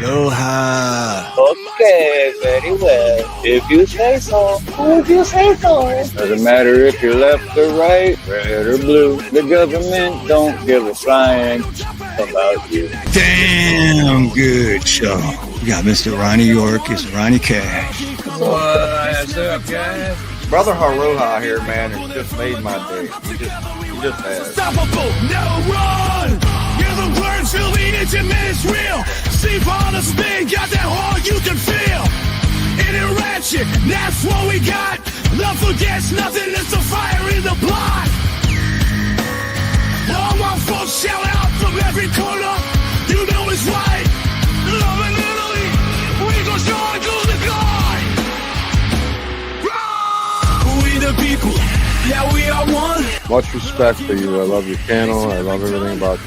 Harloha. Okay, very well. If you say so. If you say so. Doesn't matter if you're left or right, red or blue. The government don't give a flying about you. Damn good show. We got Mr. Ronnie York. It's Ronnie Cash. What's up, guys? Brother Harloha here, man, has just made my day. He just has. Unstoppable, never run. Hear the words, feeling intimate, it's real. Sleep on a spin, got that heart you can feel. In it ratchet, that's what we got. Love forgets nothing, it's the fire in the blood. All my folks shout out from every corner. You know it's right. Love and Italy, we gon' show it to the God. We the people, yeah, we are one. Much respect for you. I love your channel. I love everything about you.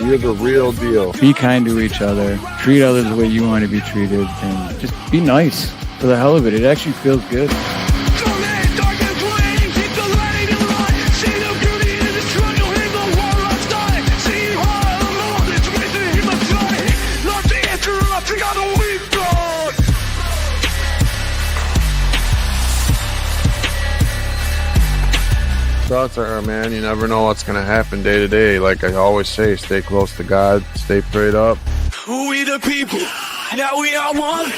You're the real deal. Be kind to each other. Treat others the way you want to be treated. And just be nice for the hell of it. It actually feels good. Thoughts are, man, you never know what's going to happen day to day. Like I always say, stay close to God, stay prayed up. We the people, now we are one.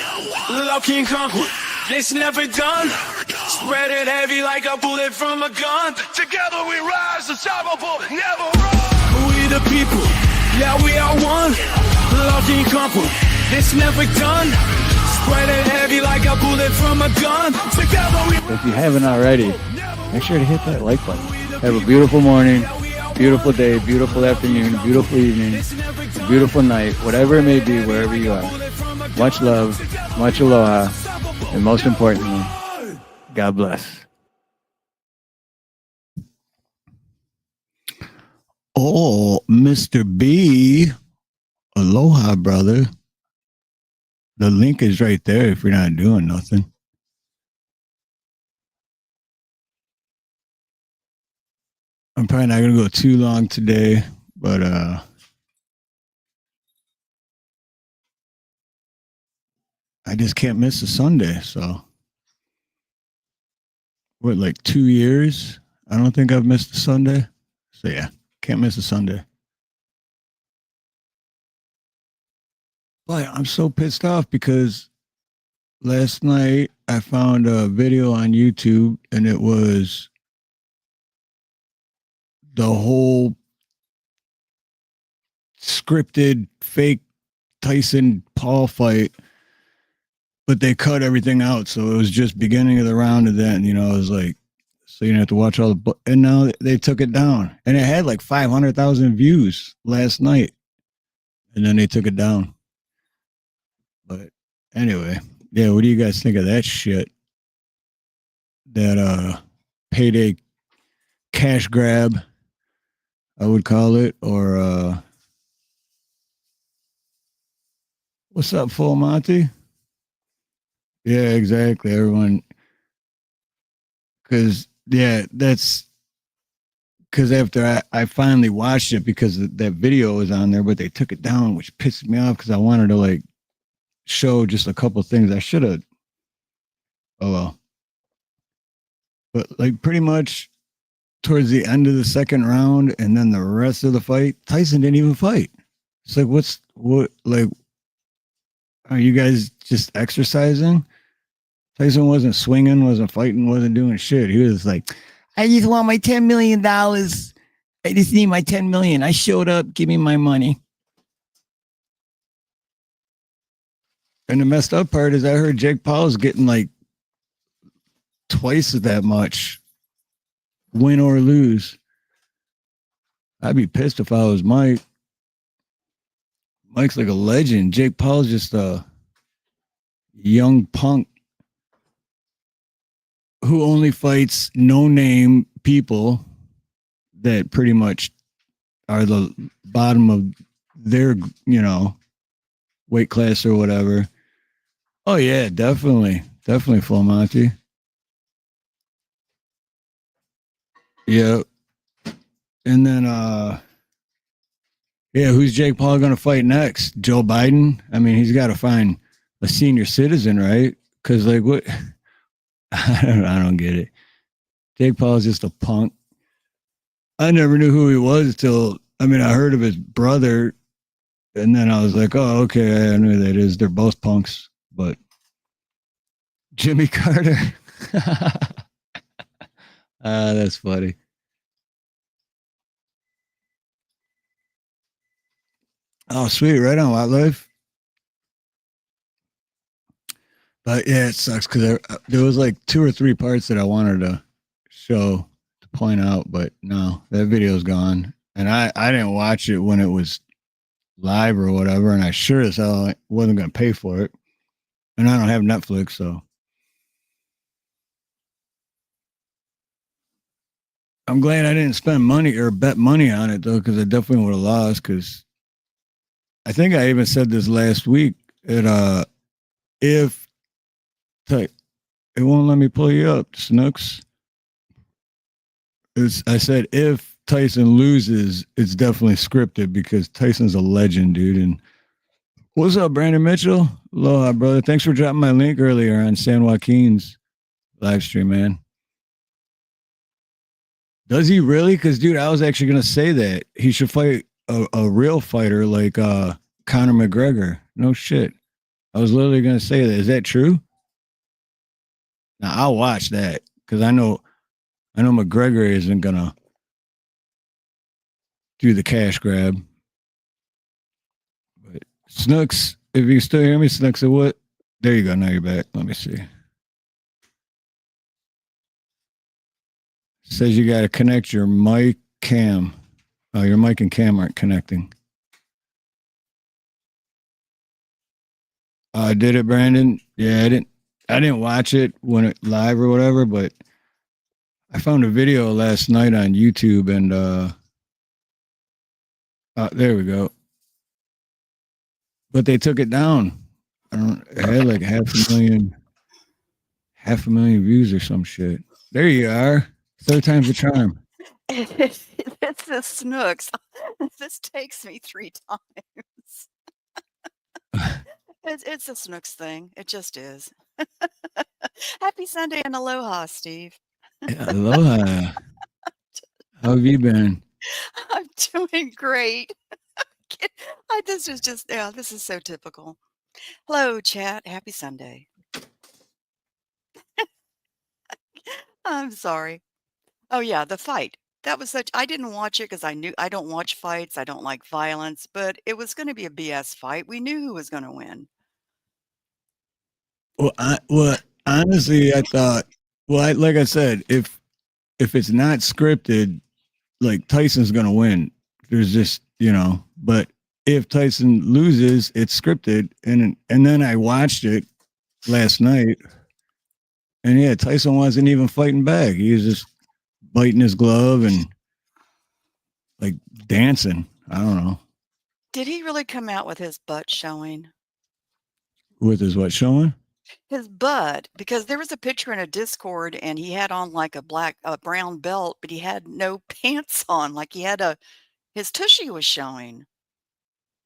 Love can conquer, it's never done. Spread it heavy like a bullet from a gun. Together we rise, unstoppable, never run. We the people, yeah, we are one. Love can conquer, it's never done. Spread it heavy like a bullet from a gun. Together we rise. If you haven't already, make sure to hit that like button. Have a beautiful morning, beautiful day, beautiful afternoon, beautiful evening, beautiful night, whatever it may be, wherever you are. Much love, much aloha, and most importantly, God bless. Oh, Mr. B. Aloha, brother. The link is right there if you're not doing nothing. I'm probably not going to go too long today, but I just can't miss a Sunday. So, what, like 2 years? I don't think I've missed a Sunday. So, yeah, can't miss a Sunday. But I'm so pissed off because last night I found a video on YouTube and it was the whole scripted fake Tyson Paul fight, but they cut everything out. So it was just beginning of the round and then, it was like, so you have to watch all the, and now they took it down and it had like 500,000 views last night and then they took it down. But anyway, yeah, what do you guys think of that shit? That payday cash grab, I would call it, or what's up, Full Monty? Yeah, exactly. Everyone, because that's because after I finally watched it because that video was on there, but they took it down, which pissed me off because I wanted to like show just a couple things. I should have. Oh well, but like pretty much towards the end of the second round and then the rest of the fight, Tyson didn't even fight. It's like, what, like, are you guys just exercising? Tyson wasn't swinging, wasn't fighting, wasn't doing shit. He was like, I just want my $10 million. I just need my 10 million. I showed up. Give me my money. And the messed up part is I heard Jake Paul's getting like twice that much, win or lose. I'd be pissed if I was Mike. Mike's like a legend. Jake Paul's just a young punk who only fights no-name people that pretty much are the bottom of their, weight class or whatever. Oh, yeah, definitely. Definitely, Full Monty. Yeah. And then Yeah, who's Jake Paul going to fight next? Joe Biden? I mean, he's got to find a senior citizen, right? Because like what? I don't get it. Jake Paul is just a punk. I never knew who he was till I mean I heard of his brother, and then I was like, oh okay, I knew who that is. They're both punks, but Jimmy Carter. That's funny. Oh, sweet. Right on, Wildlife. But yeah, it sucks because there was like 2 or 3 parts that I wanted to show to point out, but no, that video's gone. And I didn't watch it when it was live or whatever, and I sure as hell wasn't going to pay for it. And I don't have Netflix, so I'm glad I didn't spend money or bet money on it though, because I definitely would have lost. Because I think I even said this last week. If it won't let me pull you up, Snooks. I said if Tyson loses, it's definitely scripted because Tyson's a legend, dude. And what's up, Brandon Mitchell? Aloha, brother. Thanks for dropping my link earlier on San Joaquin's live stream, man. Does he really? Because, dude, I was actually going to say that he should fight a real fighter like Conor McGregor. No shit. I was literally going to say that. Is that true? Now, I'll watch that because I know McGregor isn't going to do the cash grab. But Snooks, if you still hear me, Snooks, what? There you go. Now you're back. Let me see. Says you got to connect your mic cam. Oh, your mic and cam aren't connecting. Did it, Brandon? Yeah, I didn't watch it when it live or whatever, but I found a video last night on YouTube, and there we go. But they took it down. It had like half a million views or some shit. There you are. Third time's the charm. It's the Snooks. This takes me 3 times. It's a Snooks thing. It just is. Happy Sunday and aloha, Steve. Aloha. How have you been? I'm doing great. This is just, yeah, this is so typical. Hello, chat. Happy Sunday. I'm sorry. Oh, yeah, the fight. That was I didn't watch it because I don't watch fights. I don't like violence, but it was going to be a BS fight. We knew who was going to win. Well, honestly, I thought, like I said, if it's not scripted, like Tyson's gonna win. There's just but if Tyson loses, it's scripted, and then I watched it last night, and yeah, Tyson wasn't even fighting back. He was just biting his glove and like dancing. I don't know. Did he really come out with his butt showing? With his what showing? His butt, because there was a picture in a Discord and he had on like a brown belt, but he had no pants on. Like his tushy was showing.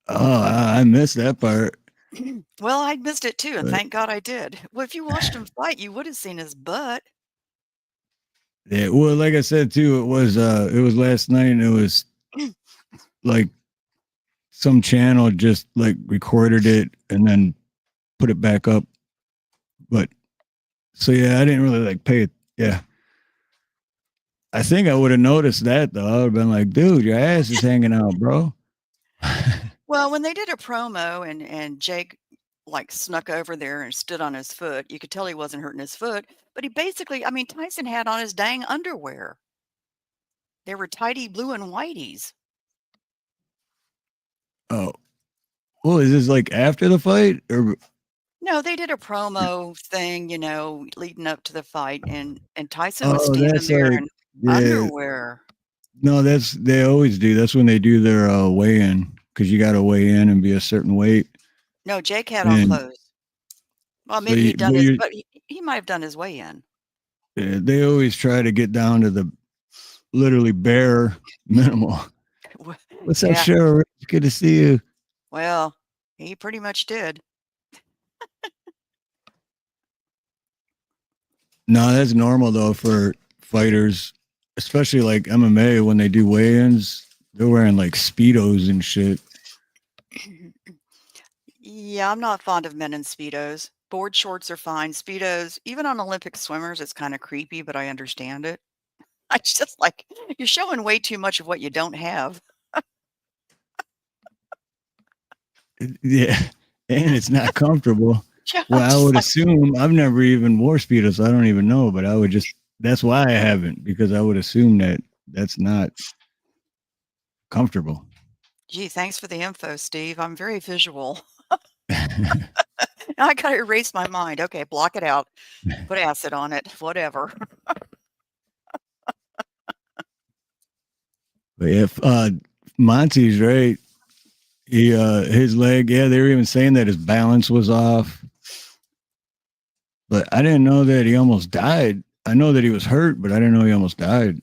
Oh, I missed that part. Well, I missed it too, and But, thank God I did. Well, if you watched him fight, you would have seen his butt. yeah, well, like I said too, it was last night, and it was like some channel just like recorded it and then put it back up. But so yeah, I didn't really like pay it. Yeah. I think I would have noticed that though. I would have been like, dude, your ass is hanging out, bro. Well, when they did a promo and Jake like snuck over there and stood on his foot, you could tell he wasn't hurting his foot, but he basically, I mean, Tyson had on his dang underwear. They were tidy blue and whiteies. Oh, well, is this like after the fight or? No, they did a promo thing, leading up to the fight, and Tyson was standing there in underwear. No, they always do. That's when they do their weigh-in because you got to weigh in and be a certain weight. No, Jake had on clothes. Well, maybe but he might have done his weigh-in. Yeah, they always try to get down to the literally bare minimal. What's up, Yeah. Cheryl? Good to see you. Well, he pretty much did. No, that's normal though for fighters, especially like MMA when they do weigh-ins. They're wearing like speedos and shit. Yeah, I'm not fond of men in Speedos. Board shorts are fine. Speedos, even on Olympic swimmers, it's kind of creepy, but I understand it. I just like, you're showing way too much of what you don't have. Yeah, and it's not comfortable. Yeah, Well, I'm I just would like, assume I've never even wore speedos, so I don't even know. But I would just that's why I haven't because I would assume that that's not comfortable. gee, thanks for the info, Steve. I'm very visual. Now I gotta erase my mind. Okay, block it out. Put acid on it. Whatever. But if Monty's right, he his leg, yeah, they were even saying that his balance was off. But I didn't know that he almost died. I know that he was hurt, but I didn't know he almost died.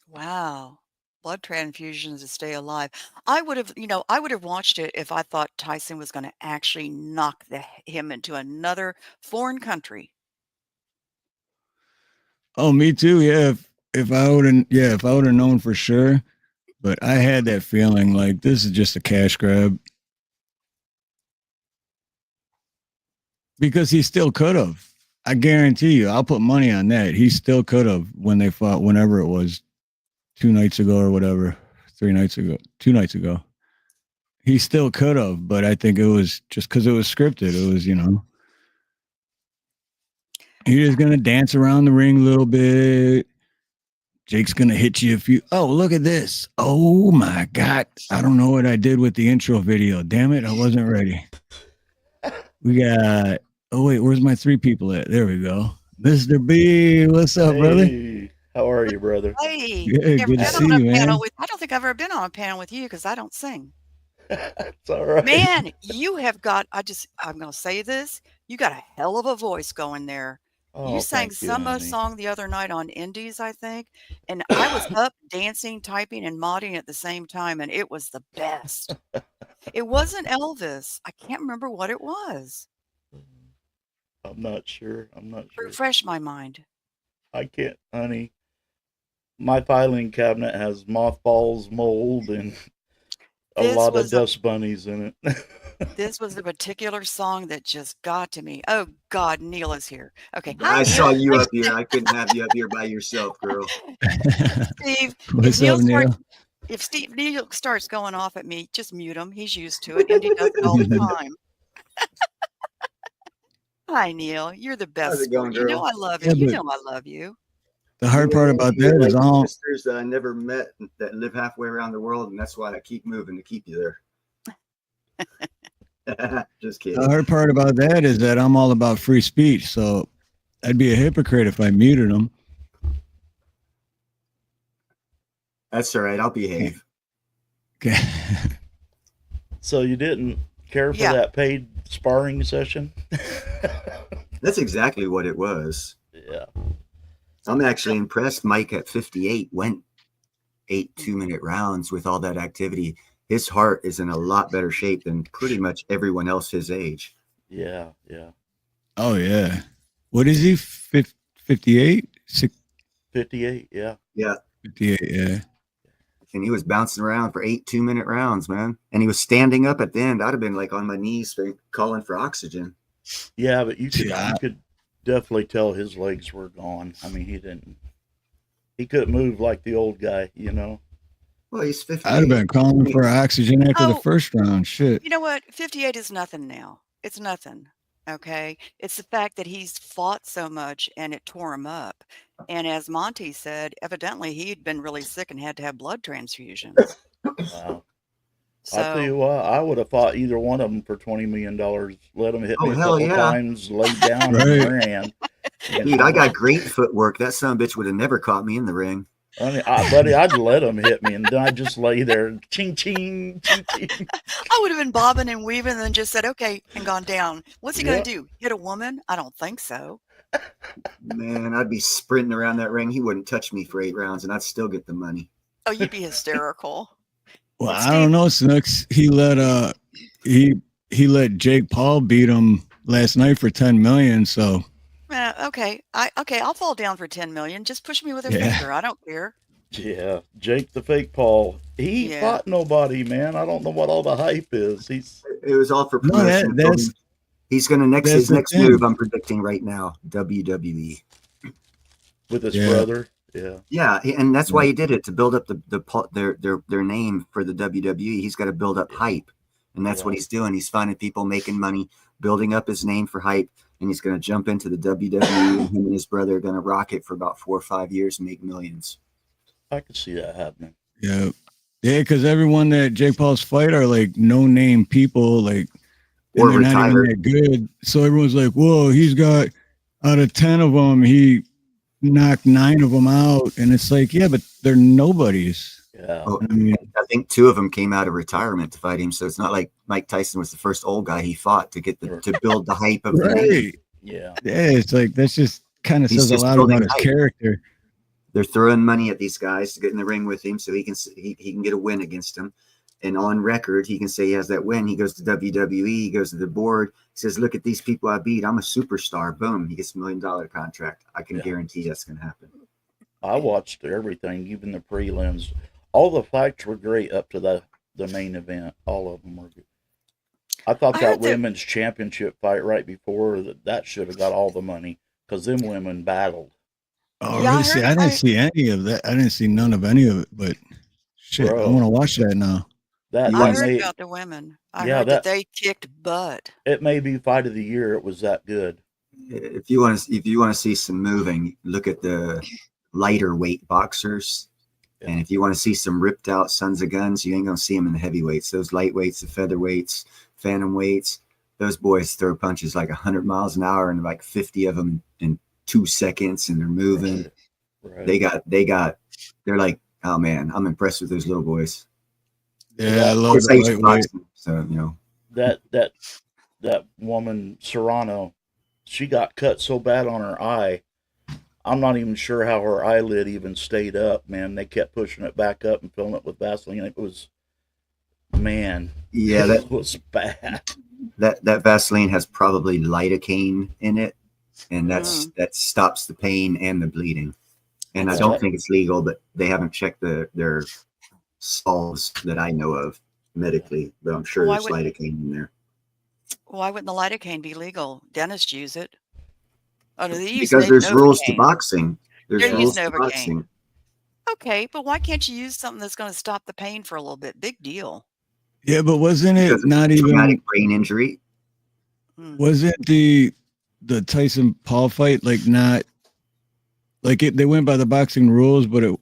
Wow. Blood transfusions to stay alive. I would have, I would have watched it if I thought Tyson was going to actually knock him into another foreign country. Oh, me too. Yeah, if I would have, yeah, if I would have known for sure. But I had that feeling like this is just a cash grab because he still could have. I guarantee you, I'll put money on that. He still could have when they fought, whenever it was, 2 nights ago or whatever, 3 nights ago, 2 nights ago. He still could have, but I think it was just because it was scripted. It was, he was gonna dance around the ring a little bit. Jake's gonna hit you if you. Oh, look at this! Oh my God! I don't know what I did with the intro video. Damn it! I wasn't ready. We got. Oh wait, where's my 3 people at? There we go. Mr. B, what's up, brother? Hey, how are you, brother? Hey, Good, never good to been see on a you, panel man. with, I don't think I've ever been on a panel with you because I don't sing. It's all right. Man, you have got, I'm going to say this, you got a hell of a voice going there. You Oh, sang thank you, some honey. song the other night on Indies, I think, and I was up dancing, typing, and modding at the same time, and it was the best. It wasn't Elvis. I can't remember what it was. I'm not sure. Refresh my mind. I can't, honey. My filing cabinet has mothballs, mold, and a This lot of was a dust bunnies in it. This was a particular song that just got to me. Oh God, Neil is here. Okay. I Hi, saw Neil. you up here. I couldn't have you up here by yourself, girl. Steve, if What's Neil up, starts Neil? if Steve Neil starts going off at me, just mute him. He's used to it. Indy does it all the time. Hi, Neil. You're the How's best it going, sport. You know girl? I love you. Yeah, You but know I love you. the hard part about You're that is like all. sisters that I never met that live halfway around the world, and that's why I keep moving to keep you there. Just The kidding. hard part about that is that I'm all about free speech, so I'd be a hypocrite if I muted him. That's all right. I'll behave. Okay. So you didn't care for Yeah. that paid sparring session? That's exactly what it was. Yeah. I'm actually impressed. Mike at 58 went 8 2-minute rounds with all that activity. His heart is in a lot better shape than pretty much everyone else his age. Yeah. Oh yeah. What is he? 58? 58, yeah. Yeah. 58, yeah. And he was bouncing around for 8 2-minute rounds, man. And he was standing up at the end. I'd have been like on my knees calling for oxygen. Yeah, but you Yeah. could definitely tell his legs were gone. I mean, he couldn't move like the old guy, you know. Well, he's 58. I'd have been calling for oxygen after the Oh. first round. Shit. You know what? 58 is nothing now. It's nothing. Okay. It's the fact that he's fought so much and it tore him up. And as Monty said, evidently he'd been really sick and had to have blood transfusions. Wow. I'll tell you So what, I would have fought either one of them for $20 million. Let them hit Oh, me a hell couple yeah. times, laid down, Right. and ran. Dude, I got great footwork. That son of a bitch would have never caught me in the ring. Buddy, I'd let them hit me, and then I'd just lay there, ching, ching, ching, ching. I would have been bobbing and weaving and then just said, okay, and gone down. What's he going Yep. to do? Hit a woman? I don't think so. Man, I'd be sprinting around that ring. He wouldn't touch me for 8 rounds, and I'd still get the money. Oh, you'd be hysterical. Well, Well, I don't Steve, know, Snooks. He let Jake Paul beat him last night for 10 million. So okay, I'll fall down for 10 million. Just push me with a yeah, finger. I don't care. Yeah, Jake the fake Paul. He ain't Yeah. fought nobody, man. I don't know what all the hype is. It was all for no, promotion. He's going to that's his the next move. thing. I'm predicting right now, WWE. with his Yeah, brother. Yeah, Yeah, and that's why he did it, to build up their name for the WWE. He's got to build up hype, and that's what right. he's doing. He's finding people making money, building up his name for hype, and he's going to jump into the WWE. And him and his brother are going to rock it for about 4 or 5 years and make millions. I could see that happening. yeah, yeah. Because everyone that Jake Paul's fight are like no name people, like, Or and they're not even retired. that good. So everyone's like, "Whoa, he's got out of 10 of them, he knocked 9 of them out," and it's like, yeah, but they're nobodies. Yeah, Oh, I mean, I think 2 of them came out of retirement to fight him. So it's not like Mike Tyson was the first old guy he fought to build the hype of the name. right? yeah. Yeah, it's like that's just kind of He's says a just lot building about his hype. character. They're throwing money at these guys to get in the ring with him so he can get a win against them. And on record, he can say he has that win. He goes to WWE, he goes to the board, he says, "Look at these people I beat. I'm a superstar." Boom, he gets $1 million contract. I can guarantee that's going to happen. I watched everything, even the prelims. All the fights were great up to the main event. All of them were good. I thought I that heard that. women's championship fight right before that should have got all the money because them women battled. Oh, Yeah, really? See, I didn't see any of that. I didn't see none of any of it. But shit, I Bro, want to watch that now. that You I want that to heard may about the women. I yeah heard that that they kicked butt. it may be fight of the year. It was that good. If you want to see some moving, look at the lighter weight boxers. Yeah. And if you want to see some ripped out sons of guns, you ain't going to see them in the heavyweights. Those lightweights, the featherweights, phantom weights, those boys throw punches like 100 miles an hour and like 50 of them in 2 seconds, and they're moving. Right. They're like, oh man, I'm impressed with those little boys. Yeah, I Of love course, the I used to lightweight. box them, so you know. that woman Serrano, she got cut so bad on her eye. I'm not even sure how her eyelid even stayed up, man. They kept pushing it back up and filling it with Vaseline. It was, man, Yeah, it was bad. that Vaseline has probably lidocaine in it, and that stops the pain and the bleeding. And I don't think it's legal, but they haven't checked their salves that I know of medically, but I'm sure Why there's would lidocaine in there. why wouldn't the lidocaine be legal? Dentists use it. Oh, no, they use Because there's rules to Novocaine. boxing. There's They use rules to Novocaine. boxing. Okay, but why can't you use something that's going to stop the pain for a little bit? Big deal. Yeah, but wasn't it Because of not traumatic even? brain injury. Wasn't the Tyson Paul fight like not like it? They went by the boxing rules, but it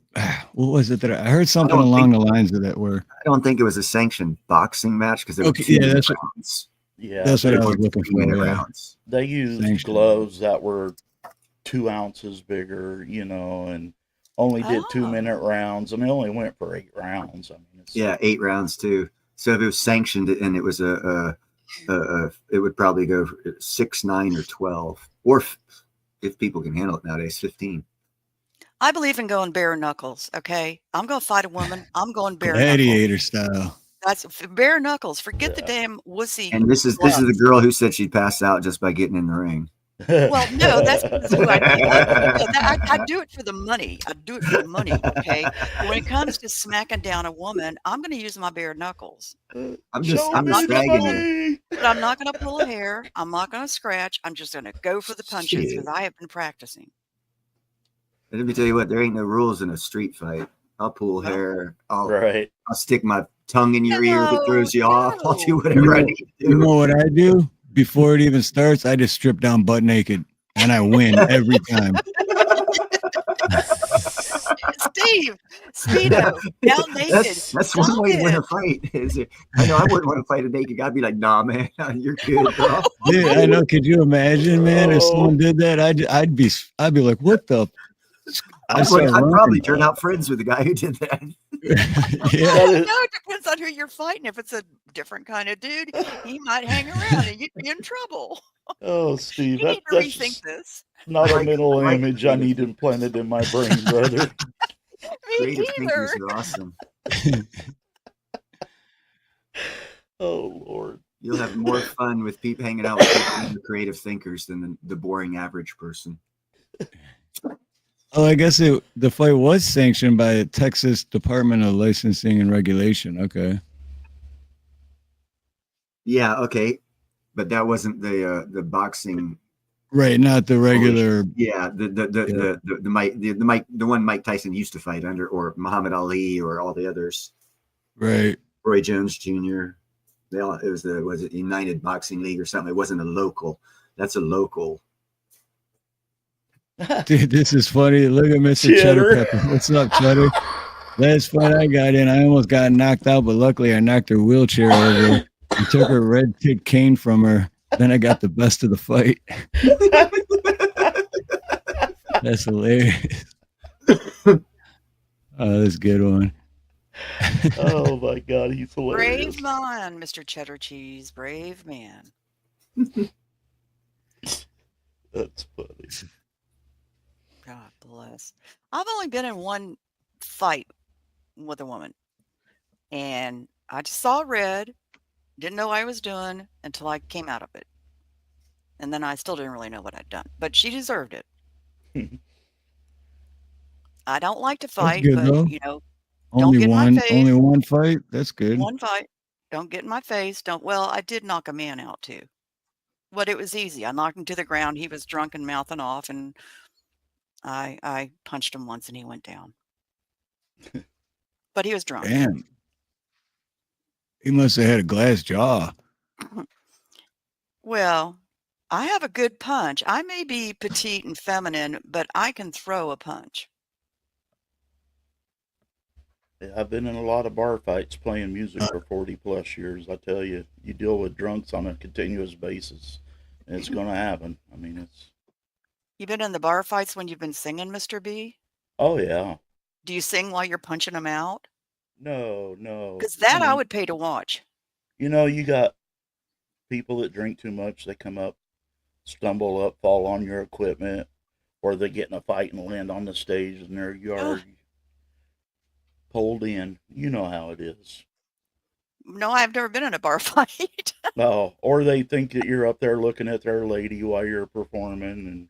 what was it that I heard something along the lines of that where I don't think it was a sanctioned boxing match because there were 2 yeah, minute that's rounds. Yeah, that's what There I was weren't looking 3 minute for. Yeah. rounds. they used Sanctioned. gloves that were 2 ounces bigger, and only did 2-minute rounds, and they only went for 8 rounds. I mean, Yeah, 8 rounds too. So if it was sanctioned and it was it would probably go 6, 9, or 12, or if people can handle it nowadays, 15. I believe in going bare knuckles. Okay, I'm going to fight a woman. I'm going bare Gladiator knuckles. style. That's bare knuckles. Forget the damn wussy. And this is the girl who said she'd pass out just by getting in the ring. Well, no, that's because who I do it for the money. I do it for the money. Okay, but when it comes to smacking down a woman, I'm going to use my bare knuckles. I'm just dragging you. But I'm not going to pull a hair. I'm not going to scratch. I'm just going to go for the punches because I have been practicing. And let me tell you what, there ain't no rules in a street fight. I'll pull hair. I'll stick my tongue in your ear if it throws you off. I'll do whatever I need to do. You know what I do? Before it even starts, I just strip down butt naked and I win every time. Steve, Speedo, down naked. That's one way to win a fight. I know I wouldn't want to fight a naked guy. I'd be like, nah, man, you're good, bro. Dude, I know. Could you imagine, man? If someone did that, I'd be like, what the? I'd probably turn out friends with the guy who did that. Yeah. No, it depends on who you're fighting. If it's a different kind of dude, he might hang around and you'd be in trouble. Oh, Steve, You need to that's rethink this. not a mental image I need implanted in my brain, brother. Me Creative either. thinkers are awesome. Oh Lord. You'll have more fun with people hanging out with people who are creative thinkers than the boring average person. Oh, I guess the fight was sanctioned by the Texas Department of Licensing and Regulation. Okay. Yeah, okay, but that wasn't the boxing. Right, not the regular. Yeah, the one Mike Tyson used to fight under, or Muhammad Ali, or all the others. Right. Roy Jones Jr. It was it United Boxing League or something. It wasn't a local. That's a local. Dude, this is funny. Look at Mr. Cheddar. Cheddar Pepper. What's up, Cheddar? Last fight I got in, I almost got knocked out, but luckily I knocked her wheelchair over and took her red kid cane from her. Then I got the best of the fight. That's hilarious. Oh, that's a good one. Oh my God, he's hilarious. Brave man, Mr. Cheddar Cheese. Brave man. That's funny. God bless. I've only been in one fight with a woman, and I just saw red, didn't know what I was doing until I came out of it. And then I still didn't really know what I'd done, but she deserved it. I don't like to That's fight, good but though. don't get in my face. Only one fight. That's good. One fight. Don't get in my face. Well, I did knock a man out too. But it was easy. I knocked him to the ground. He was drunk and mouthing off, and I punched him once and he went down. But he was drunk. Damn. He must have had a glass jaw. Well, I have a good punch. I may be petite and feminine, but I can throw a punch. Yeah, I've been in a lot of bar fights playing music for 40 plus years. I tell you, you deal with drunks on a continuous basis, and it's going to happen. I mean, it's. You been in the bar fights when you've been singing, Mr. B? Oh yeah. Do you sing while you're punching them out? No. Because that I would pay to watch. You got people that drink too much. They come up, stumble up, fall on your equipment, or they get in a fight and land on the stage and there you are, pulled in. You know how it is. No, I've never been in a bar fight. Oh, or they think that you're up there looking at their lady while you're performing, and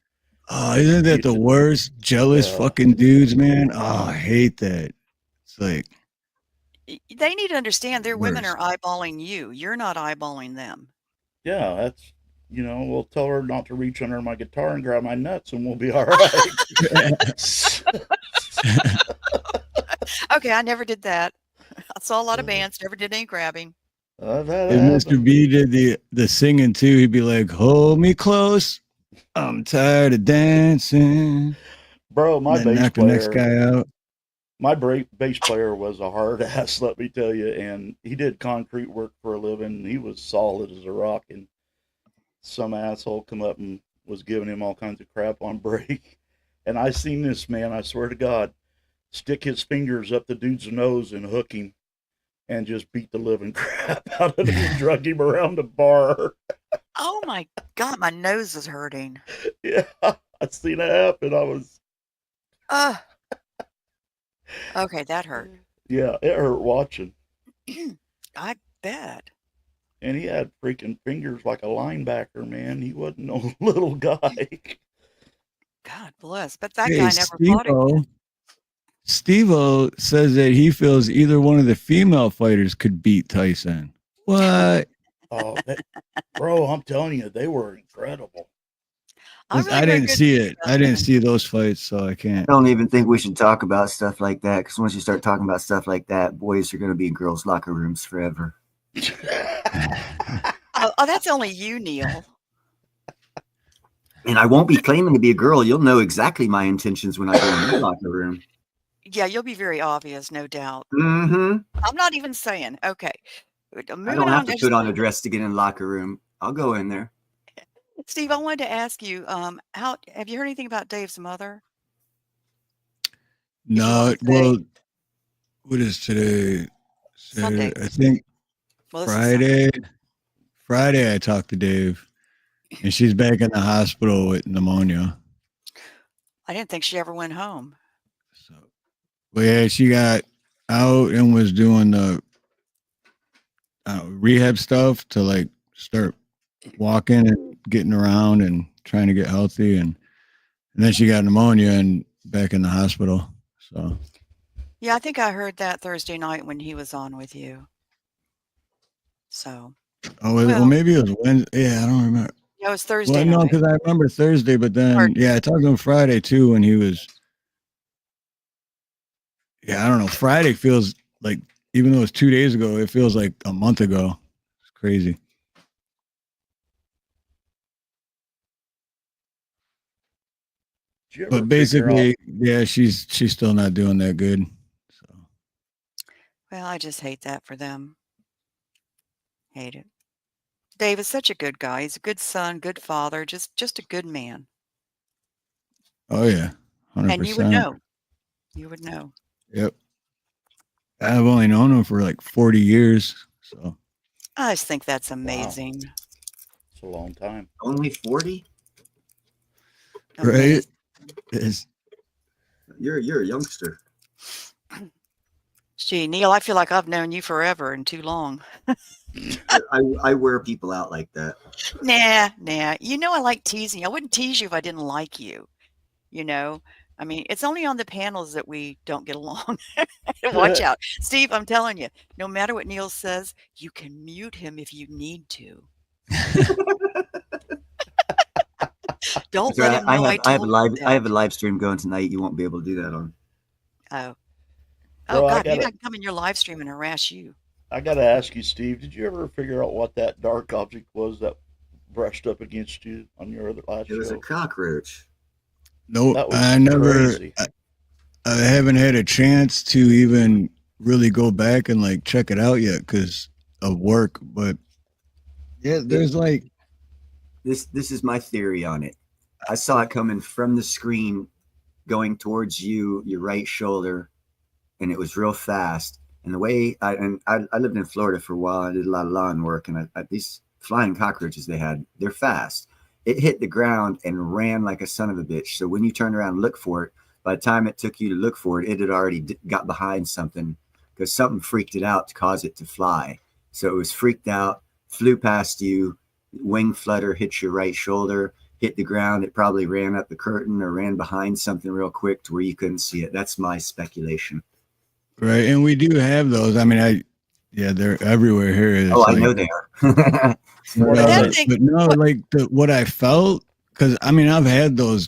Oh, isn't that the worst? Jealous fucking dudes, man. Oh, I hate that. It's like they need to understand their women worst. are eyeballing you. You're not eyeballing them. yeah, that's we'll tell her not to reach under my guitar and grab my nuts, and we'll be all right. Okay, I never did that. I saw a lot of bands, never did any grabbing. If Mr. B did the singing too, he'd be like, "Hold me close. I'm tired of dancing." Bro, my and then bass knock player, the next guy out. my bass player was a hard ass, let me tell you, and he did concrete work for a living. He was solid as a rock, and some asshole come up and was giving him all kinds of crap on break. And I seen this man, I swear to God, stick his fingers up the dude's nose and hook him and just beat the living crap out of him and drug him around the bar. Oh my God, my nose is hurting. Yeah, I seen it happen. I was. Okay, that hurt. Yeah, it hurt watching. I bet. And he had freaking fingers like a linebacker, man. He wasn't no little guy. God bless. But that guy never fought Steve-O, again. Steve-O says that he feels either one of the female fighters could beat Tyson. What? Oh, bro, I'm telling you, they were incredible. I didn't see it. I didn't see those fights, so I can't. I don't even think we should talk about stuff like that, because once you start talking about stuff like that, boys are going to be in girls' locker rooms forever. Oh, that's only you, Neil. And I won't be claiming to be a girl. You'll know exactly my intentions when I go in the locker room. Yeah, you'll be very obvious, no doubt. Mm-hmm. I'm not even saying. Okay. I don't have to put on a dress to get in the locker room. I'll go in there. Steve, I wanted to ask you, how have you heard anything about Dave's mother? No, well, what is today? Sunday. I think Friday. Friday, I talked to Dave, and she's back in the hospital with pneumonia. I didn't think she ever went home. So, but yeah, she got out and was doing rehab stuff to like start walking and getting around and trying to get healthy. And then she got pneumonia and back in the hospital. So, Yeah, I think I heard that Thursday night when he was on with you. So, well, well, maybe it was Wednesday. Yeah, I don't remember. yeah, it was Well, Thursday no, night. because I remember Thursday, but then, yeah, I talked to him Friday too when he was, I don't know. Friday feels like, even though it's 2 days ago, it feels like a month ago. It's crazy. But basically, yeah, she's still not doing that good. So, Well, I just hate that for them. Hate it. Dave is such a good guy. He's a good son, good father, just a good man. oh yeah, 100%. And you would know. You would know. Yep. I've only known him for like 40 years. So I just think that's amazing. Wow. It's a long time. Only 40? Right? It's, You're a youngster. Gee, Neil, I feel like I've known you forever and too long. I wear people out like that. Nah. You know I like teasing. I wouldn't tease you if I didn't like you. You know? I mean, it's only on the panels that we don't get along. Watch out. Steve, I'm telling you, no matter what Neil says, you can mute him if you need to. Don't let him know I have a live stream going tonight. You won't be able to do that on. Oh. Bro, God, maybe I can come in your live stream and harass you. I got to ask you, Steve, did you ever figure out what that dark object was that brushed up against you on your other last show? It was a cockroach. No, I never, I haven't had a chance to even really go back and like check it out yet because of work. But yeah, there's like, this is my theory on it. I saw it coming from the screen going towards you, your right shoulder, and it was real fast. And the way I lived in Florida for a while. I did a lot of lawn work, and these flying cockroaches they're fast. It hit the ground and ran like a son of a bitch. So when you turned around and looked for it, by the time it took you to look for it, it had already got behind something because something freaked it out to cause it to fly. So it was freaked out, flew past you, wing flutter, hit your right shoulder, hit the ground. It probably ran up the curtain or ran behind something real quick to where you couldn't see it. That's my speculation. right. And we do have those. I mean, they're everywhere here. It's I know they are. But no, like what I felt, because I mean, I've had the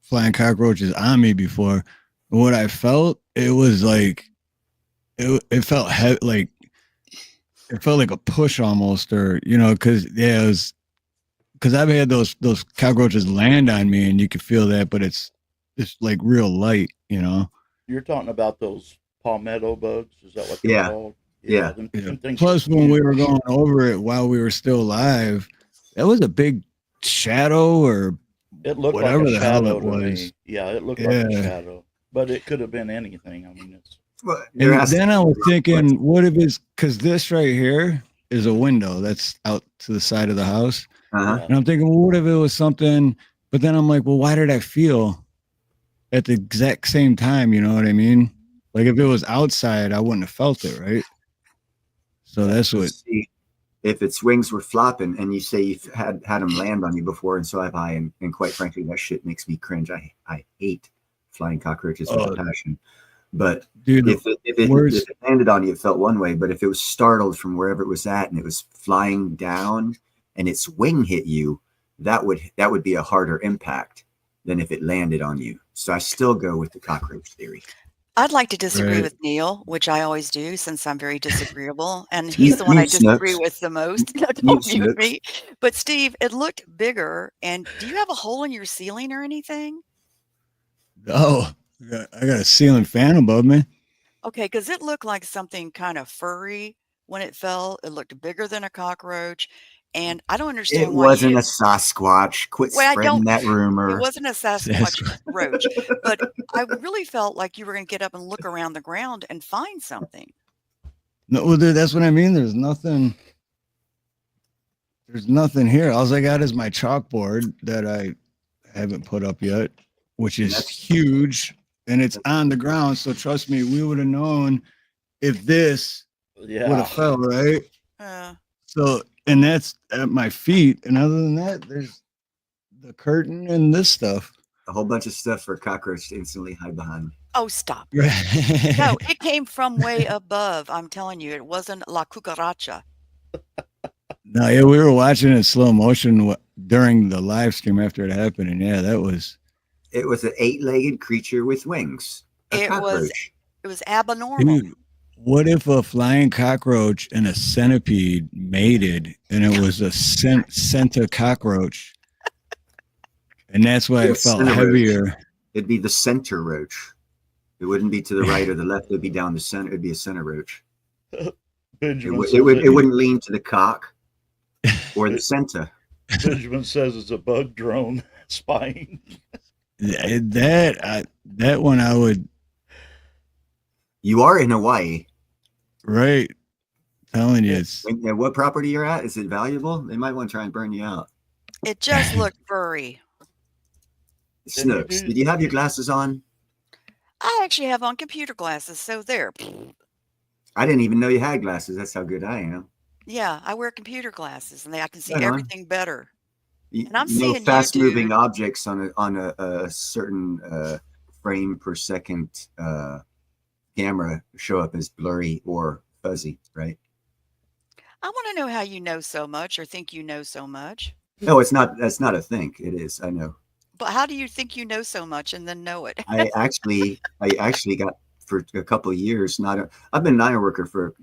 flying cockroaches on me before. What I felt, it was like, it felt like a push almost, or because it was, because I've had those cockroaches land on me, and you can feel that, but it's like real light, You're talking about those palmetto bugs? Is that what they're called? Yeah. Them Plus, when we were going over it while we were still live, that was a big shadow, or it looked whatever like a the hell shadow it to was. me. Yeah, it looked like a shadow, but it could have been anything. I mean, it's. Well, and then I was thinking, what if it's because this right here is a window that's out to the side of the house, and I'm thinking, well, what if it was something? But then I'm like, well, why did I feel at the exact same time? You know what I mean? Like if it was outside, I wouldn't have felt it, right? So that's what. If its wings were flopping, and you say you've had them land on you before, and so have I, and quite frankly, that shit makes me cringe. I hate flying cockroaches with a passion. But dude, if it landed on you, it felt one way. But if it was startled from wherever it was at and it was flying down and its wing hit you, that would be a harder impact than if it landed on you. So I still go with the cockroach theory. I'd like to disagree with Neil, which I always do since I'm very disagreeable, and he's the one I disagree with the most. No, don't mute me. But Steve, it looked bigger. And do you have a hole in your ceiling or anything? Oh, I got a ceiling fan above me. Okay, because it looked like something kind of furry when it fell. It looked bigger than a cockroach. And I don't understand it why wasn't a Sasquatch. Quit spreading that rumor. It wasn't a Sasquatch roach, but I really felt like you were going to get up and look around the ground and find something. No, well, dude, that's what I mean. There's nothing here. All I got is my chalkboard that I haven't put up yet, which is huge, and it's on the ground. So trust me, we would have known if this would have fell, right? Uh, So, and that's at my feet. And other than that, there's the curtain and this stuff. A whole bunch of stuff for a cockroach to instantly hide behind. oh, stop. No, Right. it came from way above. I'm telling you, it wasn't La Cucaracha. No, yeah, we were watching it in slow motion during the live stream after it happened. And yeah, that was. It was an 8-legged creature with wings. A cockroach. It was abnormal. Dude, what if a flying cockroach and a centipede mated and it was a centa cockroach? And that's why it felt heavier. It'd be the center roach. It wouldn't be to the right or the left. It'd be down the center. It'd be a center roach. It wouldn't lean to the cock or the center. Benjamin says it's a bug drone spying. That one I would. You are in Hawaii. Right. Telling you. And what property you're at? Is it valuable? They might want to try and burn you out. It just looked furry. Snooks, did you have your glasses on? I actually have on computer glasses, so there. I didn't even know you had glasses. That's how good I am. Yeah, I wear computer glasses, and I can see everything better. And I'm seeing fast-moving objects on a certain frame per second camera show up as blurry or fuzzy, right? I want to know how you know so much or think you know so much. No, it's not. That's not a think. It is. I know. But how do you think you know so much and then know it? I actually got for a couple of years. I've been an iron worker for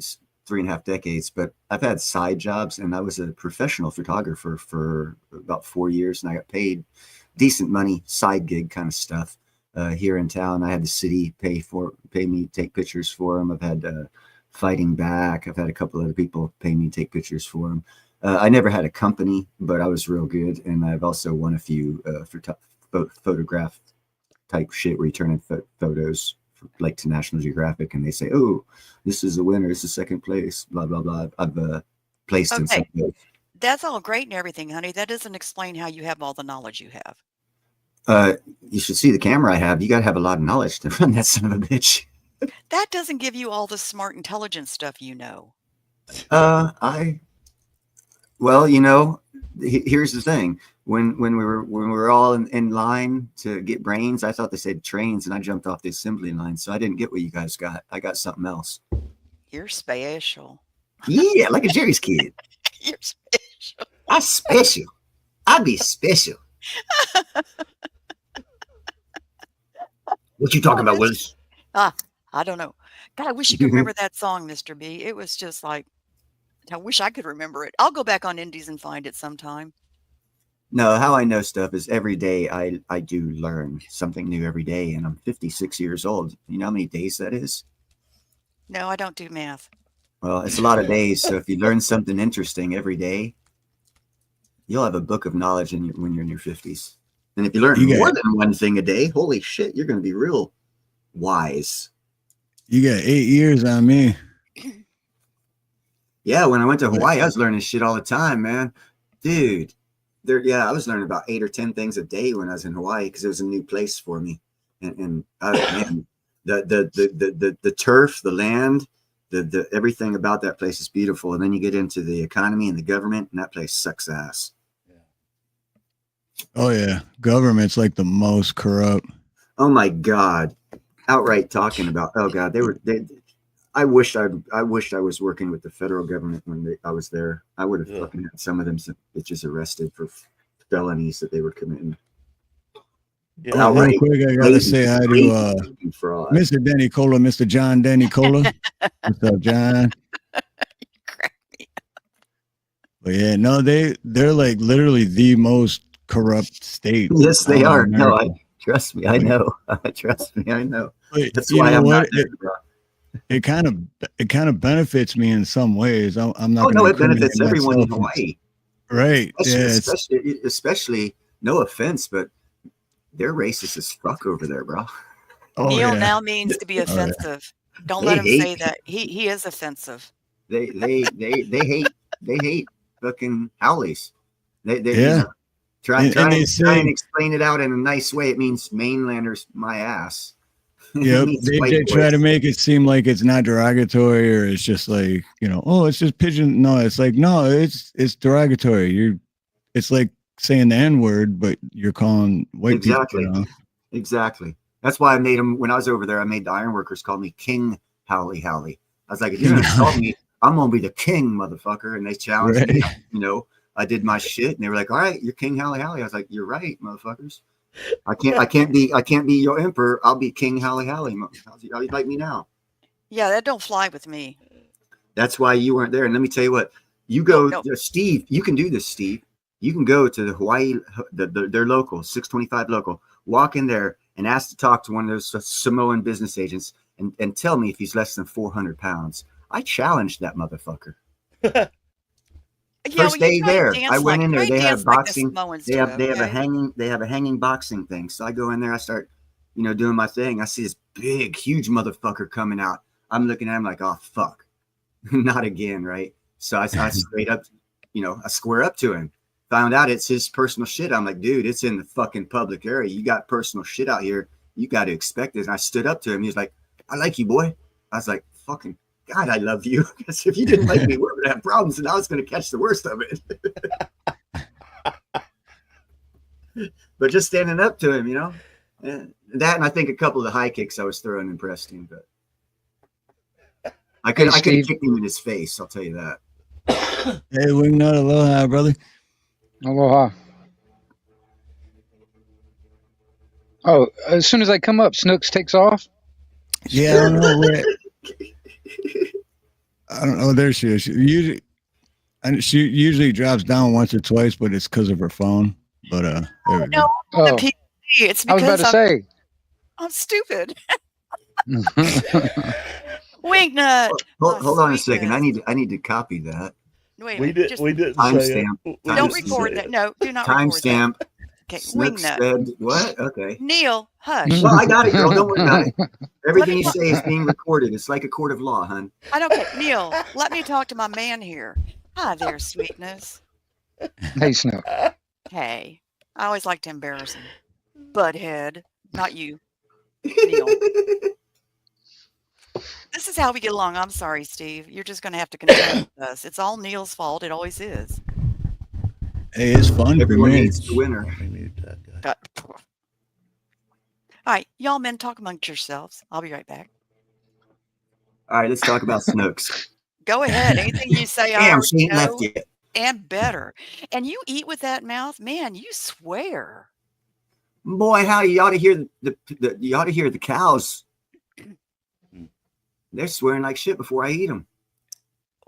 3.5 decades, but I've had side jobs, and I was a professional photographer for about 4 years, and I got paid decent money, side gig kind of stuff here in town. I had the city pay me to take pictures for them. I've had Fighting Back. I've had a couple other people pay me to take pictures for them. I never had a company, but I was real good, and I've also won a few photograph type shit where you turn in photos like to National Geographic, and they say, "Oh, this is a winner. This is second place." Blah blah blah. I've placed in some. That's all great and everything, honey. That doesn't explain how you have all the knowledge you have. You should see the camera I have. You got to have a lot of knowledge to run that son of a bitch. That doesn't give you all the smart, intelligent stuff you know. Well, here's the thing. When we were all in line to get brains, I thought they said trains, and I jumped off the assembly line. So I didn't get what you guys got. I got something else. You're special. Yeah, like a Jerry's kid. You're special. I'm special. I be special. What you talking about, Willis? I don't know. God, I wish you could remember that song, Mr. B. It was just like, I wish I could remember it. I'll go back on Indies and find it sometime. No, how I know stuff is every day I do learn something new every day, and I'm 56 years old. You know how many days that is? No, I don't do math. Well, it's a lot of days. So if you learn something interesting every day, you'll have a book of knowledge when you're in your 50s. And if you learn more than one thing a day, holy shit, you're going to be real wise. You got 8 years on me. Yeah, when I went to Hawaii, I was learning shit all the time, man. Dude, I was learning about 8 or 10 things a day when I was in Hawaii because it was a new place for me. And man, the turf, the land, the everything about that place is beautiful. And then you get into the economy and the government, and that place sucks ass. Oh yeah, government's like the most corrupt. Oh my God, outright talking about. Oh God, I wished I was working with the federal government when I was there. I would have fucking had some of them bitches arrested for felonies that they were committing. Yeah, real quick, I gotta say hi to Mr. Danny Cola, Mr. John Danny Cola. What's up, John? But yeah, no, they're like literally the most corrupt state. Yes, they are. No, trust me, I know. Trust me, I know. But that's why I'm not there, bro. It kind of benefits me in some ways. I'm not. Oh no, it benefits everyone in Hawaii. Right. Especially, no offense, but they're racist as fuck over there, bro. Oh, Neil now means to be offensive. Don't let him say that. He is offensive. They hate fucking Howleys. Try and explain it out in a nice way. It means mainlanders my ass. Yep. Means They, white they try to boys. make it seem like it's not derogatory or it's just like, oh, it's just pigeon. No, it's like, no, it's derogatory. It's like saying the N-word, but you're calling white Exactly. people. Exactly. That's why I made them when I was over there. I made the ironworkers call me King Howley Howley. I was like, if you're gonna insult me, I'm gonna be the king, motherfucker. And they challenged me. Right. I did my shit, and they were like, all right, you're King Howley Howley. I was like, you're right, motherfuckers. I can't be your emperor. I'll be King Howley Howley. How you like me now? Yeah, that don't fly with me. That's why you weren't there. And let me tell you what, you go, No. Steve, you can do this, Steve. You can go to the Hawaii, their local, 625 local, walk in there and ask to talk to one of those Samoan business agents and tell me if he's less than 400 pounds. I challenged that motherfucker. First day there, I went in there. They have boxing. They have a hanging boxing thing. So I go in there. I start, doing my thing. I see this big, huge motherfucker coming out. I'm looking at him like, oh fuck, not again, right? So I straight up, I square up to him. Found out it's his personal shit. I'm like, dude, it's in the fucking public area. You got personal shit out here. You got to expect this. And I stood up to him. He was like, I like you, boy. I was like, fucking God, I love you. Because if you didn't like me, we're gonna have problems, and I was gonna catch the worst of it. But just standing up to him, that, and I think a couple of the high kicks I was throwing impressed him. But I could have kicked him in his face. I'll tell you that. Hey, Wingnut, aloha, brother. Aloha. Oh, as soon as I come up, Snooks takes off. Yeah, I don't know where. I don't know. There she is. She usually drops down once or twice, but it's because of her phone. But there we go. No, the PC. It's because I was about to say. I'm stupid. Wingnut. Hold on a second. I need to copy that. Wait, we didn't timestamp. Don't record that. No, do not record that. Timestamp. Okay, Wingnut. Said, what? Okay. Neil, hush. Well, I got it, girl. Don't worry about it. Everything you say is being recorded. It's like a court of law, hon. I don't care. Neil, let me talk to my man here. Hi there, sweetness. Hey, Snook. Hey, I always like to embarrass him. Butthead, not you, Neil. This is how we get along. I'm sorry, Steve. You're just going to have to contend with us. It's all Neil's fault. It always is. Hey, it's fun. Everyone needs the winner. All right, y'all men, talk amongst yourselves. I'll be right back. All right, let's talk about Snooks. Go ahead. Anything you say, Damn, she ain't left yet. And better. And you eat with that mouth, man. You swear. Boy, how you ought to hear the cows. They're swearing like shit before I eat them.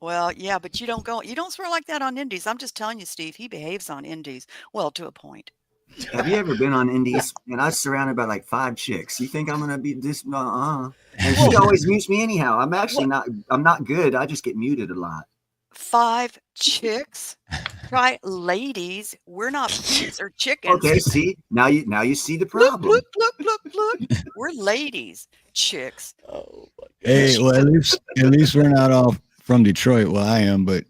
Well, yeah, but you don't swear like that on Indies. I'm just telling you, Steve, he behaves on Indies. Well, to a point. Have you ever been on Indies? And I was surrounded by like 5 chicks. You think I'm gonna be this? And she always mutes me anyhow. I'm actually not. I'm not good. I just get muted a lot. 5 chicks, right? Ladies, we're not pigs or chickens. Okay, see now you see the problem. Look. We're ladies, chicks. Oh my God. Hey, well, at least we're not all from Detroit. Well, I am, but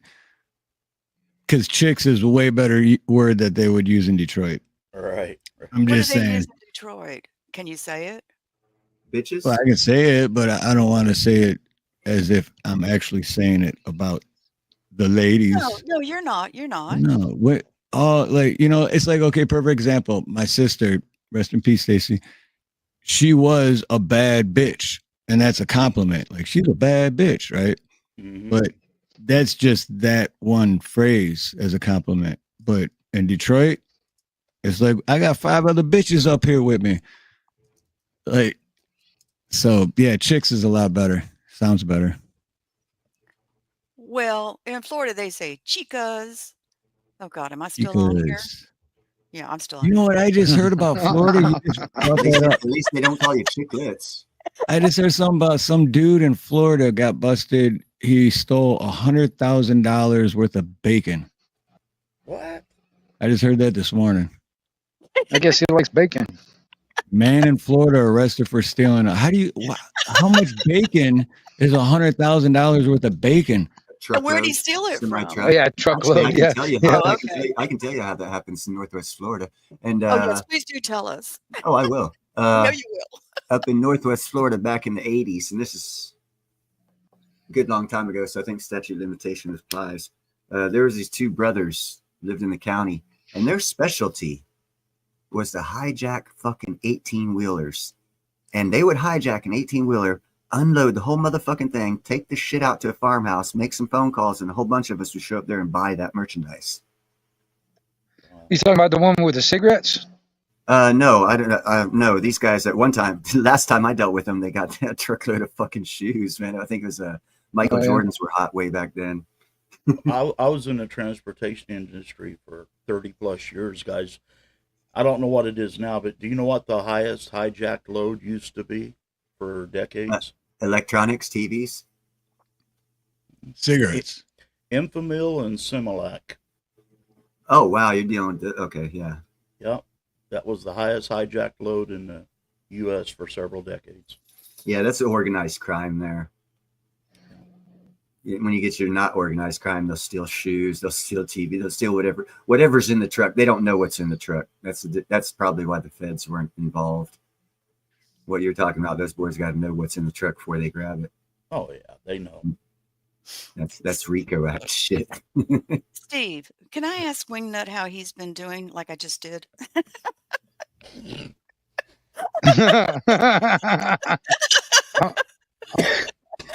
because chicks is a way better word that they would use in Detroit. Right. I'm just What do they saying. use in Detroit? Can you say it? Bitches. Well, I can say it, but I don't want to say it as if I'm actually saying it about the ladies. No, you're not. You're not. No, what? Oh, it's like, okay, perfect example. My sister, rest in peace, Stacy. She was a bad bitch, and that's a compliment. Like, she's a bad bitch, right? Mm-hmm. But that's just that one phrase as a compliment. But in Detroit, it's like, I got 5 other bitches up here with me. Like, so yeah, chicks is a lot better. Sounds better. Well, in Florida, they say chicas. Oh, God, am I still on here? Yeah, I'm still on You know what I just heard about Florida? You just brought that up. At least they don't call you chicklets. I just heard something about some dude in Florida got busted. He stole $100,000 worth of bacon. What? I just heard that this morning. I guess he likes bacon. Man in Florida arrested for stealing. How much bacon is $100,000 worth of bacon? And where'd he steal it from? Oh, yeah, truckload. I can tell you I can tell you how that happens in Northwest Florida. And yes, please do tell us. I will. I know Uh, you will. up in Northwest Florida back in the 80s, and this is a good long time ago, so I think statute of limitation applies. There was these two brothers lived in the county, and their specialty was to hijack fucking 18-wheelers. And they would hijack an 18-wheeler, unload the whole motherfucking thing, take the shit out to a farmhouse, make some phone calls, and a whole bunch of us would show up there and buy that merchandise. You talking about the one with the cigarettes? No, I don't know. No, these guys at one time, last time I dealt with them, they got a truckload of fucking shoes, man. I think it was Michael Jordans were hot way back then. I was in the transportation industry for 30 plus years, guys. I don't know what it is now, but do you know what the highest hijacked load used to be for decades? Electronics, TVs, Cigarettes. Infamil and Similac. Oh wow, you're dealing with okay, yeah. Yep, that was the highest hijacked load in the U.S. for several decades. Yeah, that's organized crime there. When you get your not organized crime, they'll steal shoes, they'll steal TV, they'll steal whatever's in the truck. They don't know what's in the truck. That's probably why the feds weren't involved. What you're talking about, those boys got to know what's in the truck before they grab it. Oh yeah, they know. That's RICO Act shit. Steve, can I ask Wingnut how he's been doing, like I just did?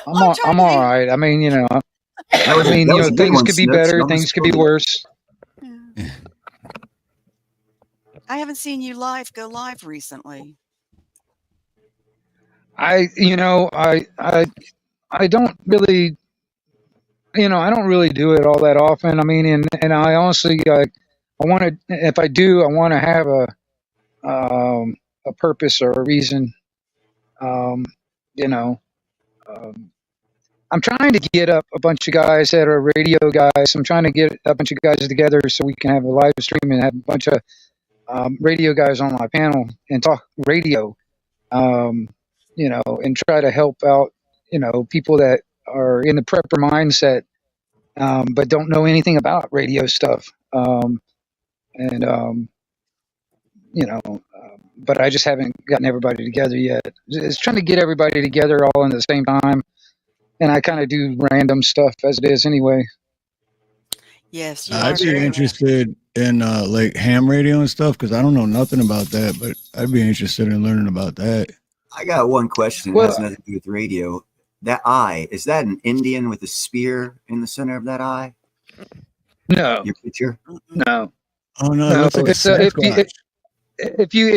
I'm all right. I mean, things could be better, things could be worse. I haven't seen you go live recently. I don't really, I don't really do it all that often. I mean, and I honestly, I want to, if I do, I want to have a purpose or a reason. I'm trying to get up a bunch of guys that are radio guys. I'm trying to get a bunch of guys together so we can have a live stream and have a bunch of radio guys on my panel and talk radio, and try to help out, people that are in the prepper mindset, but don't know anything about radio stuff. But I just haven't gotten everybody together yet. It's trying to get everybody together all in the same time. And I kind of do random stuff as it is anyway. Yes, I'd be interested in like ham radio and stuff because I don't know nothing about that, but I'd be interested in learning about that. I got one question. It has nothing to do with radio. That eye, is that an Indian with a spear in the center of that eye? No. Your picture? No. Oh no, it looks like it's if you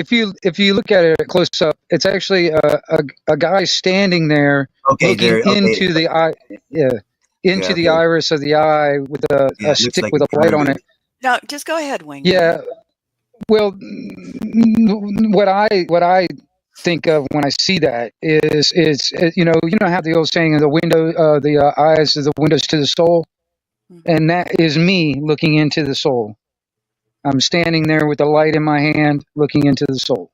look at it close up, it's actually a guy standing there looking into the eye, the iris of the eye with a stick with a light on it. No, just go ahead, Wing. Yeah. Well, what I think of when I see that is how the old saying of the eyes are the windows to the soul, and that is me looking into the soul. I'm standing there with the light in my hand, looking into the soul.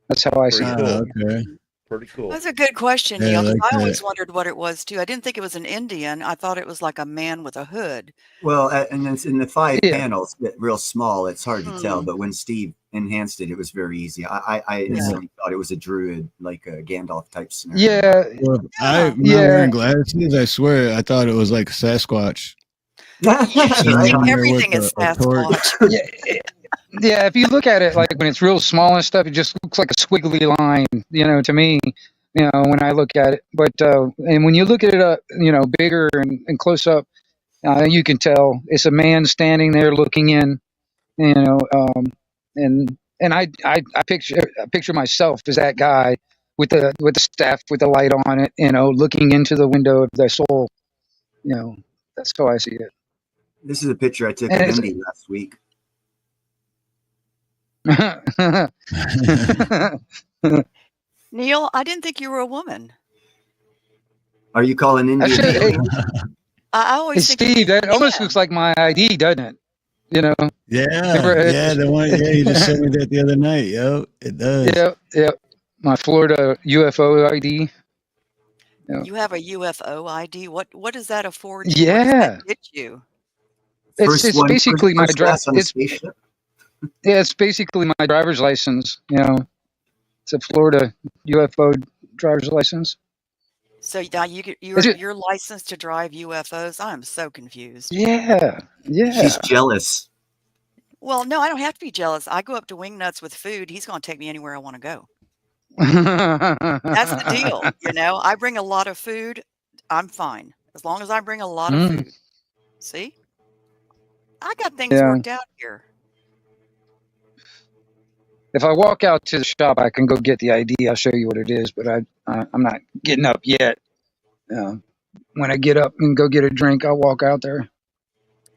That's how I see it. Okay. Pretty cool. That's a good question, Neil. Yeah, I always wondered what it was too. I didn't think it was an Indian. I thought it was like a man with a hood. Well, and it's in the 5 panels, real small. It's hard to tell, but when Steve enhanced it, it was very easy. I instantly thought it was a druid, like a Gandalf type scenario. Yeah. Well, I'm wearing glasses. I swear, I thought it was like Sasquatch. You think everything is Sasquatch. Yeah, if you look at it like when it's real small and stuff, it just looks like a squiggly line, to me, when I look at it. But and when you look at it up, bigger and close up, you can tell it's a man standing there looking in, and I picture myself as that guy with the staff with the light on it, looking into the window of their soul. That's how I see it. This is a picture I took of Indy last week. Neil, I didn't think you were a woman. Are you calling Indy? I always think Steve, that almost looks like my ID, doesn't it? Yeah, the one. Yeah, you just sent me that the other night. Yo, it does. Yep. My Florida UFO ID. You have a UFO ID. What does that afford you? Yeah. What does that get you? It's basically my driver's. It's basically my driver's license. It's a Florida UFO driver's license. So now you're licensed to drive UFOs? I'm so confused. Yeah. She's jealous. Well, no, I don't have to be jealous. I go up to Wingnuts with food. He's going to take me anywhere I want to go. That's the deal. I bring a lot of food. I'm fine. As long as I bring a lot of food. See? I got things worked out here. If I walk out to the shop, I can go get the ID. I'll show you what it is, but I'm not getting up yet. When I get up and go get a drink, I'll walk out there.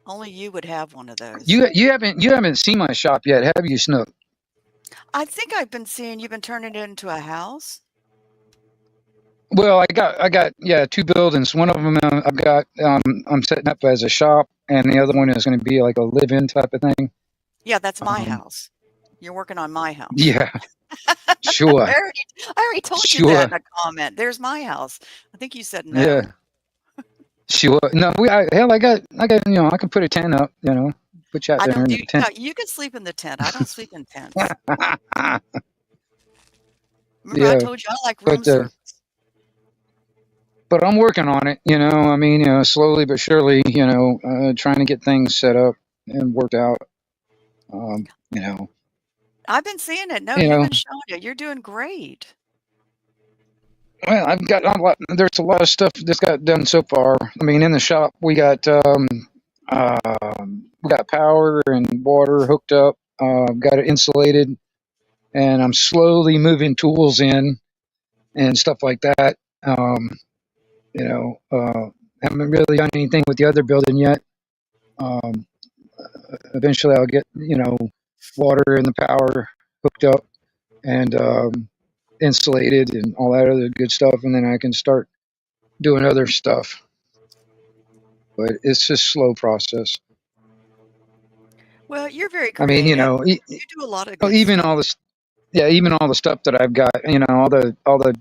Only you would have one of those. You haven't seen my shop yet, have you, Snook? I think I've been seeing you've been turning it into a house. Well, I got 2 buildings. One of them I've got I'm setting up as a shop, and the other one is going to be like a live-in type of thing. Yeah, that's my house. You're working on my house. Yeah, sure. I already told you that in a comment. There's my house. I think you said no. Yeah. Sure. No, I got I can put a tent up, put you out there in the tent. No, you can sleep in the tent. I don't sleep in tents. Remember, I told you I like room service. But I'm working on it, slowly but surely, trying to get things set up and worked out. I've been seeing it. No, you've been showing it. You're doing great. Well, I've got there's a lot of stuff that's got done so far. I mean, in the shop we got power and water hooked up. Got it insulated, and I'm slowly moving tools in and stuff like that. Haven't really done anything with the other building yet. Eventually I'll get, water and the power hooked up and insulated and all that other good stuff, and then I can start doing other stuff. But it's just a slow process. Well, you're very creative. I mean, you do a lot of good even stuff. all this, even all the stuff that I've got, all the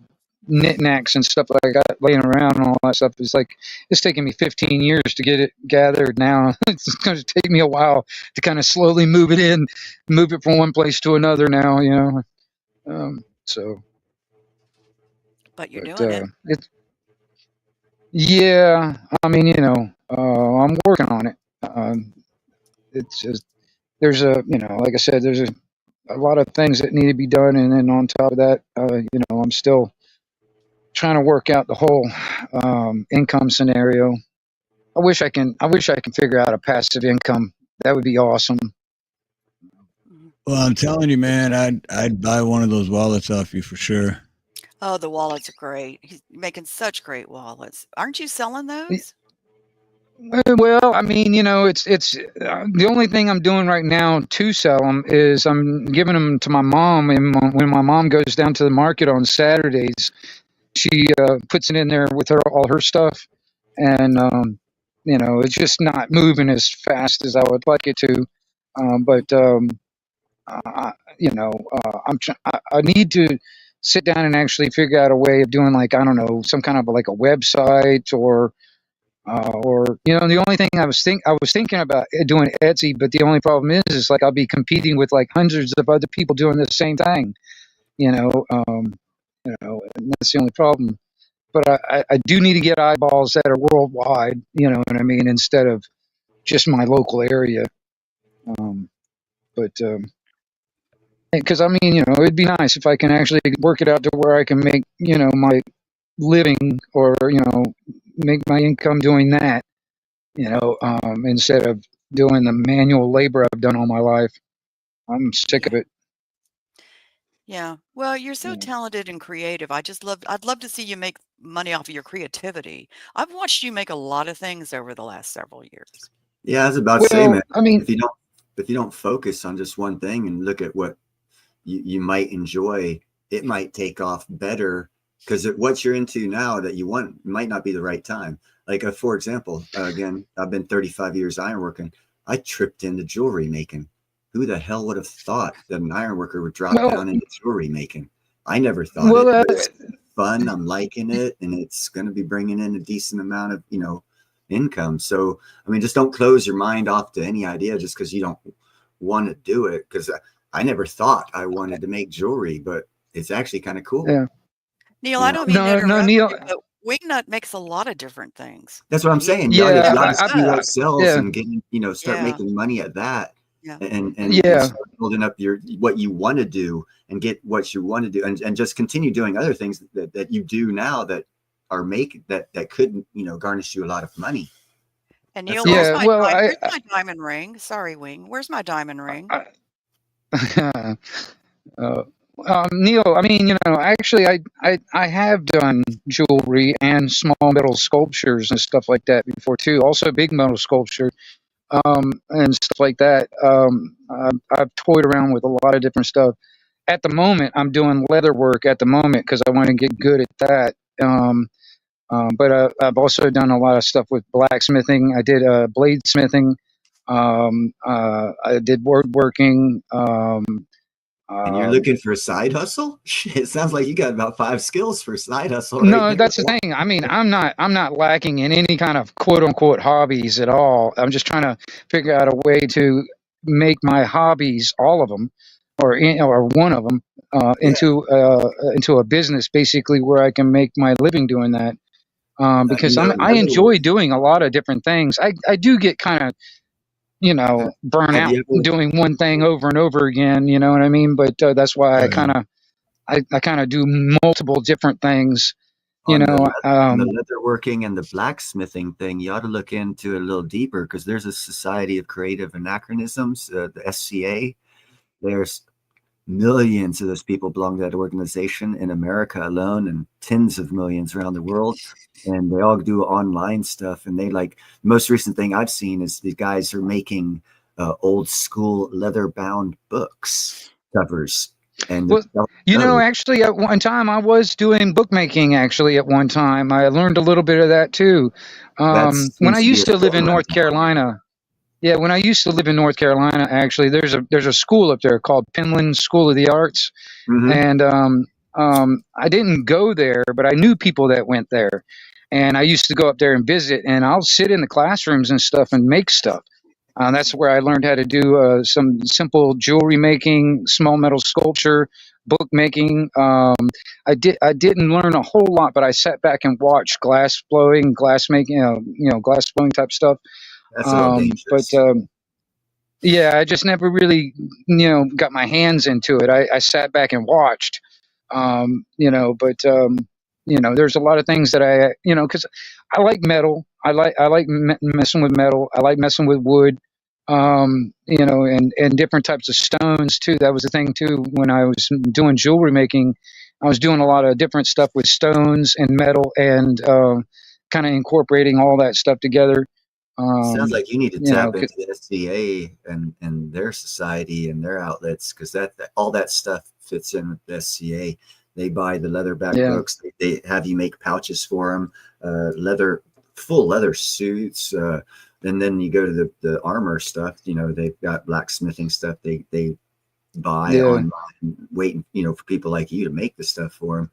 knickknacks and stuff that I got laying around and all that stuff is like, it's taking me 15 years to get it gathered now. It's going to take me a while to kind of slowly move it from one place to another now, But you're doing it. Yeah, I mean, I'm working on it. It's just, there's like I said, there's a lot of things that need to be done. And then on top of that, I'm still trying to work out the whole income scenario. I wish I can figure out a passive income. That would be awesome. Well, I'm telling you, man, I'd buy one of those wallets off you for sure. Oh, the wallets are great. He's making such great wallets. Aren't you selling those? Well, I mean, it's the only thing I'm doing right now to sell them is I'm giving them to my mom, and when my mom goes down to the market on Saturdays, she puts it in there with all her stuff, and it's just not moving as fast as I would like it to. I need to sit down and actually figure out a way of doing, like, I don't know, some kind of like a website or the only thing I was thinking about doing Etsy, but the only problem is like I'll be competing with like hundreds of other people doing the same thing, and that's the only problem. But I do need to get eyeballs that are worldwide, you know what I mean, instead of just my local area. Because I mean, it'd be nice if I can actually work it out to where I can make, my living or, make my income doing that, instead of doing the manual labor I've done all my life. I'm sick of it. Yeah. Well, you're so talented and creative. I'd love to see you make money off of your creativity. I've watched you make a lot of things over the last several years. Yeah, I was about to say, man. I mean, if you don't focus on just one thing and look at what you might enjoy, it might take off better, because what you're into now that you want might not be the right time. Like, for example, again, I've been 35 years ironworking. I tripped into jewelry making. Who the hell would have thought that an ironworker would drop down into jewelry making? I never thought it. It's fun. I'm liking it, and it's going to be bringing in a decent amount of, income. So, I mean, just don't close your mind off to any idea just because you don't want to do it. Because I never thought I wanted to make jewelry, but it's actually kind of cool. Yeah. Neil, You I know? don't mean to No, interrupt Neil. you, but Wingnut makes a lot of different things. That's what I'm He saying. Yeah, You ought to does see stuff. what sells yeah, and getting, start Yeah, making money at that, yeah. and yeah. start building up your what you want to do and get what you want to do, and just continue doing other things that you do now that are that could garnish you a lot of money. And That's Neil, all. Yeah. Well, where's my diamond ring? Sorry, Wing. Where's my diamond ring? I Neil, I mean, actually, I have done jewelry and small metal sculptures and stuff like that before too. Also, big metal sculpture, and stuff like that. I've toyed around with a lot of different stuff. At the moment, I'm doing leather work at the moment because I want to get good at that. But I've also done a lot of stuff with blacksmithing. I did bladesmithing. I did woodworking. And you're Um, looking for a side hustle? It sounds like you got about 5 skills for a side hustle right No, there. that's the thing. I mean, I'm not lacking in any kind of quote unquote hobbies at all. I'm just trying to figure out a way to make my hobbies, all of them, or one of them, Yeah. into a business, basically, where I can make my living doing that. Because I Leather enjoy doing a lot of different things. I do get kind of burn have out you ever doing one thing over and over again. You know what I mean? But that's why I kind of do multiple different things. You on the know, on the leatherworking and the blacksmithing thing, you ought to look into it a little deeper because there's a Society of Creative Anachronisms, the SCA. There's millions of those people belong to that organization in America alone, and tens of millions around the world. And they all do online stuff. And they the most recent thing I've seen is the guys are making old school leather bound books covers. And well, actually, at one time I was doing bookmaking. Actually, at one time I learned a little bit of that too. that When I seems to be a used to live in trend North right Carolina, yeah, when I used to live in North Carolina, actually, there's a school up there called Penland School of the Arts, now. and I didn't go there, but I knew people that went there, and I used to go up there and visit, and I'll sit in the classrooms and stuff and make stuff. That's where I learned how to do some simple jewelry making, small metal sculpture, bookmaking. I didn't learn a whole lot, but I sat back and watched glass blowing, glass making, glass blowing type stuff. That's a little But dangerous. yeah, I just never really, got my hands into it. I sat back and watched, but there's a lot of things that because I like metal. I like messing with metal. I like messing with wood, and different types of stones too. That was the thing too when I was doing jewelry making. I was doing a lot of different stuff with stones and metal and kind of incorporating all that stuff together. Sounds like you need to You know, tap into the SCA and their society and their outlets because that all that stuff fits in with the SCA. They buy the leatherback yeah. books. They have you make pouches for them, full leather suits. And then you go to the armor stuff. They've got blacksmithing stuff. They buy Yeah. online, waiting for people like you to make the stuff for them.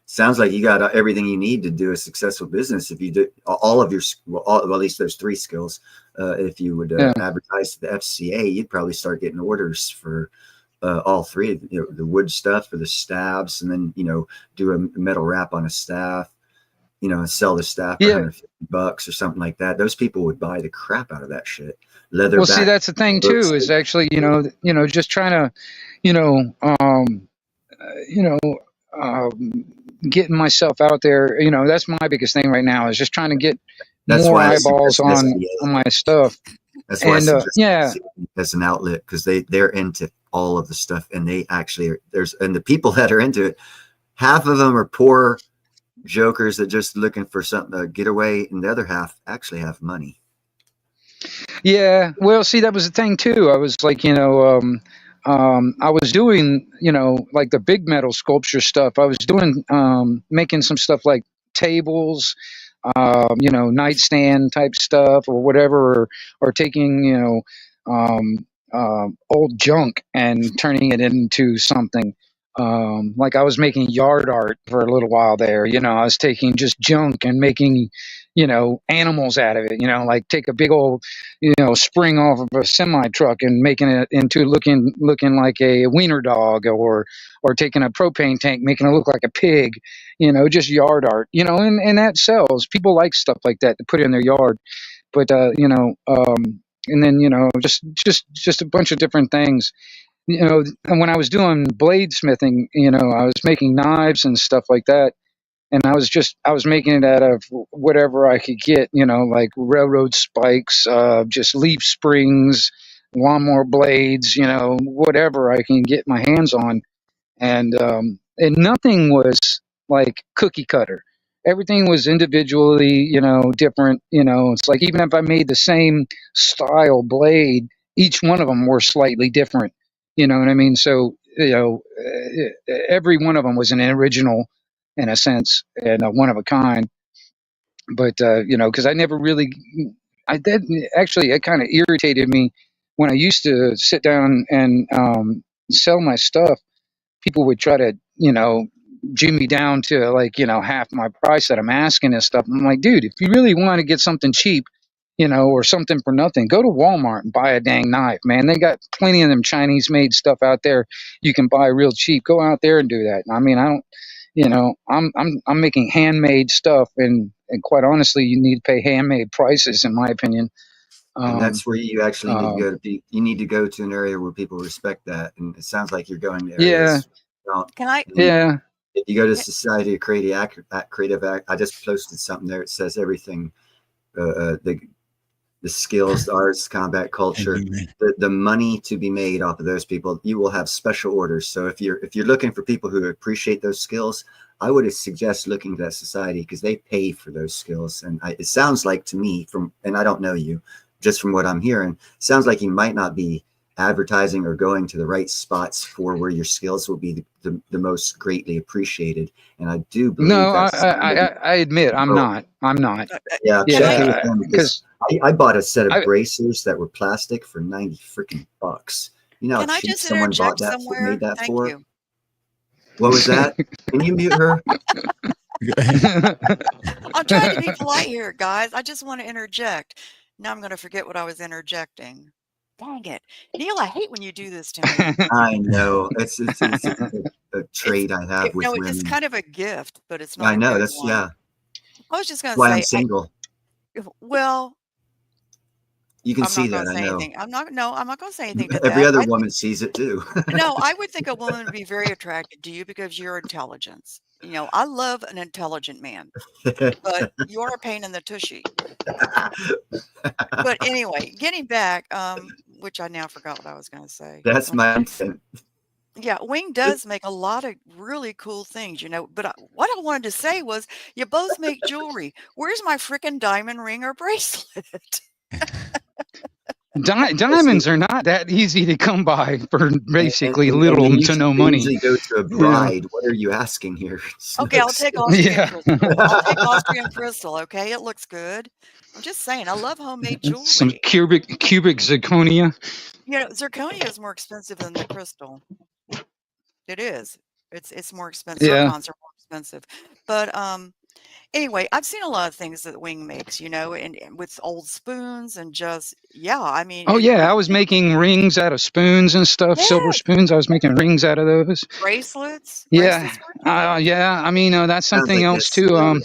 Sounds like you got everything you need to do a successful business. If you do all of your, well, at least there's 3 skills. If you would Yeah. advertise to the FCA, you'd probably start getting orders for all 3. The wood stuff for the stabs, and then do a metal wrap on a staff. Sell the staff for Yeah. $150 or something like that. Those people would buy the crap out of that shit. Leather. Well, see, that's the thing too. Is actually, just trying to, you know, um, you know, getting myself out there. That's my biggest thing right now is just trying to get more eyeballs on my stuff. That's why I And suggest yeah, as an outlet because they're into all of the stuff, and they actually and the people that are into it, half of them are poor jokers that just looking for something to get away, and the other half actually have money. yeah. Well, see, that was the thing too. I was like, I was doing, like the big metal sculpture stuff. I was doing, making some stuff like tables, nightstand type stuff or whatever, or taking, old junk and turning it into something. Like I was making yard art for a little while there. I was taking just junk and making, animals out of it. Like take a big old, spring off of a semi truck and making it into looking like a wiener dog, or taking a propane tank, making it look like a pig. Just yard art. And that sells. People like stuff like that to put in their yard. But and then just a bunch of different things. And when I was doing bladesmithing, I was making knives and stuff like that. And I was making it out of whatever I could get, like railroad spikes, just leaf springs, lawnmower blades, whatever I can get my hands on. And nothing was like cookie cutter. Everything was individually, different. It's like even if I made the same style blade, each one of them were slightly different. You know what I mean? So every one of them was an original in a sense, and one of a kind. But because I never really, I did actually. It kind of irritated me when I used to sit down and sell my stuff. People would try to, Jew me down to like, half my price that I'm asking and stuff. I'm like, dude, if you really want to get something cheap, or something for nothing, go to Walmart and buy a dang knife, man. They got plenty of them Chinese made stuff out there you can buy real cheap. Go out there and do that. I mean, I don't, I'm making handmade stuff, and quite honestly, you need to pay handmade prices, in my opinion. And that's where you actually need to go to be. You need to go to an area where people respect that. And it sounds like you're going to areas. Can I? Yeah. If you go to Society of Creative Act, I just posted something there. It says everything, the skills, the arts, combat culture, the money to be made off of those people. You will have special orders. So if you're looking for people who appreciate those skills, I would suggest looking to that society, because they pay for those skills. And it sounds like to me, and I don't know you, just from what I'm hearing, sounds like you might not be advertising or going to the right spots for where your skills will be the most greatly appreciated. And I do believe I admit I'm not. Yeah, check it with them, because I bought a set of bracers that were plastic for $90 freaking bucks. You know how cheap someone bought that made that for? You. What was that? Can you mute her? I'm trying to be polite here, guys. I just want to interject. Now I'm going to forget what I was interjecting. Dang it. Neil, I hate when you do this to me. I know. It's a trait I have with women. It's kind of a gift, but it's not. I know. That's one. Yeah. I was just going to say. Why I'm single. Well, you can see that. I know. Anything. I'm not going to say anything to Every that. other woman sees it too. No, I would think a woman would be very attracted to you because of your intelligence. I love an intelligent man, but you're a pain in the tushy. But anyway, getting back, which I now forgot what I was going to say. That's my intent. Yeah, Wing does make a lot of really cool things, but what I wanted to say was you both make jewelry. Where's my freaking diamond ring or bracelet? Diamonds are not that easy to come by for basically little to no money. Usually go to a bride. Yeah. What are you asking here? Okay, I'll take Austrian crystal. I'll take Austrian crystal. Okay, it looks good. I'm just saying, I love homemade jewelry. Some cubic zirconia. Zirconia is more expensive than the crystal. It is. It's more expensive. Yeah. Zircons are more expensive, but anyway, I've seen a lot of things that Wing makes, and with old spoons and just, I mean. Oh, yeah. I was making rings out of spoons and stuff, silver spoons. I was making rings out of those. Bracelets? Yeah. Yeah. I mean, that's something else too.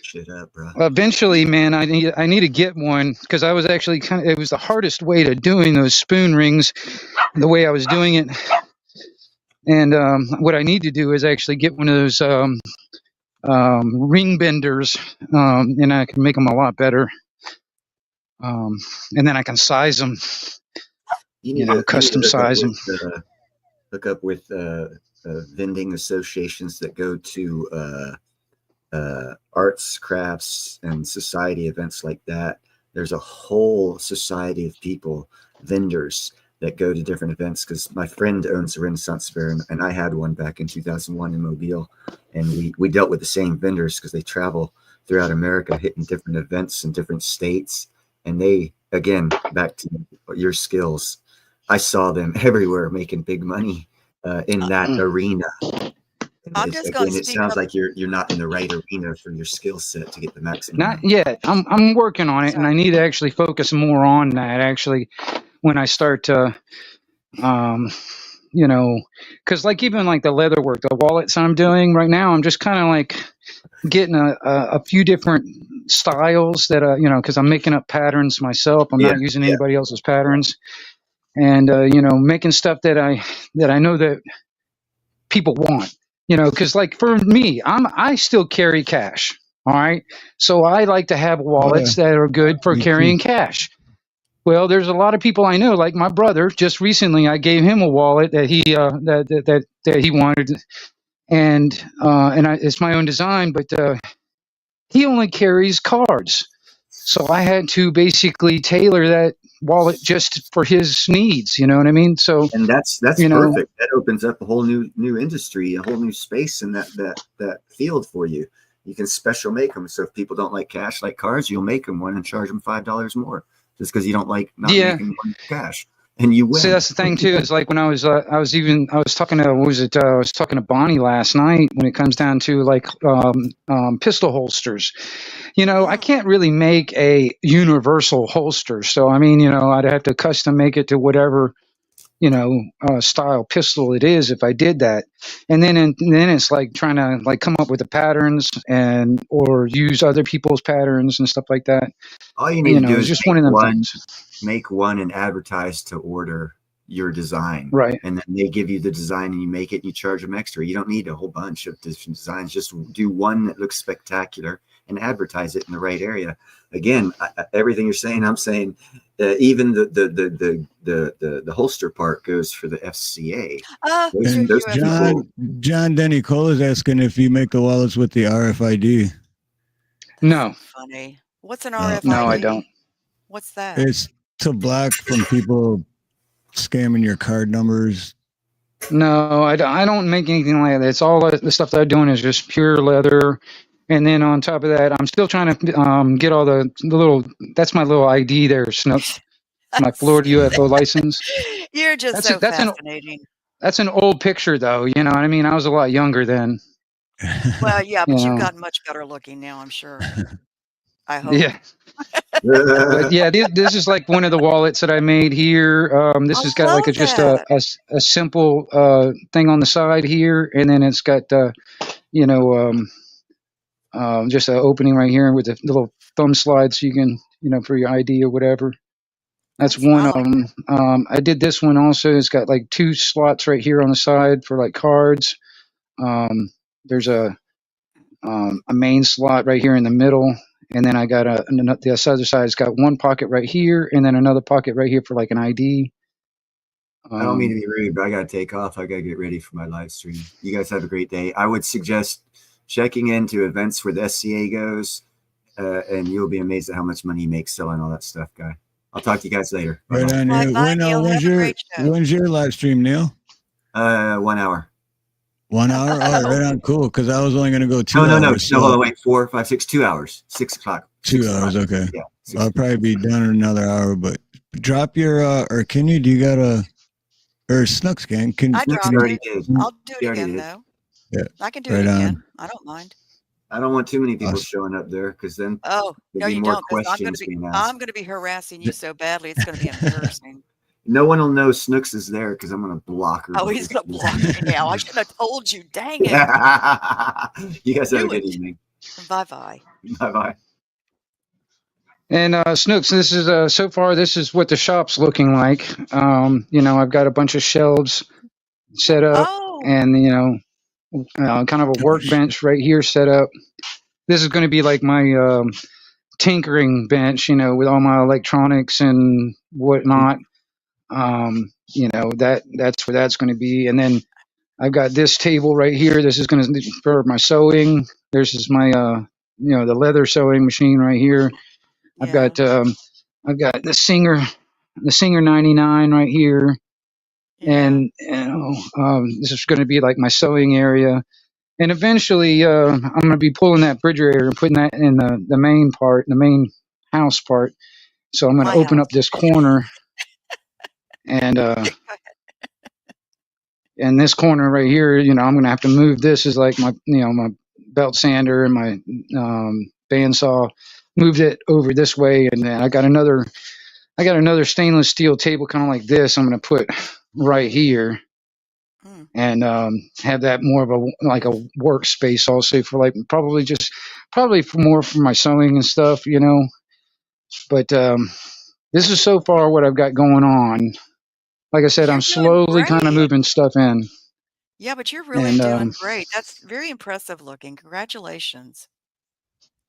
Shit up, bro. Eventually, man, I need to get one, because I was actually it was the hardest way to doing those spoon rings, the way I was doing it. And what I need to do is actually get one of those ring benders, and I can make them a lot better, and then I can size them, custom size them. Hook up with vending associations that go to arts, crafts, and society events like that. There's a whole society of people, vendors, that go to different events, because my friend owns a Renaissance fair, and I had one back in 2001 in Mobile, and we dealt with the same vendors because they travel throughout America, hitting different events in different states. And they, again, back to your skills, I saw them everywhere making big money, in that Mm. arena. I'm just going to Again, it speak sounds up. like you're not in the right arena for your skill set to get the maximum. Not yet. I'm working on it, and I Sorry. need to actually focus more on that. Actually, when I start to, you know, because like even like the leather work, the wallets I'm doing right now, I'm just kind of like getting a few different styles that you know, because I'm making up patterns myself. I'm Yeah, not using yeah. anybody else's patterns, and you know, making stuff that I know that people want. You know, because like for me, I still carry cash. All right, so I like to have Oh yeah, wallets that are good for me too. carrying cash. Well, there's a lot of people I know, like my brother. Just recently, I gave him a wallet that he that he wanted, and it's my own design, but he only carries cards. So I had to basically tailor that wallet just for his needs. You know what I mean? So And that's you know, perfect. That opens up a whole new industry, a whole new space in that field for you. You can special make them. So if people don't like cash, like cards, you'll make them one and charge them $5 more, just because you don't like not yeah. making one cash, and you See, win. that's the thing too. Is like when I was talking to what was it? I was talking to Bonnie last night. When it comes down to like pistol holsters, you know, I can't really make a universal holster. So I mean, you know, I'd have to custom make it to whatever, you know, style pistol it is if I did that. And then it's like trying to like come up with the patterns and or use other people's patterns and stuff like that. All you need You to know, do it's is just one of them things. make one and advertise to order your design. Right. And then they give you the design and you make it and you charge them extra. You don't need a whole bunch of different designs. Just do one that looks spectacular and advertise it in the right area. Again, everything you're saying, I'm saying, even the holster part goes for the FCA. Oh, And Those people, John Denny Cole is asking if you make the wallets with the RFID. No, funny. What's an No. no, I RFID? don't. What's that? It's to block from people scamming your card numbers. No, I don't make anything like that. It's all the stuff that I'm doing is just pure leather. And then on top of that, I'm still trying to get all the little, that's my little ID there, Snooks. My Florida UFO license. You're just so fascinating. That's an old picture though. You know what I mean? I was a lot younger then. Well, yeah, You but you've know. gotten much better looking now, I'm sure. I hope. Yeah. But yeah, this is like one of the wallets that I made here. This I has got like love just that. a simple thing on the side here, and then it's got you know just an opening right here with a little thumb slide, so you can, you know, for your ID or whatever. That's one I of like them. I did this one also. It's got like 2 slots right here on the side for like cards. There's a main slot right here in the middle, and then I got the other side's got one pocket right here, and then another pocket right here for like an ID. I don't mean to be rude, but I got to take off. I got to get ready for my live stream. You guys have a great day. I would suggest checking into events where the SCA goes, and you'll be amazed at how much money you make selling all that stuff, guy. I'll talk to you guys later. Right on. Bye, Neil. Have a great show. When's your live stream, Neil? 1 hour. 1 hour? Oh, right on. Cool. Because I was only going to go 2 hours. No, So hold on, wait, 4, 5, 6, 2 hours. 6 o'clock. 2 hours. Okay. Yeah. I'll probably be done in another hour, but drop your, or can you, do you got a, or Snooks gang? I dropped already it. did. I'll do it again, though. Yeah. I can do Right it again. on. I don't mind. I don't want too many people showing up there, because then Oh, no, there'll be you more don't. 'Cause questions being asked. I'm going to be harassing you so badly. It's going to be embarrassing. No one will know Snooks is there because I'm going to block her. Oh, he's going to block me now. I should have told you. Dang it. You guys have a good evening. Bye-bye. Bye-bye. And Snooks, this is so far. This is what the shop's looking like. You know, I've got a bunch of shelves set up, and you know, kind of a workbench right here set up. This is going to be like my tinkering bench, you know, with all my electronics and whatnot. You know, that's where that's going to be. And then I've got this table right here. This is going to be for my sewing. This is my you know, the leather sewing machine right here. Yeah. I've got the Singer 99 right here. Yeah. And you know, this is going to be like my sewing area. And eventually, I'm going to be pulling that refrigerator and putting that in the main part, the main house part. So I'm going to open up this corner, and And this corner right here, I'm going to have to move. This is like my belt sander and my bandsaw. Moved it over this way, and then I got another stainless steel table, kind of like this. I'm going to put right here, and have that more of a workspace also for like probably for more for my sewing and stuff, But this is so far what I've got going on. Like I said, You're I'm doing slowly kind of great. moving stuff in. Yeah, but you're really And doing great. That's very impressive looking. Congratulations.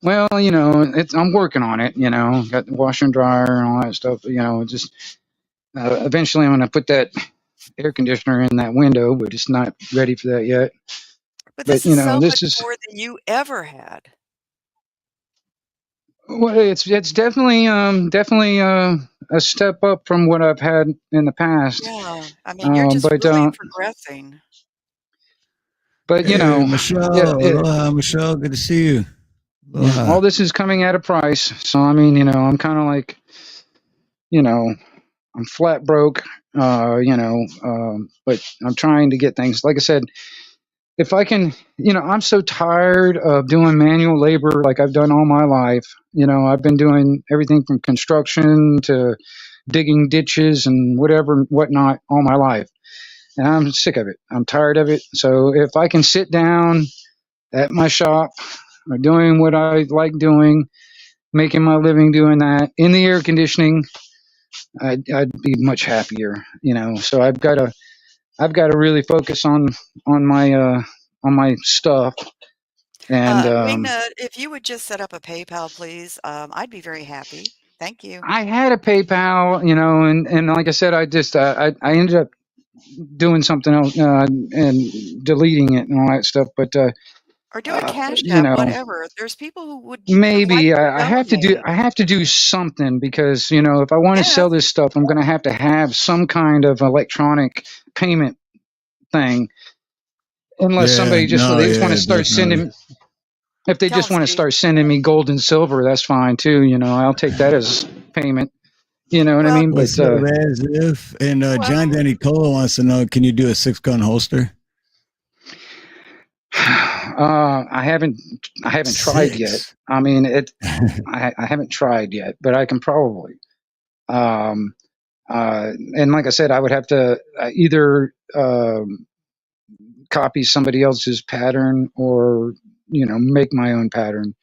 well, I'm working on it. Got the washer and dryer and all that stuff. Just eventually I'm going to put that air conditioner in that window, but it's not ready for that yet. But But this is so this much is more than you ever had. well, it's definitely a step up from what I've had in the past. Yeah. I mean, you're just But really progressing. Hey, yeah, Michelle. Aloha, Michelle. Good to see you. Aloha. all this is coming at a price. So I mean, I'm kind of like, I'm flat broke. But I'm trying to get things. Like I said, if I can, I'm so tired of doing manual labor like I've done all my life. I've been doing everything from construction to digging ditches and whatever, whatnot, all my life. And I'm sick of it. I'm tired of it. So if I can sit down at my shop, doing what I like doing, making my living doing that in the air conditioning, I'd be much happier. So I've got to really focus on my stuff. And Wayne, if you would just set up a PayPal, please, I'd be very happy. Thank you. I had a PayPal, and like I said, I ended up doing something else and deleting it and all that stuff. But Or do a Cash you App, know, whatever. There's people who would like maybe to I have to do donate. something because if I want to sell Yes. this stuff, I'm going to have some kind of electronic payment thing. Unless Yeah, somebody no, they just want to yeah, start definitely. sending. If they Tell just them, want to Steve. start sending me gold and silver, that's fine too. I'll take that as payment. You know what I Well, mean? But What's up, as if? And John well, Danny Cola wants to know, can you do a 6-gun holster? I haven't tried yet. 6. I mean, I haven't tried yet, but I can probably. Um, and like I said, I would have to either copy somebody else's pattern or make my own pattern.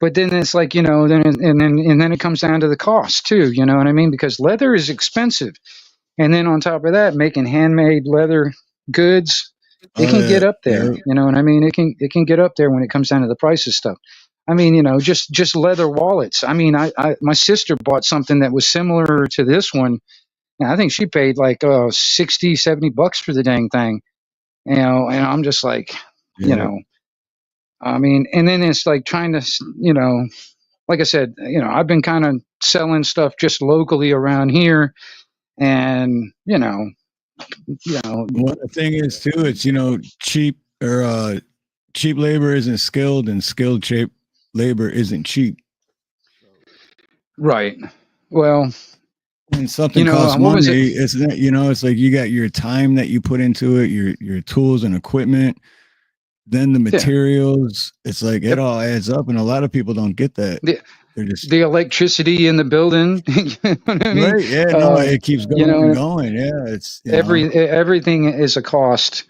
But then it's like then it comes down to the cost too. You know what I mean? Because leather is expensive, and then on top of that, making handmade leather goods, it Oh, can get yeah, up there. yeah, You know what I mean? It can get up there when it comes down to the price of stuff. I mean, just leather wallets. I mean, I my sister bought something that was similar to this one. And I think she paid like 60, $70 for the dang thing. And I'm just like, you yeah. know, I mean, and then it's like trying to, like I said, I've been kind of selling stuff just locally around here, and One the thing is too, it's cheap or cheap labor isn't skilled, and skilled cheap labor isn't cheap. right. Well, When something costs what was it? money, it's like you got your time that you put into it, your tools and equipment, then the Yeah. materials. It's like it Yep. all adds up, and a lot of people don't get that. The They're just the electricity in the building. You know what I mean? right. Yeah, no, it keeps You going and know, going. Yeah, it's everything is a cost.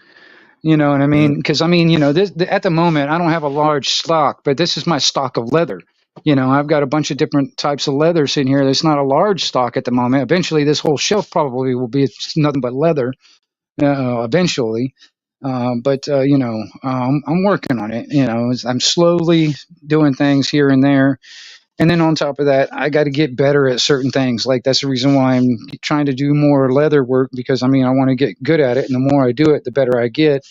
You know what I yeah, mean? Because I mean, at the moment, I don't have a large stock, but this is my stock of leather. I've got a bunch of different types of leather sitting here. There's not a large stock at the moment. Eventually, this whole shelf probably will be nothing but leather. Eventually, but I'm working on it. I'm slowly doing things here and there. And then on top of that, I got to get better at certain things. Like that's the reason why I'm trying to do more leather work because I mean I want to get good at it, and the more I do it, the better I get.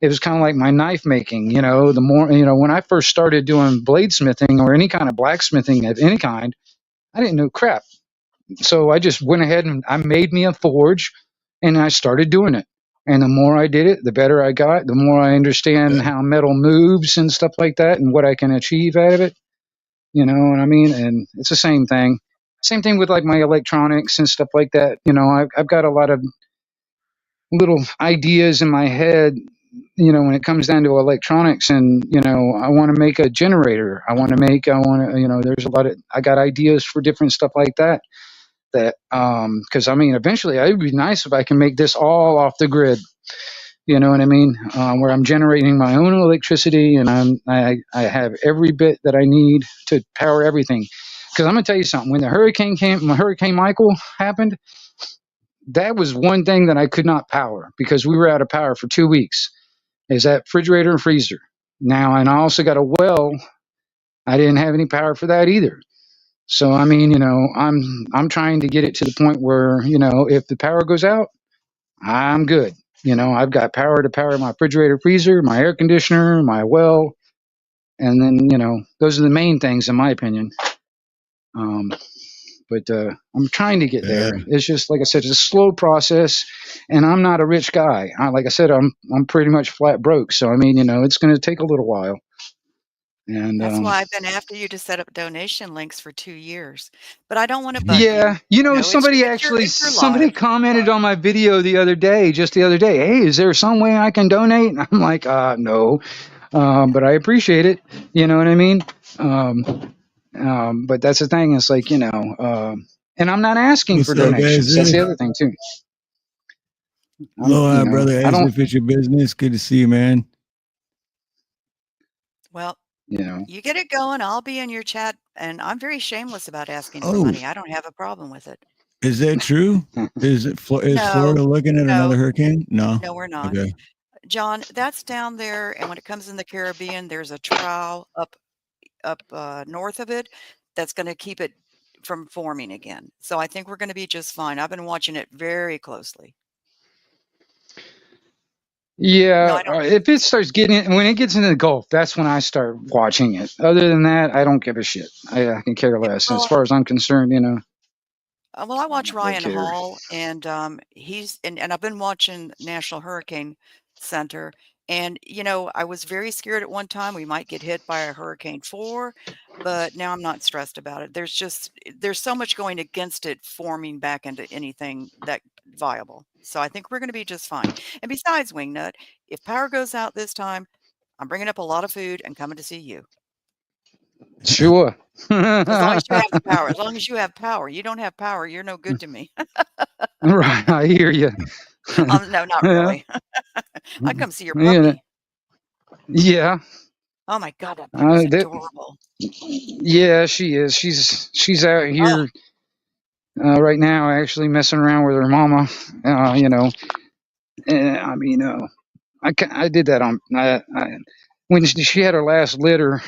It was kind of like my knife making. The more when I first started doing bladesmithing or any kind of blacksmithing of any kind, I didn't know crap. So I just went ahead and I made me a forge, and I started doing it. And the more I did it, the better I got. The more I understand how metal moves and stuff like that, and what I can achieve out of it. You know what I mean? And it's the same thing. Same thing with like my electronics and stuff like that. I've got a lot of little ideas in my head, when it comes down to electronics, and I want to make a generator. I want to, there's a lot of, I got ideas for different stuff like that. Because eventually it would be nice if I can make this all off the grid. You know what I mean? Where I'm generating my own electricity, and I have every bit that I need to power everything. Because I'm gonna tell you something. When Hurricane Michael happened, that was one thing that I could not power because we were out of power for 2 weeks. Is that refrigerator and freezer? Now, and I also got a well. I didn't have any power for that either. So I'm trying to get it to the point where if the power goes out, I'm good. I've got power to power my refrigerator, freezer, my air conditioner, my well, and then those are the main things in my opinion. But I'm trying to get there. It's just like I said, it's a slow process, and I'm not a rich guy. Like I said, I'm pretty much flat broke. So it's going to take a little while. And That's why I've been after you to set up donation links for 2 years, but I don't wanna bug you. Somebody Live. commented on my video just the other day. Hey, is there some way I can donate? And I'm like, no, but I appreciate it. You know what I mean? But that's the thing. It's like, and I'm not asking What's for up, donations. That's the Azzy? other thing too. Aloha, brother. I As don't, if it's your business. Good to see you, man. Well, you get it going, I'll be in your chat, and I'm very shameless about asking for Oh, money. I don't have a problem with it. is that true? Is No, Florida looking at no, another hurricane? No. no, we're not. Okay. John, that's down there, and when it comes in the Caribbean, there's a trough up north of it that's gonna keep it from forming again. So I think we're gonna be just fine. I've been watching it very closely. No, yeah, I don't. if it starts when it gets into the Gulf, that's when I start watching it. Other than that, I don't give a shit. I can care less. As Well, far as I'm concerned, Well, I I watch don't really Ryan care. Hall, and he's and I've been watching National Hurricane Center, and I was very scared at one time we might get hit by a Hurricane 4, but now I'm not stressed about it. There's so much going against it forming back into anything that viable. So I think we're going to be just fine. And besides, Wingnut, if power goes out this time, I'm bringing up a lot of food and coming to see you. Sure. As long as you have the power. As long as you have power. You don't have power, you're no good to me. Right, I hear you. No, not Yeah. really. I'd come see your Yeah. puppy. Yeah. Oh my god, that puppy's That, adorable. yeah, she is. She's out Oh, here right now, actually messing around with her mama. I did that on when she had her last litter.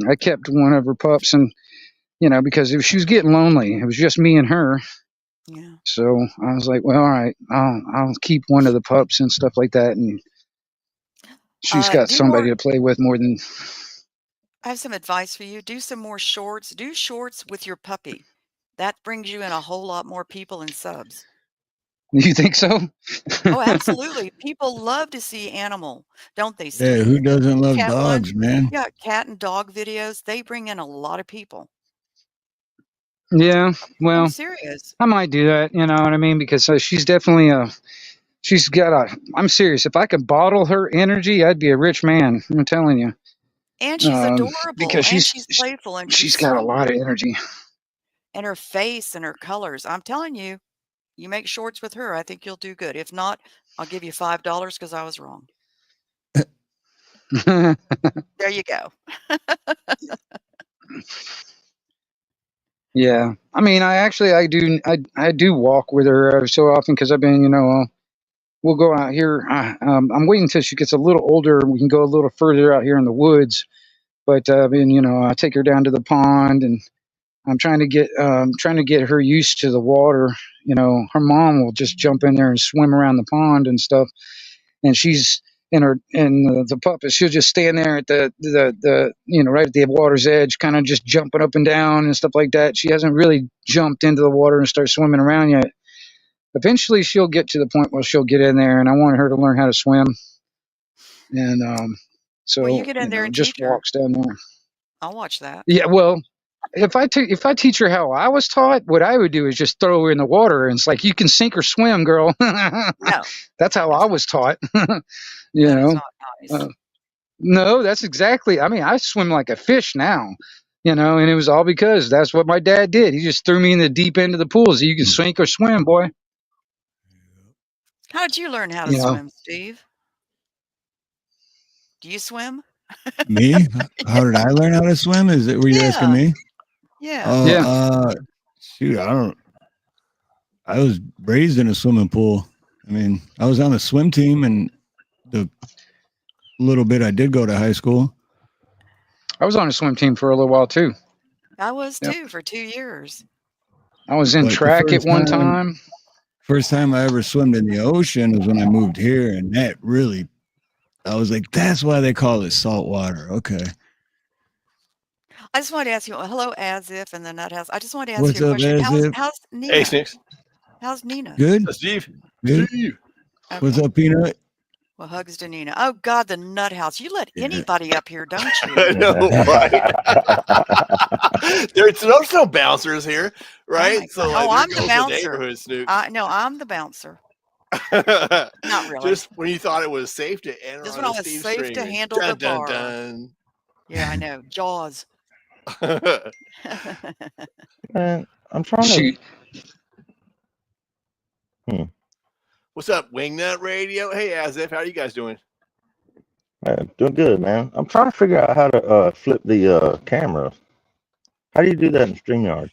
I kept one of her pups, and because if she was getting lonely, it was just me and her. yeah. So I was like, well, all right, I'll keep one of the pups and stuff like that, and she's got Do more somebody to play with more than. I have some advice for you. Do some more shorts. Do shorts with your puppy. That brings you in a whole lot more people and subs. You think so? Oh, absolutely. People love to see animal, don't they, Yeah, Steve? who doesn't love Cat one. dogs, man? Yeah, cat and dog videos. They bring in a lot of people. Yeah, I'm well, serious. I might do that. You know what I mean? Because she's definitely she's got a. I'm serious. If I could bottle her energy, I'd be a rich man. I'm telling you. And she's adorable, Because and she's playful, and she's she's got a sweet. lot of energy. And her face and her colors. I'm telling you, you make shorts with her, I think you'll do good. If not, I'll give you $5 because I was wrong. There you go. Yeah, I do walk with her so often because I've been we'll go out here. I'm waiting until she gets a little older. We can go a little further out here in the woods. But I take her down to the pond, and I'm trying to get her used to the water. Her mom will just jump in there and swim around the pond and stuff, and she's the pup is she'll just stand there at the right at the water's edge, kind of just jumping up and down and stuff like that. She hasn't really jumped into the water and start swimming around yet. Eventually, she'll get to the point where she'll get in there, and I want her to learn how to swim. And Well, you so get in there and just teach her. walks down there. I'll watch that. Yeah, well, if I teach her how I was taught, what I would do is just throw her in the water, and it's like you can sink or swim, girl. No, That's how I was taught. You that is know. not nice. No, that's exactly. I mean, I swim like a fish now. You know, and it was all because that's what my dad did. He just threw me in the deep end of the pool, so you can sink or swim, boy. How did you learn how to You know. swim, Steve? Do you swim? Me? How did I learn how to swim? Were you asking Yeah. me? Yeah. Oh, Yeah. shoot, I was raised in a swimming pool. I mean, I was on the swim team, and the little bit I did go to high school. I was on a swim team for a little while too. I was Yep. too for 2 years. I was in But the track at one time. First time I ever swam in the ocean was when I moved here, and that really, I was like, that's why they call it salt water. Okay. I just wanted to ask you, hello, As If and the Nut House. I just wanted to ask What's you a up, question. As If? How's Hey, Nina? Snicks. How's Nina? Good? Steve. Good? Steve. What's Okay. up, Peanut? Well, hugs to Nina. Oh God, the Nut House. You let Yeah. anybody up here, don't I you? know, right? There's no bouncers here, right? my So God. like, Oh, there I'm the goes bouncer. neighborhood, Snook. No, I'm the bouncer. Not really. Just when you thought it was safe to enter Just on when I the was Steve safe stream, to and handle the dun, bar. dun, Yeah, I know. Jaws. Man, I'm trying Shoot. to. What's up, Wingnut Radio? Hey, As If, how are you guys doing? Doing good, man. I'm trying to figure out how to flip the camera. How do you do that in StreamYard?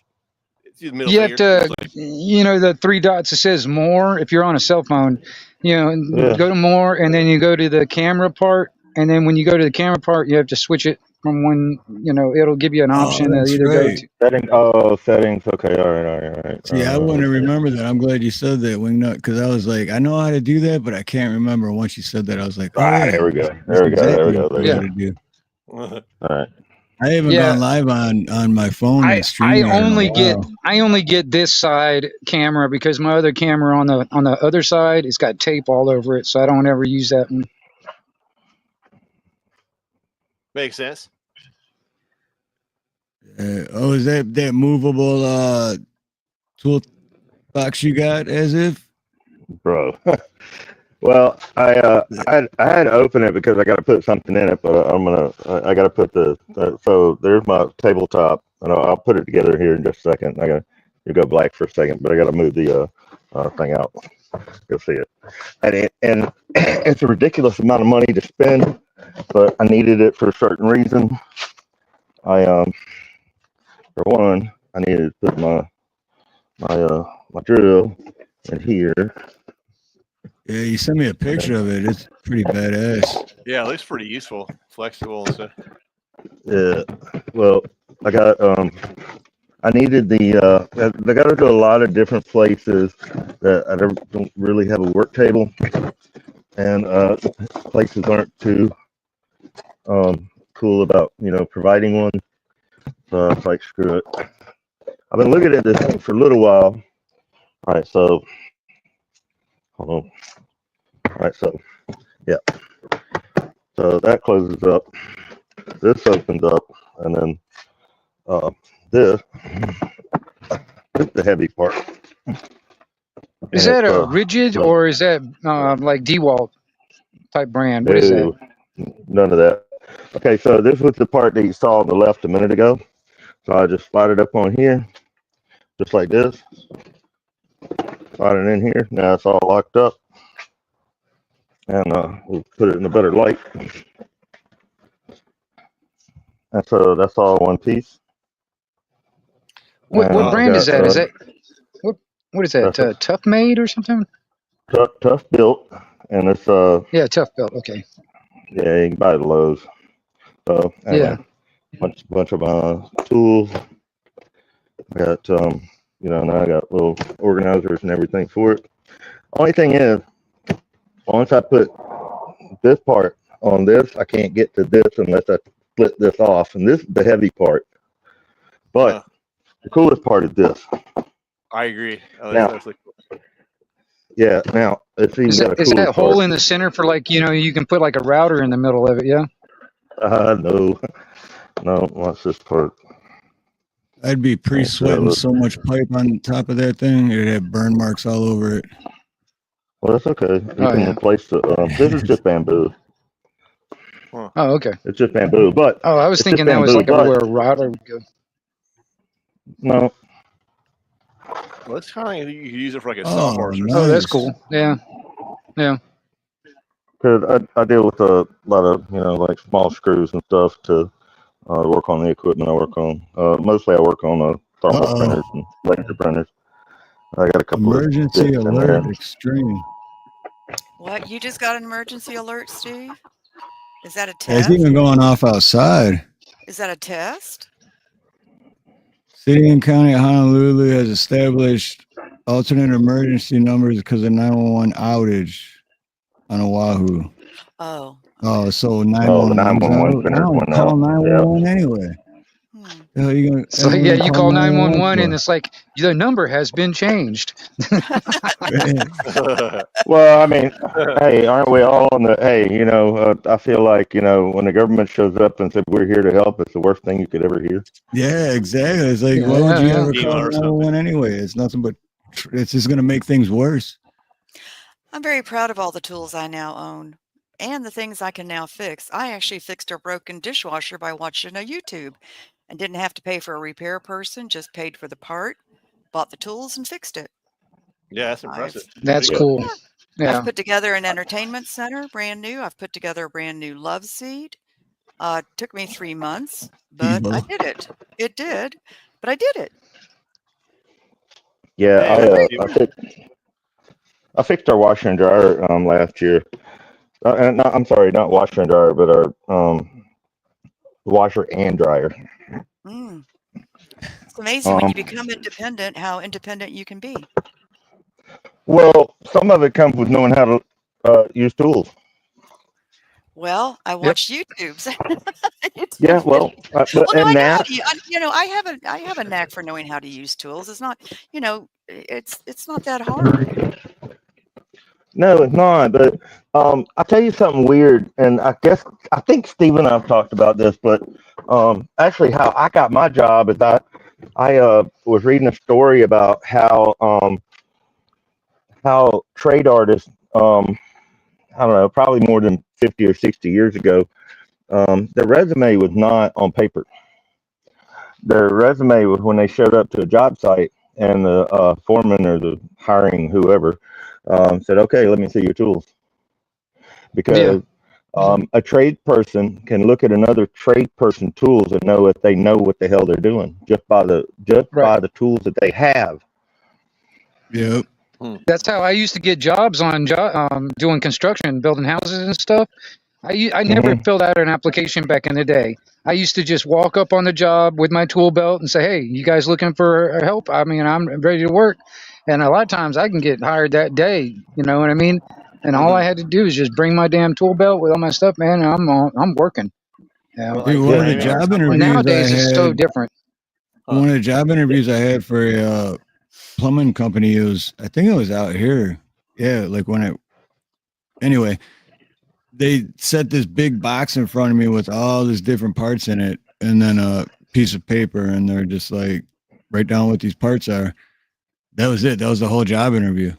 It's the middle You have finger. to, you know, the 3 dots that says more. If you're on a cell phone, you know, Yeah. go to more, and then you go to the camera part, and then when you go to the camera part, you have to switch it from one. You know, it'll give you an option to that's either go right. to. Settings. Okay, all right. See, I wouldn't remember that. I'm glad you said that, Wingnut, because I was like, I know how to do that, but I can't remember. Once you said that, I was like, oh, yeah. There we go. That's There we go. exactly There what we you go. gotta do. All right. I haven't Yeah. gone live on my phone and I StreamYard only in a get while. I only get this side camera because my other camera on the other side, it's got tape all over it, so I don't ever use that one. Makes sense. Is that movable tool box you got, As If? Bro. Well, I had to open it because I got to put something in it, but I got to put so there's my tabletop, and I'll put it together here in just a second. I got to go black for a second, but I got to move the thing out. You'll see it, and it's a ridiculous amount of money to spend, but I needed it for a certain reason. For one, I needed to put my drill in here. Yeah, you sent me a picture of it. It's pretty badass. Yeah, it looks pretty useful, flexible and stuff. Yeah. Well, I got I needed I got to go a lot of different places that I don't really have a work table, and places aren't too cool about providing one. So I was like, screw it. I've been looking at this thing for a little while. All right, so hold on. All right, so yeah. So that closes up. This opens up, and then this is the heavy part. Is And that it's, a rigid or is that like DeWalt type brand? What is that? None of that. Okay, so this was the part that you saw on the left a minute ago. So I just slide it up on here, just like this. Slide it in here. Now it's all locked up. And we'll put it in a better light. And so that's all one piece. What brand is that? Is that what is that? Tough Made or something? Tough Built, and it's yeah, Tough Built. Okay. Yeah, you can buy it at Lowe's. So anyway, bunch of tools. I got now I got little organizers and everything for it. Only thing is, once I put this part on this, I can't get to this unless I split this off, and this is the heavy part. But the coolest part is this. I agree. Now, yeah. Now it's even got a is that hole part. in the center for you can put like a router in the middle of it? Yeah. No. Watch this part. I'd be pre-sweating So, so much pipe on top of that thing, it'd have burn marks all over it. well, that's okay. You Oh can yeah. replace the. This is just bamboo. Oh okay. It's just bamboo, but Oh, I was it's just thinking that was bamboo. like where But a router would go. no, Well, it's kind of you can use it for like a Oh, sawhorse or nice. Oh, something. that's cool. Yeah. Yeah. because I deal with a lot of like small screws and stuff to work on the equipment I work on. Mostly I work on thermal printers Uh-oh. and laser printers. I got a couple of Emergency bits in there. alert extreme. What? You just got an emergency alert, Steve? Is that a It's test? even going off outside. Is that a test? City and County of Honolulu has established alternate emergency numbers because of 911 outage on Oahu. Oh. Oh, so Oh, the 911's 911 out. I printers don't went call out. Yeah. 911 anyway. Hmm. The hell you gonna? So Anyone yeah, gonna you call call 911 911 and for? it's like the number has been changed. Well, I mean, hey, aren't we all on the? Hey, I feel like when the government shows up and says we're here to help, it's the worst thing you could ever hear. Yeah, exactly. It's like, Yeah, why would you yeah. ever Schema call or something. 911 anyway? It's nothing but. It's just gonna make things worse. I'm very proud of all the tools I now own and the things I can now fix. I actually fixed a broken dishwasher by watching a YouTube and didn't have to pay for a repair person, just paid for the part, bought the tools, and fixed it. Yeah, that's I've impressive. That's Big cool. yeah, I've Yeah. put together an entertainment center, brand new. I've put together a brand new love seat. Took me 3 months, but I Evil. did it. It did, but I did it. Yeah, Hey, And I'm very Steve, I fixed our washer and dryer last year. No, I'm sorry, not washer and dryer, but our washer and dryer. mm, it's amazing when you Um, become independent how independent you can be. well, some of it comes with knowing how to use tools. Well, I Yep. watched YouTubes. Yeah, YouTube well, Well, no, and I know how that to I have a knack for knowing how to use tools. It's not, it's not that hard. no, it's not. But I'll tell you something weird, and I think Steve and I've talked about this, but actually, how I got my job is I was reading a story about how trade artists I don't know, probably more than 50 or 60 years ago, their resume was not on paper. Their resume was when they showed up to a job site and the foreman or the hiring whoever said, okay, let me see your tools. Yeah. Because a trade person can look at another trade person tools and know if they know what the hell they're doing just by Right. the tools that they have. Yep. That's how I used to get jobs on doing construction, building houses and stuff. I never Hmm. filled out an application back in the day. I used to just walk up on the job with my tool belt and say, "Hey, you guys looking for help? I mean, I'm ready to work." And a lot of times I can get hired that day. You know what I mean? And all I had to do is just bring my damn tool belt with all my stuff, man, and I'm working. Yeah. well, Dude, like one of the framing or job something like interviews I Nowadays it's so had, different. Huh. one of the job interviews I had for a plumbing company, I think it was out here. Yeah, like anyway, they set this big box in front of me with all these different parts in it, and then a piece of paper, and they're just like, write down what these parts are. That was it. That was the whole job interview,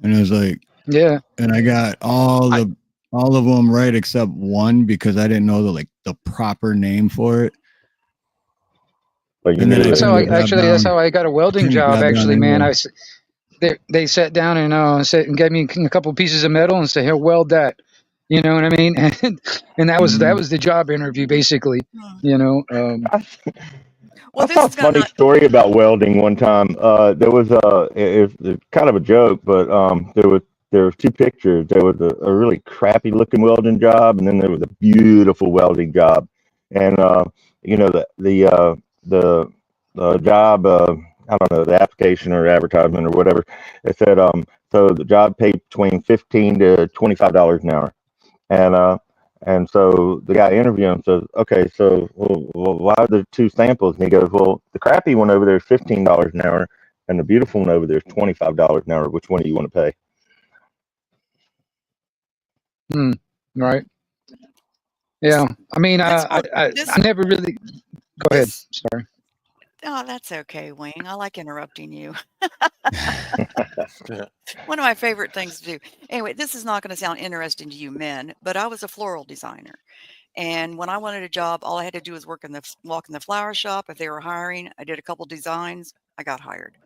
and it was like, Yeah. and I got all of them right except one because I didn't know the proper name for it. But you And knew then I That's it. how turned the job that's down. how I got a welding Turned the job job down actually, man. anyway. They sat down and said and gave me a couple pieces of metal and said, "Here, weld that." You know what I mean? And that was Mhm. the job interview basically. You know, Well, I this saw a is gonna funny story about welding one time. There was it's kind of a joke, but there was two pictures. There was a really crappy looking welding job, and then there was a beautiful welding job. And you know the job, I don't know, the application or advertisement or whatever. It said so the job paid between $15 to $25 an hour, and so the guy interviewing him says, okay, so why are there two samples? And he goes, well, the crappy one over there is $15 an hour, and the beautiful one over there is $25 an hour. Which one do you want to pay? right? Yeah. I mean, this I this never really. Go ahead. this Sorry. Oh, that's okay, Wayne. I like interrupting you. One of my favorite things to do. Anyway, this is not going to sound interesting to you men, but I was a floral designer. And when I wanted a job, all I had to do was walk in the flower shop. If they were hiring, I did a couple designs, I got hired.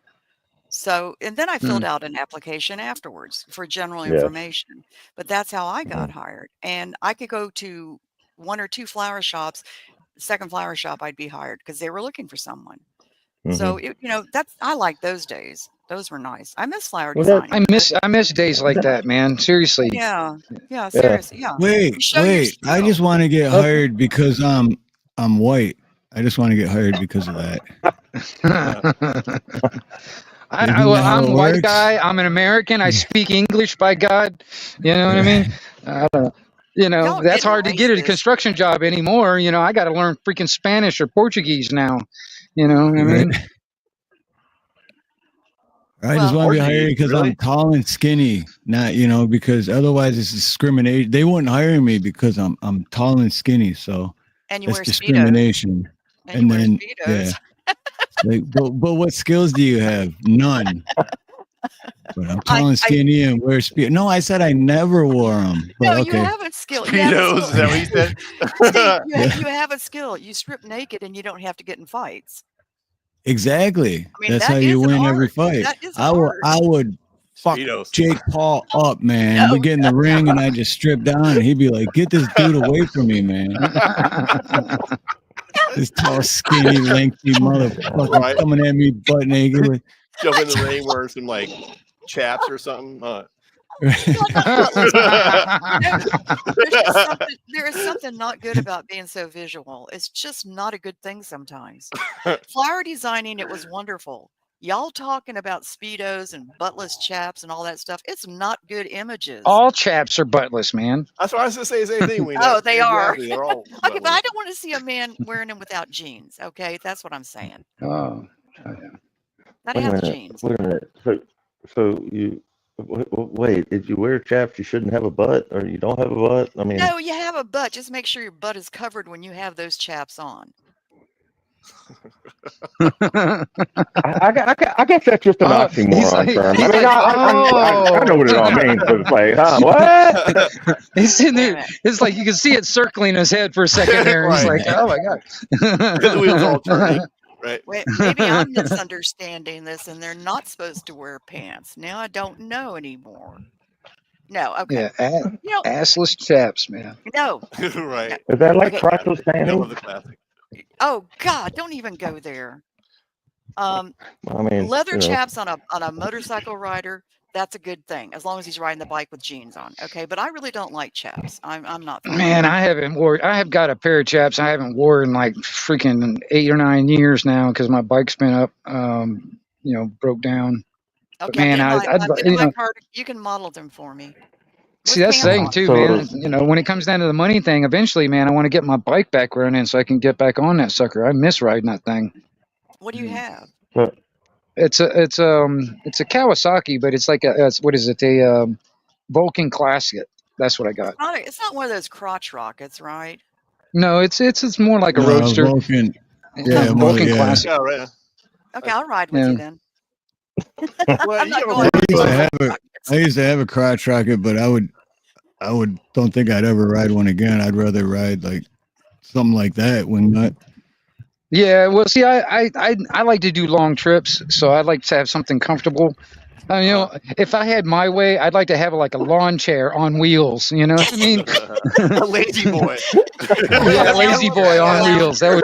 So, and then I filled out an application afterwards for general Yes. information. But that's how I got hired. And I could go to one or two flower shops. The second flower shop, I'd be hired because they were looking for someone. So, I like those days. Those were nice. I miss flower Well, that, designing. I miss days like that, man. Seriously. Yeah. Yeah. yeah. Seriously. Yeah. You Wait, show your wait. I skill. just want to get hired because I'm white. I just want to get hired because of that. Isn't that how I'm it a white works? guy. I'm an American. I speak English, by God. You know what I mean? I don't know. You know, Y'all that's getting hard to get a racist. construction job anymore. You know, I got to learn freaking Spanish or Portuguese now. You know what I mean? I just Well, want to be hired Portuguese, because really? I'm tall and skinny, not because otherwise it's discrimination. They wouldn't hire me because I'm tall and skinny, so and you that's wear Speedos. discrimination. And you wear then Speedos. like, but what skills do you have? None. But I'm tall and I skinny and wear speedo. No, I said I never wore them. But no, you okay, have a skill. You have a Speedos, is skill. that what he said? Steve, you have a skill. You strip naked and you don't have to get in fights. exactly. I mean, That's that how you is an win every art. fight. That is I hard. would fuck Speedos. Jake Paul up, man. No, We get in the ring and I just strip down and he'd be like, "Get this dude away from me, man." This tall, skinny, lengthy motherfucker Right. coming at me butt naked. With, Jump in the ring wearing some like chaps or something. there is something not good about being so visual. It's just not a good thing sometimes. Flower designing, it was wonderful. Y'all talking about Speedos and buttless chaps and all that stuff. It's not good images. All chaps are buttless, man. That's what I was going to say. The same thing. Oh, they are. Exactly. They're all Okay, but I don't want to see a man wearing them without jeans. Okay, that's what I'm saying. Oh, Gotta Wait a have the minute. jeans. Wait a minute. So you wait. If you wear chaps, you shouldn't have a butt, or you don't have a butt. I mean, No, you have a butt. Just make sure your butt is covered when you have those chaps on. I guess that's just an oxymoron term. I mean, I know what it all means, but it's like, huh? What? He's sitting there. It's like you can see it circling his head for a second there. And he's Right. like, oh my God. the wheels all turning. Right. Wait, maybe I'm misunderstanding this, and they're not supposed to wear pants. Now I don't know anymore. No, okay. Yeah, assless chaps, man. No. Right. Is that like Okay. crotchless Middle panties? of the classic. Oh God, don't even go there. I mean, Leather chaps on a motorcycle rider, that's a good thing, as long as he's riding the bike with jeans on. Okay, but I really don't like chaps. I'm not. Man, I have got a pair of chaps I haven't worn in like freaking 8 or 9 years now because my bike's been up, broke down. Okay, But man, I've been in my car. You can model them for me. See, that's the thing on. too, man. When it comes down to the money thing, eventually, man, I want to get my bike back running so I can get back on that sucker. I miss riding that thing. What do you have? It's a Kawasaki, but it's like a Vulcan Classic. That's what I got. It's not one of those crotch rockets, right? No, it's more like a roadster. Vulcan. Yeah, Vulcan Classic. Yeah, right. Okay, I'll ride with you then. Well, I'm not you going I used to have a crotch rocket, but I don't think I'd ever ride one again. I'd rather ride like something like that when not. Yeah, well, see, I like to do long trips, so I'd like to have something comfortable. If I had my way, I'd like to have like a lawn chair on wheels. You know what I mean? A lazy boy. Yeah, lazy boy on wheels. That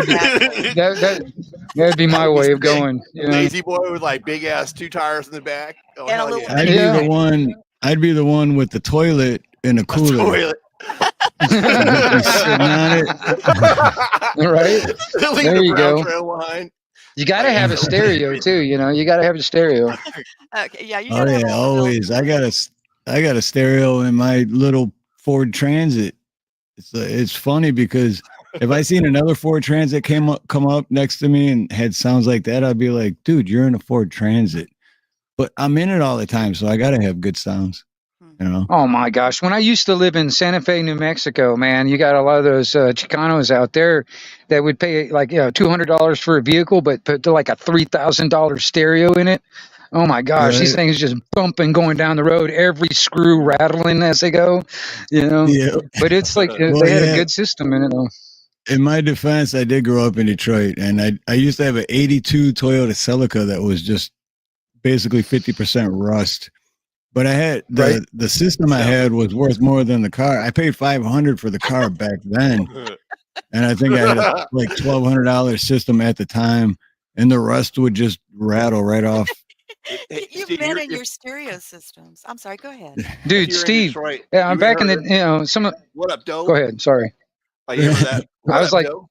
would be my way of going. You know? Lazy boy with like big ass 2 tires in the back. Oh, And a hell little yeah. I'd be the one with the toilet and a cooler. Toilet. Sitting on it. Right? Leave There the you brown go. trail behind. You got to have a stereo too. You got to have a stereo. Okay, yeah, you Oh gotta have yeah, all the bells. always. I got a stereo in my little Ford Transit. It's funny because if I seen another Ford Transit come up next to me and had sounds like that, I'd be like, dude, you're in a Ford Transit. But I'm in it all the time, so I gotta have good sounds. You know? Oh my gosh! When I used to live in Santa Fe, New Mexico, man, you got a lot of those Chicanos out there that would pay like $200 for a vehicle, but put like a $3,000 stereo in it. Oh my gosh, these Right? things just bumping going down the road, every screw rattling as they go, you know. Yeah. But it's like Well, they had a yeah. good system in it, though. In my defense, I did grow up in Detroit, and I used to have an '82 Toyota Celica that was just basically 50% rust. But I had Right. the system I had was worth more than the car. I paid $500 for the car back then, and I think I had a like $1,200 system at the time, and the rust would just rattle right off. You Steve, men you're, and if, your stereo systems. I'm sorry. Go ahead. if Dude, you're in Steve, Detroit, yeah, I'm you back in heard the it. some. What up, Doe? Go ahead. Sorry, You heard that? What I was up, like, Doe?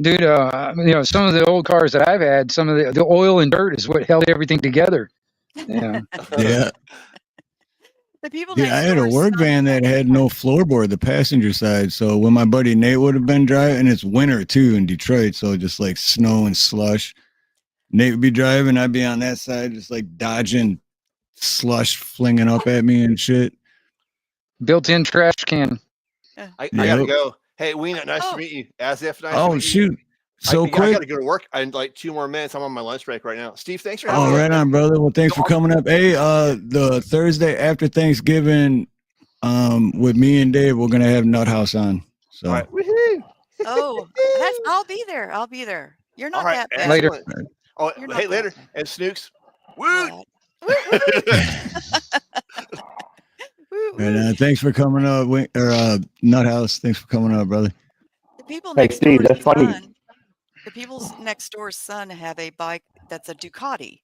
dude, some of the old cars that I've had, some of the oil and dirt is what held everything together. Yeah. Yeah. The people Dude, I next had a door. work van that had no floorboard, the passenger side. So when my buddy Nate would have been driving, and it's winter too in Detroit, so just like snow and slush. Nate would be driving, I'd be on that side, just like dodging slush flinging up at me and shit. Built-in trash can. I gotta Yep. go. Hey, Weena, nice to Oh. meet you. As if nice to Oh meet you. shoot. So I quick. gotta go to work in like 2 more minutes. I'm on my lunch break right now. Steve, thanks for having Oh, me. right on, brother. Well, thanks for Awesome. coming up. Hey, the Thursday after Thanksgiving, with me and Dave, we're gonna have Nut House on. So All right. Woohoo. Oh, I'll be there. I'll be there. You're not All right. that bad. Later. Excellent. Oh, You're not hey, that later. bad. And Snooks. Woo. What? Woo, woo. Woo, and woo. thanks for coming up, Nut House. Thanks for coming up, brother. The people Hey, next Steve, door's that's funny. son. The people's next door's son have a bike that's a Ducati.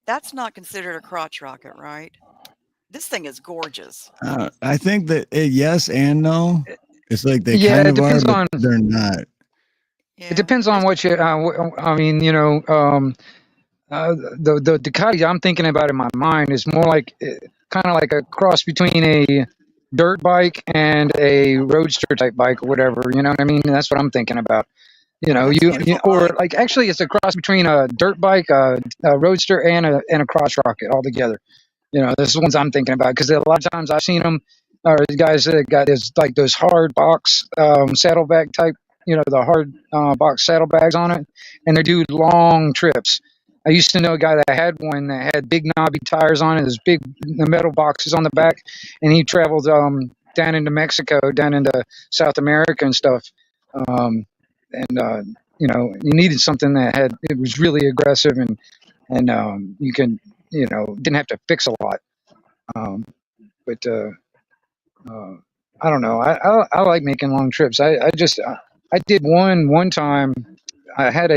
That's not considered a crotch rocket, right? This thing is gorgeous. I think that yes and no. It's like they Yeah, kind it of are, depends but on they're not. Yeah. it depends on what you. I mean, the Ducati I'm thinking about in my mind is more like kind of like a cross between a dirt bike and a roadster type bike or whatever. You know what I mean? That's what I'm thinking about. That's a You beautiful or bike. like actually it's a cross between a dirt bike, a roadster, and a crotch rocket all together. This is the ones I'm thinking about because a lot of times I've seen them, or the guys that got those hard box saddlebag type, the hard box saddlebags on it, and they do long trips. I used to know a guy that had one that had big knobby tires on it, those big metal boxes on the back, and he traveled down into Mexico, down into South America and stuff. And you needed something it was really aggressive and you can didn't have to fix a lot. But I don't know. I like making long trips. I did one time. I had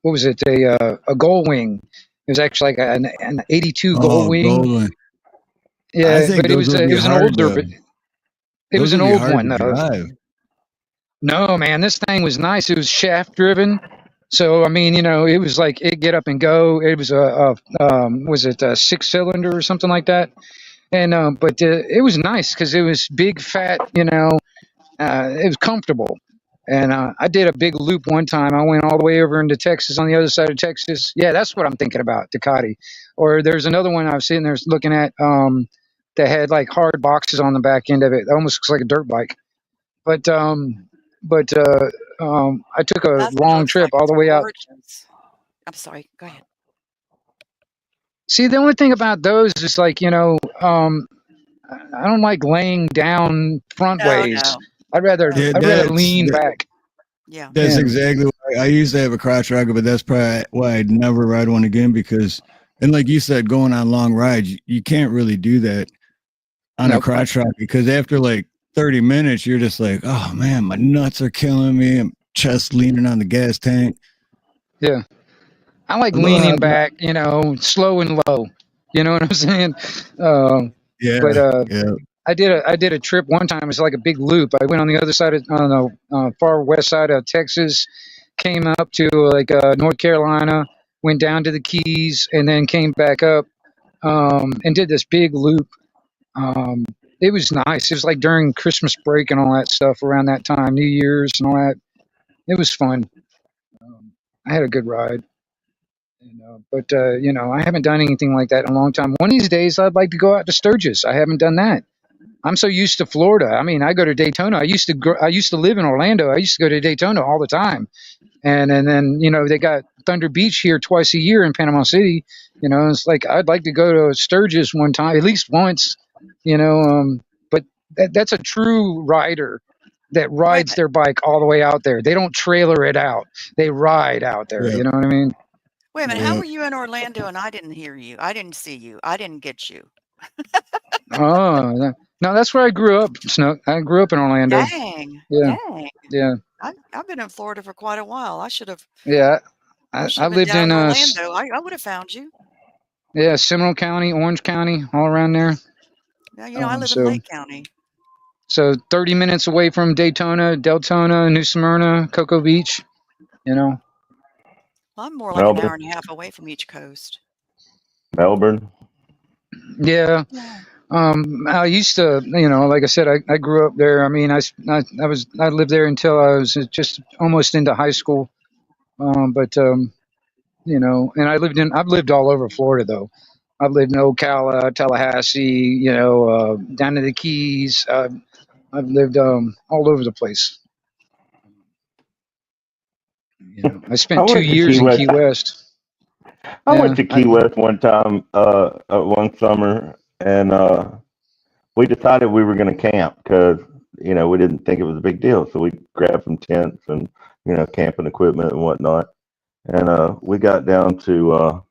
what was it, a Gull Wing. It was actually like an 82 Gull Oh, Wing. golden. I Yeah, think but it those was would be an hard older, to. but it Those was would an be old hard one to though. drive. No, man, this thing was nice. It was shaft driven. So I mean, it was like it get up and go. It was was it a 6-cylinder or something like that? And but it was nice because it was big, fat. It was comfortable. And I did a big loop one time. I went all the way over into Texas, on the other side of Texas. Yeah, that's what I'm thinking about, Ducati. Or there's another one I was sitting there looking at that had like hard boxes on the back end of it. It almost looks like a dirt bike. But I took a That's what it long looks trip like. all It's the way out. gorgeous. I'm sorry. Go ahead. See, the only thing about those is like, I don't like laying down front No, ways. no. Yeah, I'd rather lean back. Yeah. that's Yeah. exactly why I used to have a crotch rocket, but that's probably why I'd never ride one again because, and like you said, going on long rides, you can't really do that on a Nope. crotch rocket because after like 30 minutes, you're just like, oh man, my nuts are killing me. I'm chest leaning on the gas tank. Yeah. I like Although, leaning back, slow and low. You know what I'm saying? yeah, But yeah. I did a trip one time. It was like a big loop. I went on the other side on the far west side of Texas, came up to like North Carolina, went down to the Keys, and then came back up and did this big loop. It was nice. It was like during Christmas break and all that stuff around that time, New Year's and all that. It was fun. I had a good ride. But I haven't done anything like that in a long time. One of these days, I'd like to go out to Sturgis. I haven't done that. I'm so used to Florida. I mean, I go to Daytona. I used to live in Orlando. I used to go to Daytona all the time. And then they got Thunder Beach here twice a year in Panama City. It's like I'd like to go to Sturgis one time, at least once. But that's a true rider that Wait a rides minute. their bike all the way out there. They don't trailer it out. They ride out there. Yeah. You know what I mean? Wait a minute. Yeah. How were you in Orlando and I didn't hear you? I didn't see you. I didn't get you. Oh, no, that's where I grew up, Snook. I grew up in Orlando. Dang. Yeah, Dang. yeah, I've been in Florida for quite a while. I should have yeah. I should I have been lived down in in Orlando. I would have found you. Seminole County, Orange County, all around there. Now, I live in So Lake County. 30 minutes away from Daytona, Deltona, New Smyrna, Cocoa Beach. Well, I'm more like an hour and a half away from each coast. Melbourne. Yeah. Yeah. I used to, like I said, I grew up there. I mean, I lived there until I was just almost into high school. And I've lived all over Florida though. I've lived in Ocala, Tallahassee, down to the Keys. I've lived all over the place. I spent 2 years in Key West. I went to Key West one time, one summer, and we decided we were going to camp because we didn't think it was a big deal. So we grabbed some tents and camping equipment and whatnot, and we got down to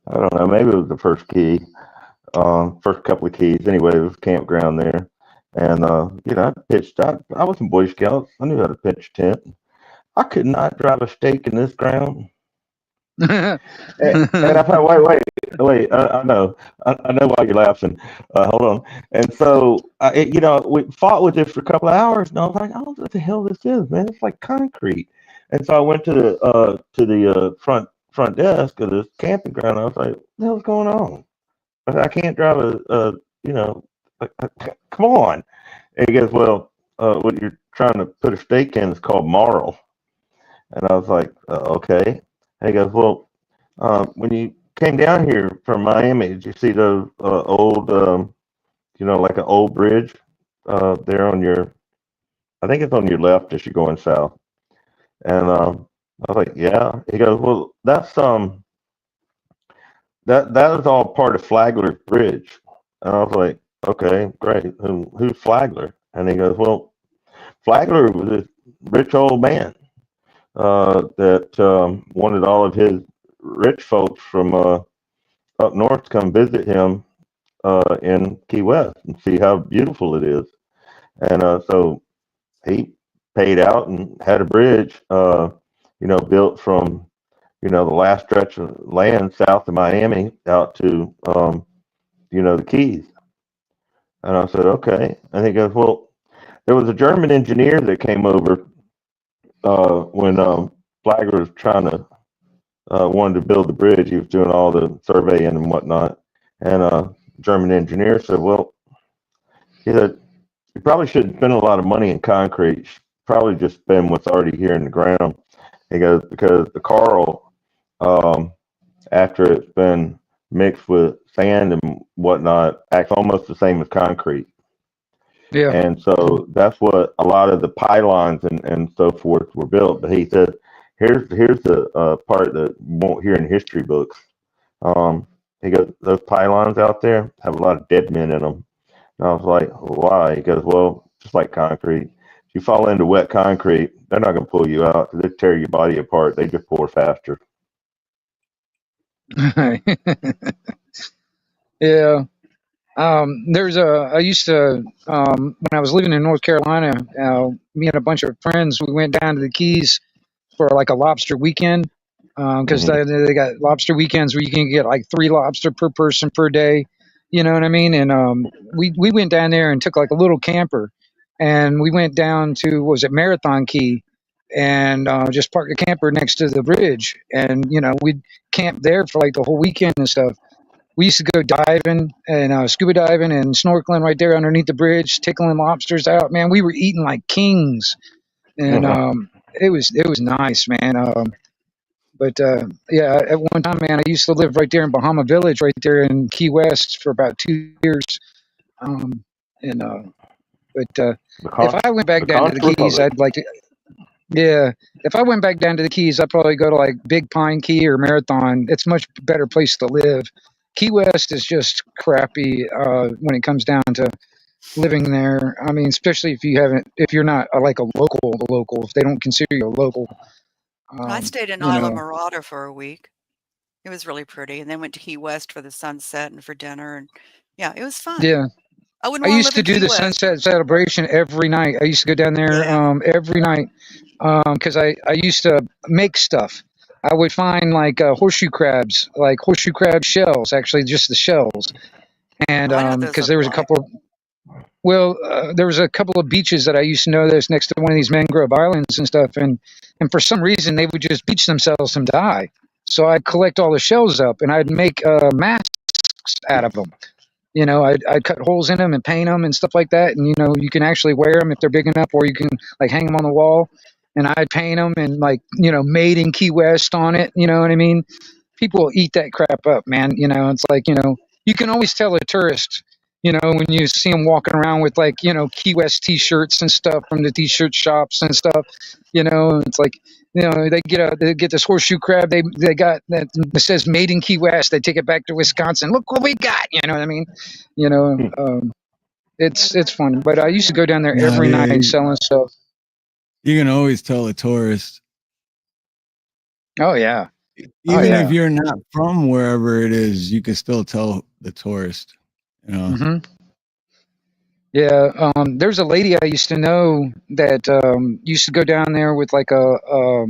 I don't know, maybe it was the first key, first couple of keys. Anyway, it was a campground there, and I pitched. I was in Boy Scouts. I knew how to pitch a tent. I could not drive a stake in this ground. and I thought, wait. I know why you're laughing. Hold on. And so, we fought with it for a couple of hours, and I was like, I don't know what the hell this is, man. It's like concrete. And so I went to the front desk of this camping ground. And I was like, what the hell's going on? I can't drive come on. And he goes, well, what you're trying to put a stake in is called marl. And I was like, okay. And he goes, well, when you came down here from Miami, did you see those old, like an old bridge there on I think it's on your left as you're going south. And I was like, yeah. He goes, well, that's that is all part of Flagler's Bridge. And I was like, okay, great. Who's Flagler? And he goes, well, Flagler was this rich old man that wanted all of his rich folks from up north to come visit him in Key West and see how beautiful it is. And so he paid out and had a bridge, built from, the last stretch of land south of Miami out to, the Keys. And I said, okay. And he goes, well, there was a German engineer that came over when Flagler was trying to wanted to build the bridge. He was doing all the surveying and whatnot. And German engineer said, well, he said, you probably shouldn't spend a lot of money in concrete. You should probably just spend what's already here in the ground. He goes, because the coral, after it's been mixed with sand and whatnot, acts almost the same as concrete. Yeah. And so that's what a lot of the pylons and so forth were built. But he said, here's the part that you won't hear in history books. He goes, those pylons out there have a lot of dead men in them. And I was like, why? He goes, well, just like concrete. If you fall into wet concrete, they're not going to pull you out. They tear your body apart. They just pour faster. Yeah. I used to, when I was living in North Carolina, me and a bunch of friends, we went down to the Keys for like a lobster weekend. Because they got lobster weekends where you can get like 3 lobster per person per day. You know what I mean? And we went down there and took like a little camper, and we went down to, what was it, Marathon Key, and just parked the camper next to the bridge, and we'd camp there for like the whole weekend and stuff. We used to go diving and scuba diving and snorkeling right there underneath the bridge, tickling lobsters out. Man, we were eating like kings, and it was nice, man. But yeah, at one time, man, I used to live right there in Bahama Village, right there in Key West, for about 2 years. Um, and but if I went back the down to the Conch Keys, Republic. I'd like to. Yeah, if I went back down to the Keys, I'd probably go to like Big Pine Key or Marathon. It's a much better place to live. Key West is just crappy when it comes down to living there. I mean, especially if you're not like a local, if they don't consider you a local. I stayed in You Isla know, Mirada for a week. It was really pretty, and then went to Key West for the sunset and for dinner, and yeah, it was fun. yeah. I wouldn't I want to used live to in do Key the West. sunset celebration every night. I used to go down there Yeah. every night because I used to make stuff. I would find like horseshoe crabs, like horseshoe crab shells, actually just the shells. And Oh, I know what those because look there was a like. couple, there was a couple of beaches that I used to know that's next to one of these mangrove islands and stuff. And for some reason, they would just beach themselves and die. So I'd collect all the shells up and I'd make masks out of them. You know, I'd cut holes in them and paint them and stuff like that. And, you know, you can actually wear them if they're big enough, or you can like hang them on the wall. And I'd paint them and like, you know, made in Key West on it. You know what I mean? People eat that crap up, man. You know, it's like, you know, you can always tell a tourist, you know, when you see them walking around with like, you know, Key West t-shirts and stuff from the t-shirt shops and stuff, you know, it's like, you know, they get this horseshoe crab. They got that says made in Key West. They take it back to Wisconsin. Look what we got. You know what I mean? You know, it's fun. But I used to go down there Nah, every yeah, night selling stuff. you can always tell a tourist, Oh yeah. Oh even if yeah. you're not from wherever it is, you can still tell the tourist. You know, hmm Yeah, there's a lady I used to know that used to go down there with like a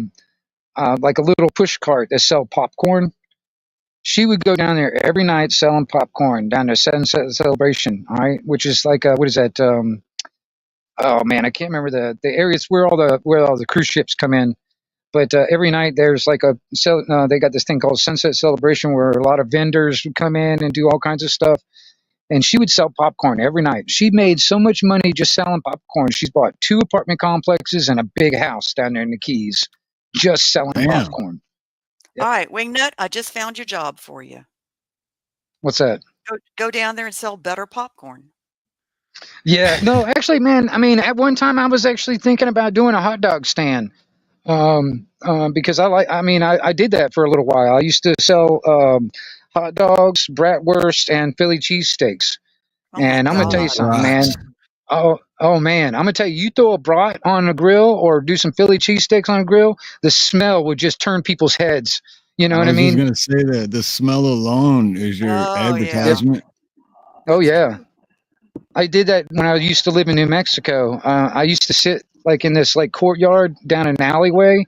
little push cart that sell popcorn. She would go down there every night selling popcorn down to Sunset Celebration, all right, which is like what is that? Oh man, I can't remember the areas where all the cruise ships come in. But every night there's like they got this thing called Sunset Celebration where a lot of vendors would come in and do all kinds of stuff. And she would sell popcorn every night. She made so much money just selling popcorn. She's bought 2 apartment complexes and a big house down there in the Keys, just selling damn. popcorn. Yep. All right, Wingnut, I just found your job for you. What's that? Go down there and sell better popcorn. Yeah, no, actually, man. I mean, at one time I was actually thinking about doing a hot dog stand. Because I did that for a little while. I used to sell hot dogs, bratwurst, and Philly cheesesteaks. Oh my And I'm gonna tell Oh, you God. something, man. brats. Oh man, I'm gonna tell you, you throw a brat on a grill or do some Philly cheesesteaks on a grill, the smell would just turn people's heads. You know I what I was just mean? gonna say that the smell alone is your Oh yeah, Yep. advertisement. Oh that's yeah. true. I did that when I used to live in New Mexico. I used to sit like in this like courtyard down an alleyway,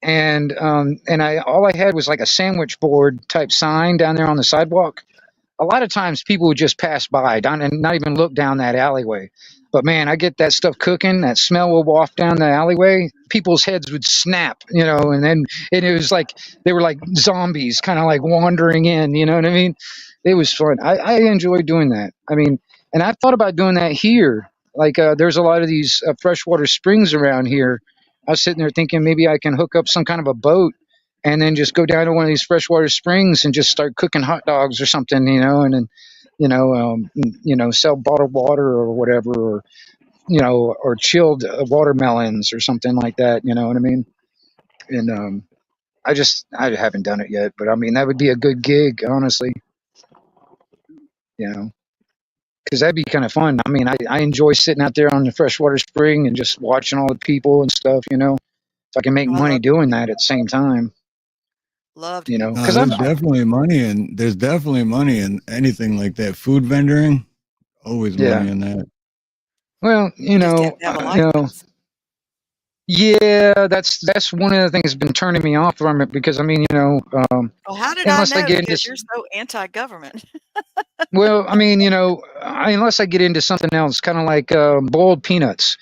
and I all I had was like a sandwich board type sign down there on the sidewalk. A lot of times people would just pass by down and not even look down that alleyway. But man, I get that stuff cooking, that smell will waft down the alleyway. People's heads would snap, you know, and it was like they were like zombies, kind of like wandering in, you know what I mean? It was fun. I enjoyed doing that. I mean, and I thought about doing that here. Like, there's a lot of these freshwater springs around here. I was sitting there thinking maybe I can hook up some kind of a boat and then just go down to one of these freshwater springs and just start cooking hot dogs or something, you know, and then, sell bottled water or whatever, or, you know, or chilled watermelons or something like that. You know what I mean? And I haven't done it yet, but I mean, that would be a good gig, honestly, you know, because that'd be kind of fun. I mean, I enjoy sitting out there on the freshwater spring and just watching all the people and stuff, you know, so I can make Oh, I money love doing that at the same time, loved you know, people No, because I'm, there's definitely money in anything like that. Food vendoring, always yeah. money in that. Well, You just have to have a license. yeah, that's one of the things that's been turning me off from it because I mean, you know, Well, how did I unless I know? get into, Because you're so anti-government. well, I mean, you know, unless I get into something else, kind of like boiled peanuts.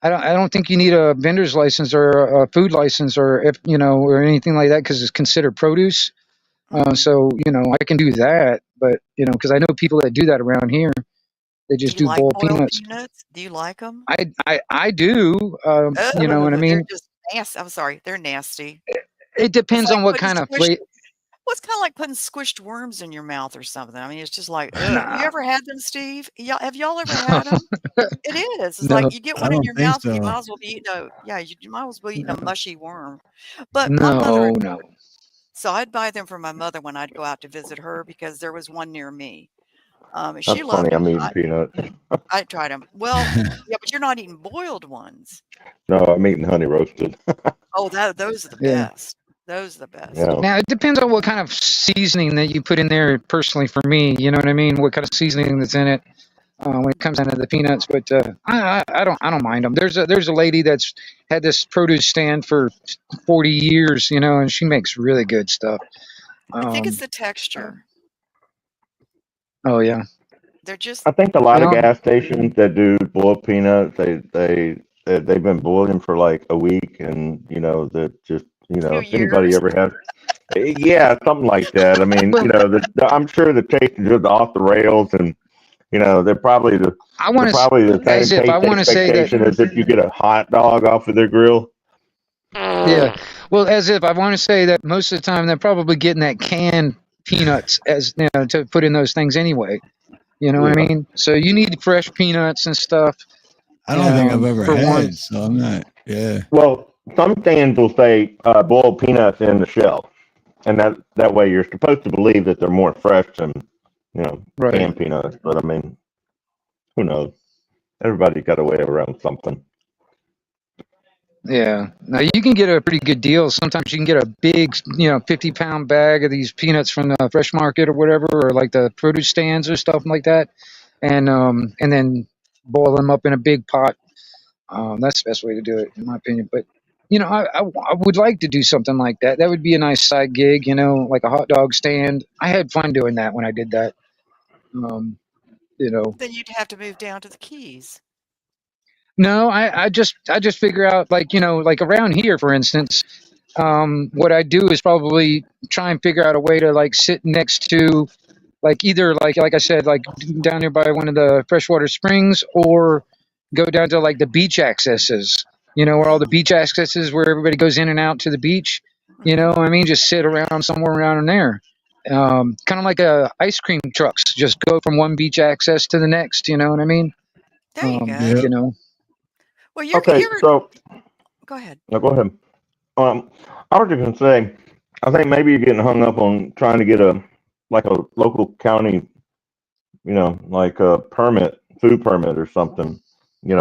I don't think you need a vendor's license or a food license or if you know or anything like that because it's considered produce. Mhm. So you know, I can do that, but you know, because I know people that do that around here. They Do just you do like boiled boiled peanuts. peanuts? Do you like them? I do. You know what I Oh, they're mean? just nasty. I'm sorry, they're nasty. It depends like on what putting kind of squished. flavor. Well, it's kind of like putting squished worms in your mouth or something. I mean, it's just like, ugh. You Nah. ever had them, Steve? Have y'all ever had them? It is. It's No, like you get I one in don't your think mouth and you so. might as well be eating you might as well be eating no, a mushy worm. But my mother no, adored no. them. So I'd buy them for my mother when I'd go out to visit her because there was one near me. And she That's loved funny. them. I'm eating peanuts. I tried them. Well, yeah, but you're not eating boiled ones. No, I'm eating honey roasted. Oh, those are the Yeah. best. Those are the best. Yeah. Now it depends on what kind of seasoning that you put in there. Personally, for me, you know what I mean. What kind of seasoning that's in it when it comes down to the peanuts. But I don't mind them. There's a lady that's had this produce stand for 40 years, you know, and she makes really good stuff. I think it's the Uh, texture. oh yeah. They're just I think a lot of Well, gas stations that do boiled peanuts, they've been boiling for like a week, and that just few if anybody years. ever has, yeah, something like that. I mean, well, I'm sure the taste is just off the rails, and they're probably I they're want to, probably the same as if I taste want to say that. expectation as if you get a hot dog off of their grill. Yeah. Well, as if I want to say that most of the time they're probably getting that canned peanuts as to put in those things anyway. You know what I Yeah. mean? So you need fresh peanuts and stuff. I don't think I've ever For one, had, so I'm not. Yeah. Well, some stands will say boiled peanuts in the shell, and that way you're supposed to believe that they're more fresh than right? canned peanuts. But I mean, who knows? Everybody's got a way around something. Yeah. Now you can get a pretty good deal. Sometimes you can get a big, 50-pound bag of these peanuts from the fresh market or whatever, or like the produce stands or stuff like that, and then boil them up in a big pot. That's the best way to do it, in my opinion. But I would like to do something like that. That would be a nice side gig, like a hot dog stand. I had fun doing that when I did that. Um, you know, Then you'd have to move down to the Keys. no, I just figure out like around here, for instance. What I do is probably try and figure out a way to like sit next to like either like I said, like down there by one of the freshwater springs, or go down to like the beach accesses, where all the beach accesses where everybody goes in and out to the beach. You know what I mean? Just sit around somewhere around in there. Kind of like ice cream trucks, just go from one beach access to the next. You know what I mean? There you go. Yeah. Well, Okay, so go ahead. no, go ahead. I was just gonna say, I think maybe you're getting hung up on trying to get a local county, like a food permit or something,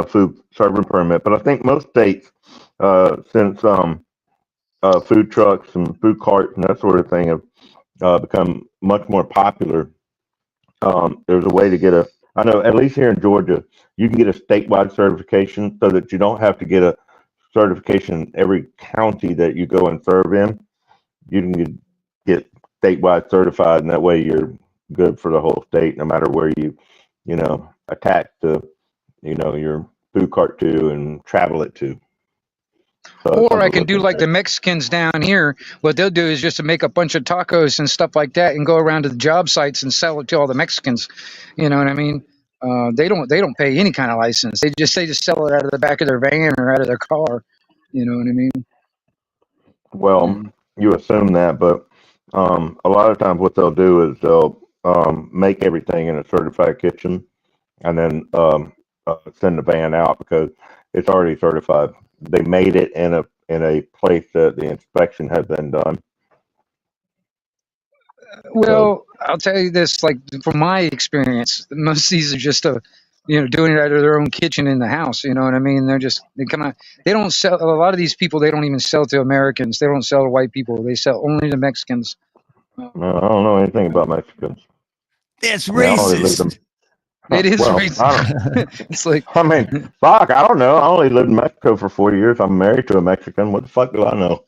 food serving permit. But I think most states, since food trucks and food carts and that sort of thing have become much more popular, there's a way to get I know at least here in Georgia, you can get a statewide certification so that you don't have to get a certification in every county that you go and serve in. You can get statewide certified, and that way you're good for the whole state, no matter where you attach the your food cart to and travel it to. So Or I can do like the Mexicans down here. What they'll do is just to make a bunch of tacos and stuff like that, and go around to the job sites and sell it to all the Mexicans. You know what I mean? They don't pay any kind of license. They just sell it out of the back of their van or out of their car. You know what I mean? Well, you assume that, but a lot of times what they'll do is they'll make everything in a certified kitchen, and then send the van out because it's already certified. They made it in a place that the inspection has been done. Well, I'll tell you this, like from my experience, most of these are just doing it out of their own kitchen in the house. You know what I mean? They don't sell. A lot of these people, they don't even sell to Americans. They don't sell to white people. They sell only to Mexicans. I don't know anything about Mexicans. That's I mean, I only lived racist. It is well, racist. It's like, I mean, fuck, I don't know. I only lived in Mexico for 4 years. I'm married to a Mexican. What the fuck do I know?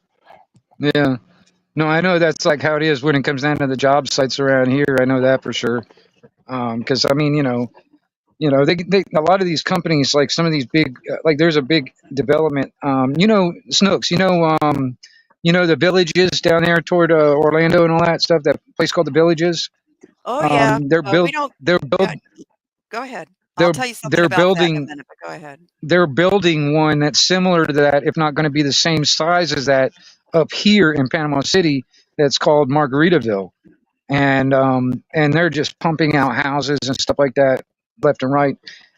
yeah. No, I know that's like how it is when it comes down to the job sites around here. I know that for sure. Because I mean, they a lot of these companies, like some of these big, like there's a big development. Snooks. The Villages down there toward Orlando and all that stuff. That place called the Villages. Oh yeah. They're We built. don't. They're Yeah, built. go ahead. I'll They're tell you something they're about that in a building. minute. But go ahead. They're building one that's similar to that, if not going to be the same size as that, up here in Panama City that's called Margaritaville, and they're just pumping out houses and stuff like that left and right.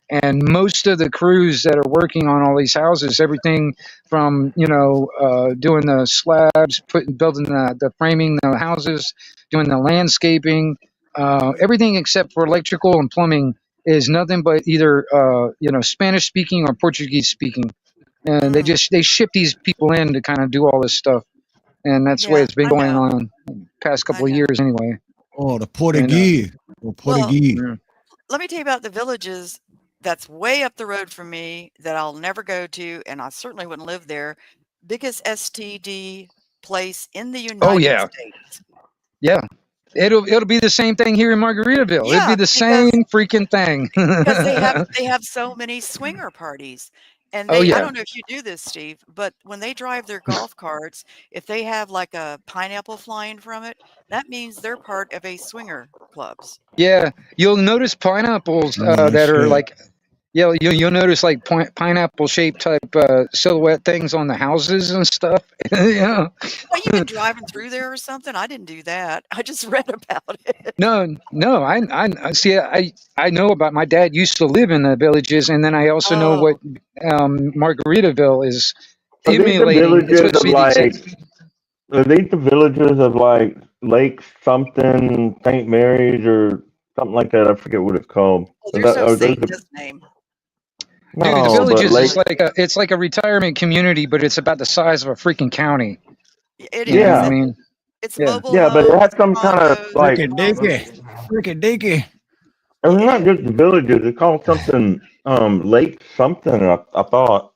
And most of the crews that are working on all these houses, everything from doing the slabs, building the framing the houses, doing the landscaping, everything except for electrical and plumbing is nothing but either Spanish speaking or Portuguese speaking. And they ship these people in to kind of do all this stuff, and that's the way Yeah, it's been I going know. on past I couple of know. years anyway. Oh, the Portuguese. Well, Portuguese. let me tell you about the villages that's way up the road from me that I'll never go to, and I certainly wouldn't live there. Biggest STD place in the Oh United yeah, States. yeah. It'll be the same thing here in Margaritaville. It'd be Yeah, the same freaking thing. because they have so many swinger parties. And Oh I yeah, don't know if you do this, Steve, but when they drive their golf carts, if they have like a pineapple flying from it, that means they're part of a swinger clubs. yeah. You'll notice pineapples Oh, that are shit. like, you'll notice like pineapple shaped type silhouette things on the houses and stuff. Yeah. Well, you've been driving through there or something. I didn't do that. I just read about it. No. I see. I know about. My dad used to live in the villages, and then I also know what Oh, Margaritaville is Are these the emulating. It's villages supposed to of be the exact. like? Are these the villages of like Lake something, St. Mary's, or something like that? I forget what it's called. well, Is there's that, no are those Satanist name. Dude, the no, but villages Lake. is like a retirement community, but it's about the size of a freaking county. It You know is. what I Yeah, mean? It's Yeah. mobile yeah, but it homes, has some kind of condos, like. Ricky houses. Dicky. Ricky Dicky. It's not Yeah. just the villages. It's called something. Lake something. I thought.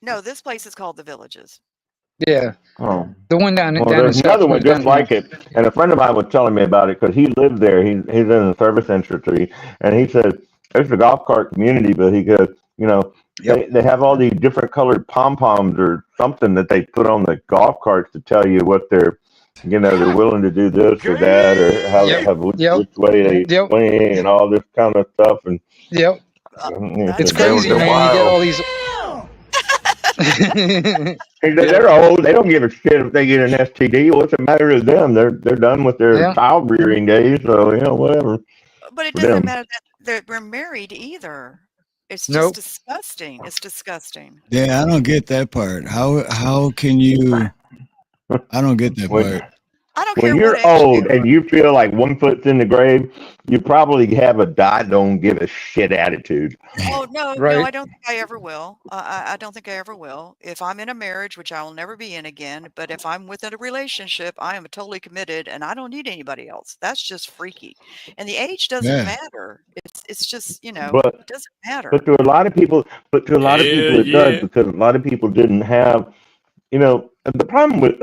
No, this place is called the Villages. Yeah. Oh. The one down Well, in there's South another one down just here. like it, and a friend of mine was telling me about it because he lived there. He's in the service industry, and he said it's a golf cart community, but he goes, Yep. they have all these different colored pom poms or something that they put on the golf carts to tell you what they're willing to do this or that or Yep. which way they Yep. swing and all this kind of stuff, and Yep. he That's It's said they crazy, were crazy. man. You get wild. all these. Hey, they're old. They don't give a shit if they get an STD. What's the matter with them? They're done with their Yeah. child rearing days, so whatever But it for doesn't them. matter that we're married either. It's just Nope. disgusting. It's disgusting. Yeah, I don't get that part. How can you? I don't get that When part. I don't when care what you're age you old are. and you feel like 1 foot's in the grave, you probably have a die don't give a shit attitude. Oh no, Right. I don't think I ever will. I don't think I ever will. If I'm in a marriage, which I will never be in again, but if I'm within a relationship, I am totally committed, and I don't need anybody else. That's just freaky. And the age doesn't Yeah. matter. It's just But it doesn't matter. but to a lot of people, Hell it does yeah. because a lot of people didn't have. The problem with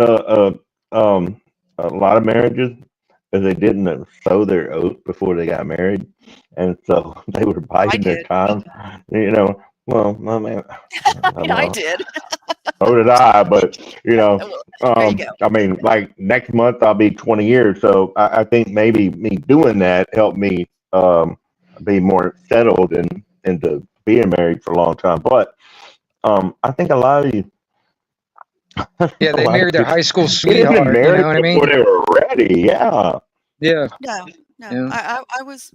a lot of marriages is they didn't sow their oath before they got married, and so they were I biding their did. time. Well, I mean, I don't I know. did. So did I, but Well, there you go. I mean, like next month I'll be 20 years, so I think maybe me doing that helped me be more settled and into being married for a long time. But I think a lot of these, Yeah, a they lot of married their people high school get into sweetheart. You know marriage what I before mean? they were ready. Yeah, Yeah. No, Yeah. I was.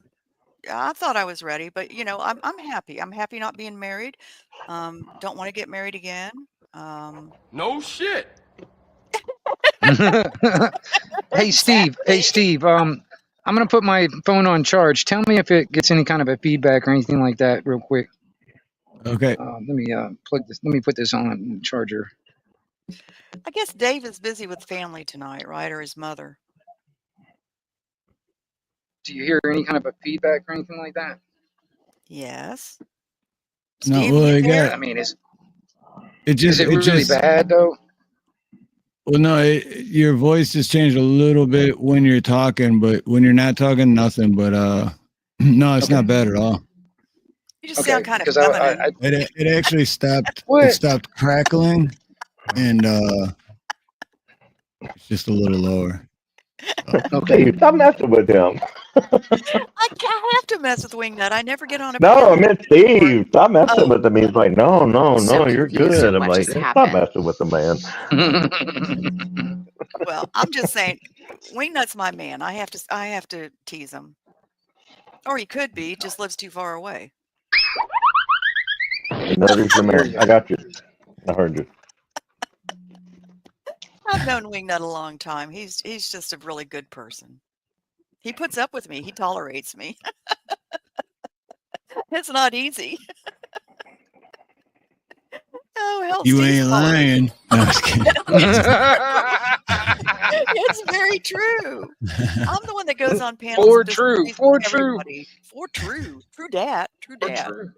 I thought I was ready, but I'm happy. I'm happy not being married. Don't want to get married again. No shit. Hey Steve. Hey Steve. I'm gonna put my phone on charge. Tell me if it gets any kind of a feedback or anything like that, real quick. Okay. Let me plug this. Let me put this on charger. I guess Dave is busy with family tonight, right? Or his mother. Do you hear any kind of a feedback or anything like that? Yes. No, Steve, well, you it there? I mean, it is just it really bad though? well, no, your voice just changed a little bit when you're talking, but when you're not talking, nothing. But no, it's Okay. not bad at all. You just Okay, sound kind of because feminine. It actually stopped. What? It stopped crackling, and it's just a little lower. Okay. Steve, stop messing with him. I have to mess with Wingnut. I never get on a No, I panel meant anymore. Steve. Stop messing Oh, with him. He's like, no, So you're confused. So good. I'm much like, has stop happened. messing with the man. well, I'm just saying, Wingnut's my man. I have to tease him. Or he could be, just lives too far away. The nutter's your man. I got you. I heard you. I've known Wingnut a long time. He's just a really good person. He puts up with me. He tolerates me. It's not easy. Oh, hell, You Steve's ain't tolerating. lying. No, I was kidding. It's very true. I'm the one that goes on panels For and true. disagrees For with true. everybody. For true. True dat. True For dat. true.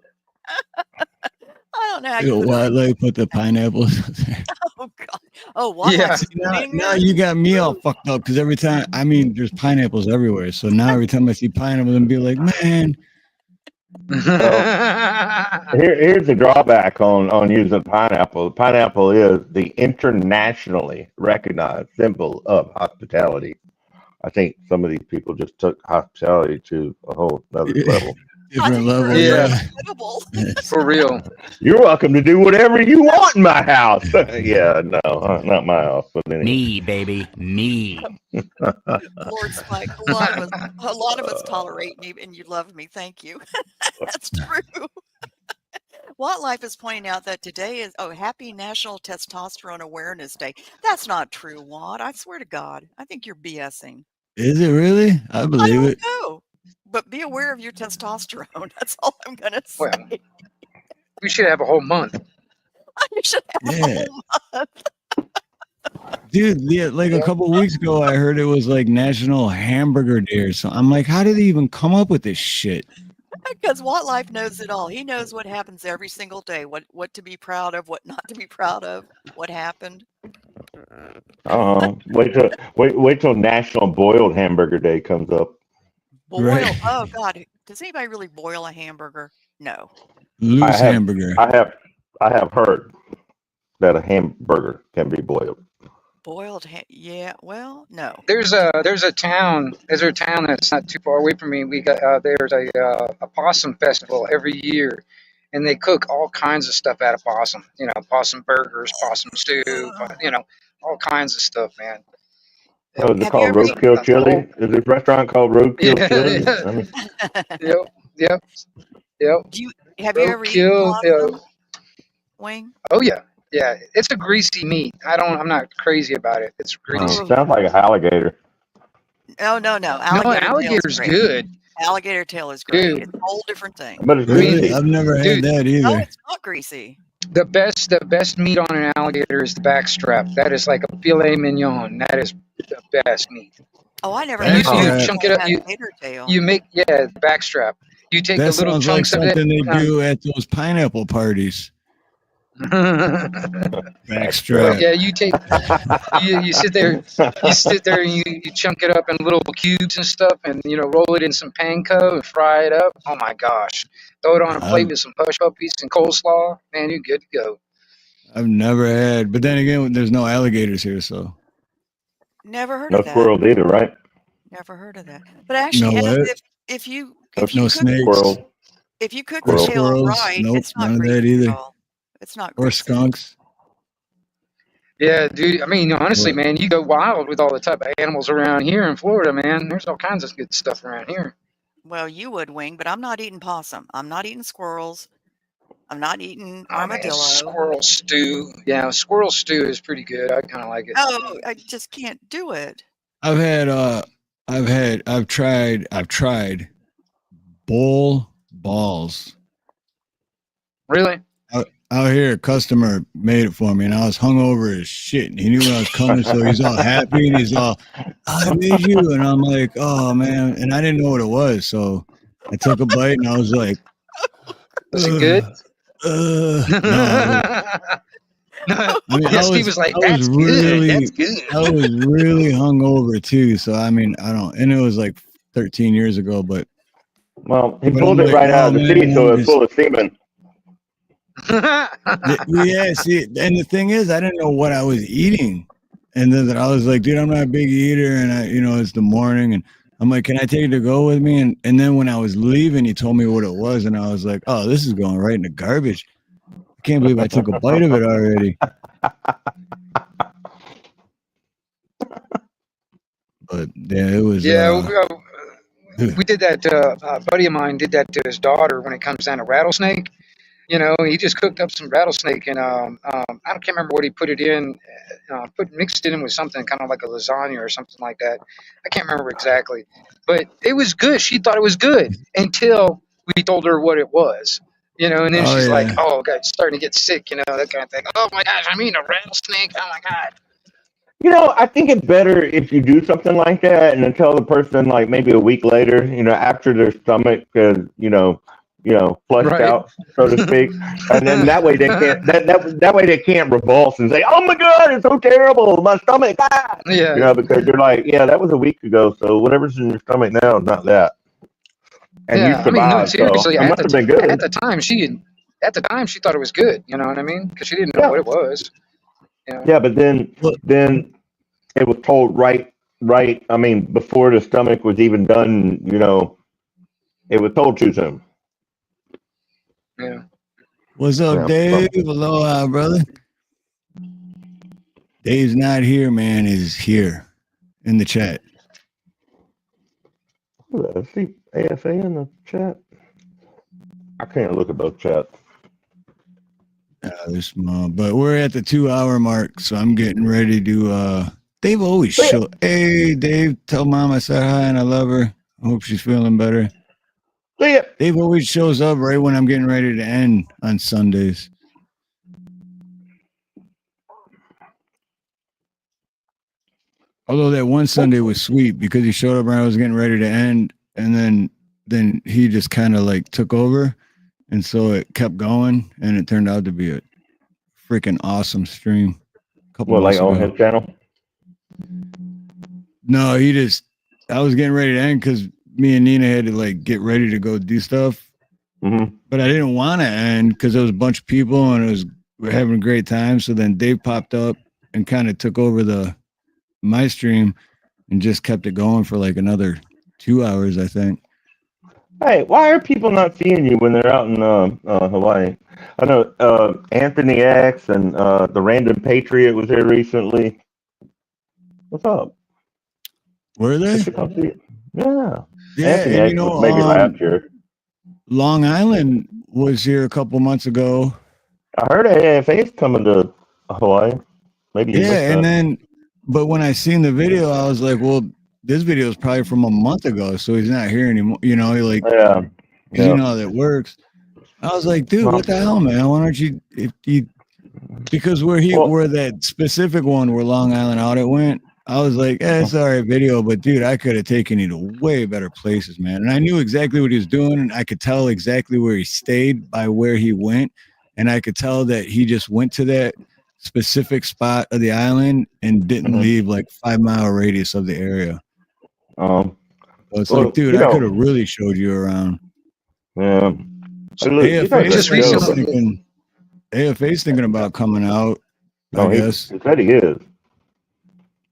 I don't know how you Yo, put a why ring. they put the pineapples there? Oh God. Oh, Yeah. wildlife Now you got me all fucked up because every time, I mean, there's pineapples everywhere. So now every time I see pineapples, I'm be like, man, Here's the drawback on using pineapple. Pineapple is the internationally recognized symbol of hospitality. I think some of these people just took hospitality to a whole other level. I different think you're level. Yeah. unbelievable. For real. You're welcome to do whatever you want in my house. Yeah, no, not my house, but anyway. Me, baby, me. Lord Spike, a lot of us tolerate me and you love me. Thank you. That's true. Wildlife is pointing out that today is Happy National Testosterone Awareness Day. That's not true, Watt. I swear to God. I think you're BSing. Is it really? I I believe don't it. know. But be aware of your testosterone. That's all I'm gonna say. Well, we should have a whole month. You should have a Yeah. whole month. Dude, yeah, like a couple weeks ago, I heard it was like National Hamburger Day or something. I'm like, how did they even come up with this shit? Because Wildlife knows it all. He knows what happens every single day. What to be proud of, what not to be proud of, what happened. Wait till National Boiled Hamburger Day comes up. Boil. Right. Oh God. Does anybody really boil a hamburger? No. Loose hamburger. I have heard that a hamburger can be boiled. Boiled yeah, well, no. There's a town that's not too far away from me. We got there's a possum festival every year, and they cook all kinds of stuff out of possum. You know, possum burgers, possum stew, all kinds of stuff, man. Oh, is it Have you called ever eaten? Roadkill Chili? Is this restaurant called Roadkill Yeah, Chili? yeah. I mean, Yep. Have you ever eaten Roadkill. possum wing? Oh yeah. Yeah, it's a greasy meat. I'm not crazy about it. It's greasy. sounds like an alligator. Oh no. No, tail's alligator's great. good. Alligator tail is great. Dude. It's a whole different thing. But it's Really? greasy. I've never had that No, either. it's not greasy. The best meat on an alligator is the backstrap. That is like a filet mignon. That is the best meat. Oh, I never And had you chunk it up. gator tail. You make backstrap. You take That the little sounds like chunks of it. something they do at those pineapple parties. Backstrap. Yeah, you take you sit there and you chunk it up in little cubes and stuff, and roll it in some panko and fry it up. Oh my gosh! Throw it on a plate with some hush puppies and coleslaw. Man, you're good to go. I've never had, but then again, there's no alligators here, so Never heard No of that. squirrels either, right? Never heard of that. But actually, No and what? if you No cook snakes. Squirrels. if you cook the Squirrels. tail Squirrels, right, nope, it's not none of that greasy either. at all. It's not Or greasy. skunks. Yeah, dude. I mean, honestly, What? man, you go wild with all the type of animals around here in Florida, man. There's all kinds of good stuff around here. Well, you would, Wing, but I'm not eating possum. I'm not eating squirrels. I'm not eating Oh man, armadillo. squirrel stew. Yeah, squirrel stew is pretty good. I kind of like it. Oh, I just can't do it. I've tried bull balls. Really? Out here, a customer made it for me, and I was hungover as shit. And he knew I was coming, so he's all happy, and he's all, "I made you," and I'm like, "Oh man!" And I didn't know what it was, so I took a bite, and I was like, Was it good? No. I mean, Yeah, Steve was like, "That's good. really, That's good." I was really hungover too, so I mean, and it was like 13 years ago, but Well, he But pulled I'm it like, right out oh, of the man, city, so I'm it's full of semen. yeah, see, and the thing is, I didn't know what I was eating. And then I was like, dude, I'm not a big eater, and it's the morning, and I'm like, can I take it to go with me? And then when I was leaving, he told me what it was, and I was like, oh, this is going right in the garbage. I can't believe I took a bite of it already. But yeah, it was. Yeah, we did that. A buddy of mine did that to his daughter when it comes down to rattlesnake. He just cooked up some rattlesnake, and I can't remember what he put it in. Mixed it in with something kind of like a lasagna or something like that. I can't remember exactly, but it was good. She thought it was good until we told her what it was. And then she's like, "Oh God, starting to get sick," that kind of thing. Oh my gosh, I mean a rattlesnake. Oh my God. I think it's better if you do something like that and then tell the person like maybe a week later, after their stomach is, flushed Right. out, so to speak, and then that way they can't that way they can't revulse and say, "Oh my God, it's so terrible, my stomach!" Ah! Yeah. Because you're like, "Yeah, that was a week ago, so whatever's in your stomach now is not that." And you Yeah. I mean, no, survived, so seriously. it must have been At good. the time, she thought it was good. You know what I mean? Because she didn't know Yeah, what it was. yeah, but then it was told right. I mean, before the stomach was even done, it was told too soon. Yeah. What's up, Yeah. Dave? Aloha, brother. Dave's not here, man. Is here in the chat. Let's see AFA in the chat. I can't look at both chats. They're small, but we're at the 2-hour mark, so I'm getting ready to. Dave always show. Hey, Dave, tell Mom I said hi and I love her. I hope she's feeling better. See ya. Dave always shows up right when I'm getting ready to end on Sundays. Although that one Sunday was sweet because he showed up when I was getting ready to end, and then he just kind of like took over, and so it kept going, and it turned out to be a freaking awesome stream. A couple months Like on ago. his channel? No, I was getting ready to end because me and Nina had to like get ready to go do stuff, but I didn't want to end because there was a bunch of people and we're having a great time. So then Dave popped up and kind of took over my stream and just kept it going for like another 2 hours, I think. Hey, why are people not seeing you when they're out in Hawaii? I know Anthony X and the Random Patriot was here recently. What's up? Were they? Yeah. Yeah, Anthony and X was maybe last year. Long Island was here a couple months ago. I heard AFA's coming to Hawaii. Maybe you missed Yeah, that. but when I seen the video, I was like, well, this video is probably from a month ago, so he's not here anymore. Like, yeah. You know how that works. I was like, dude, what the hell, man? Why don't you, because where that specific one where Long Island Audit went, I was like, it's all right video, but dude, I could have taken you to way better places, man. And I knew exactly what he was doing, and I could tell exactly where he stayed by where he went, and I could tell that he just went to that specific spot of the island and didn't leave like 5-mile radius of the area. So it's like, dude, I could have really showed you around. Yeah. AFA's thinking about coming out. I guess. He said he is.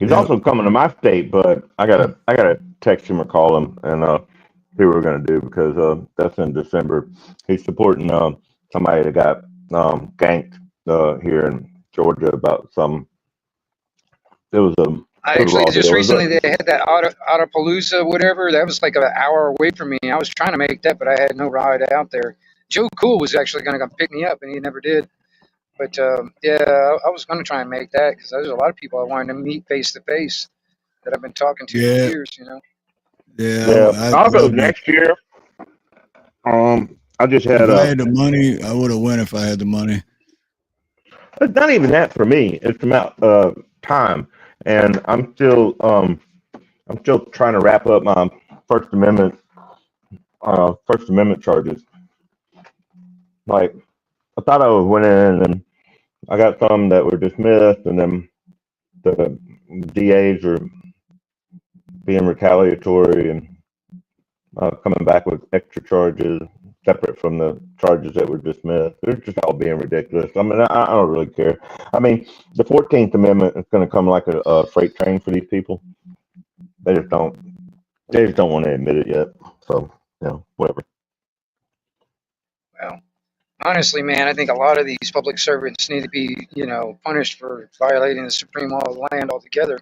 He's also coming to my state, but I gotta text him or call him and see what we're gonna do because that's in December. He's supporting somebody that got ganked here in Georgia about some. It was I actually just recently they had that Autopalooza, whatever. That was like an hour away from me. I was trying to make that, but I had no ride out there. Joe Cool was actually going to come pick me up, and he never did. But yeah, I was going to try and make that because there's a lot of people I wanted to meet face to face that I've been talking to for years. Yeah, I'll go next year. I just had. If I had the money, I would have went. If I had the money, it's not even that for me. It's about time, and I'm still trying to wrap up my First Amendment charges. Like, I thought I went in and I got some that were dismissed, and then the DAs are being retaliatory and coming back with extra charges. separate from the charges that were dismissed. They're just all being ridiculous. I mean, I don't really care. I mean, the 14th Amendment is going to come like a freight train for these people. They just don't want to admit it yet. So, whatever. Well, honestly, man, I think a lot of these public servants need to be, punished for violating the supreme law of the land altogether.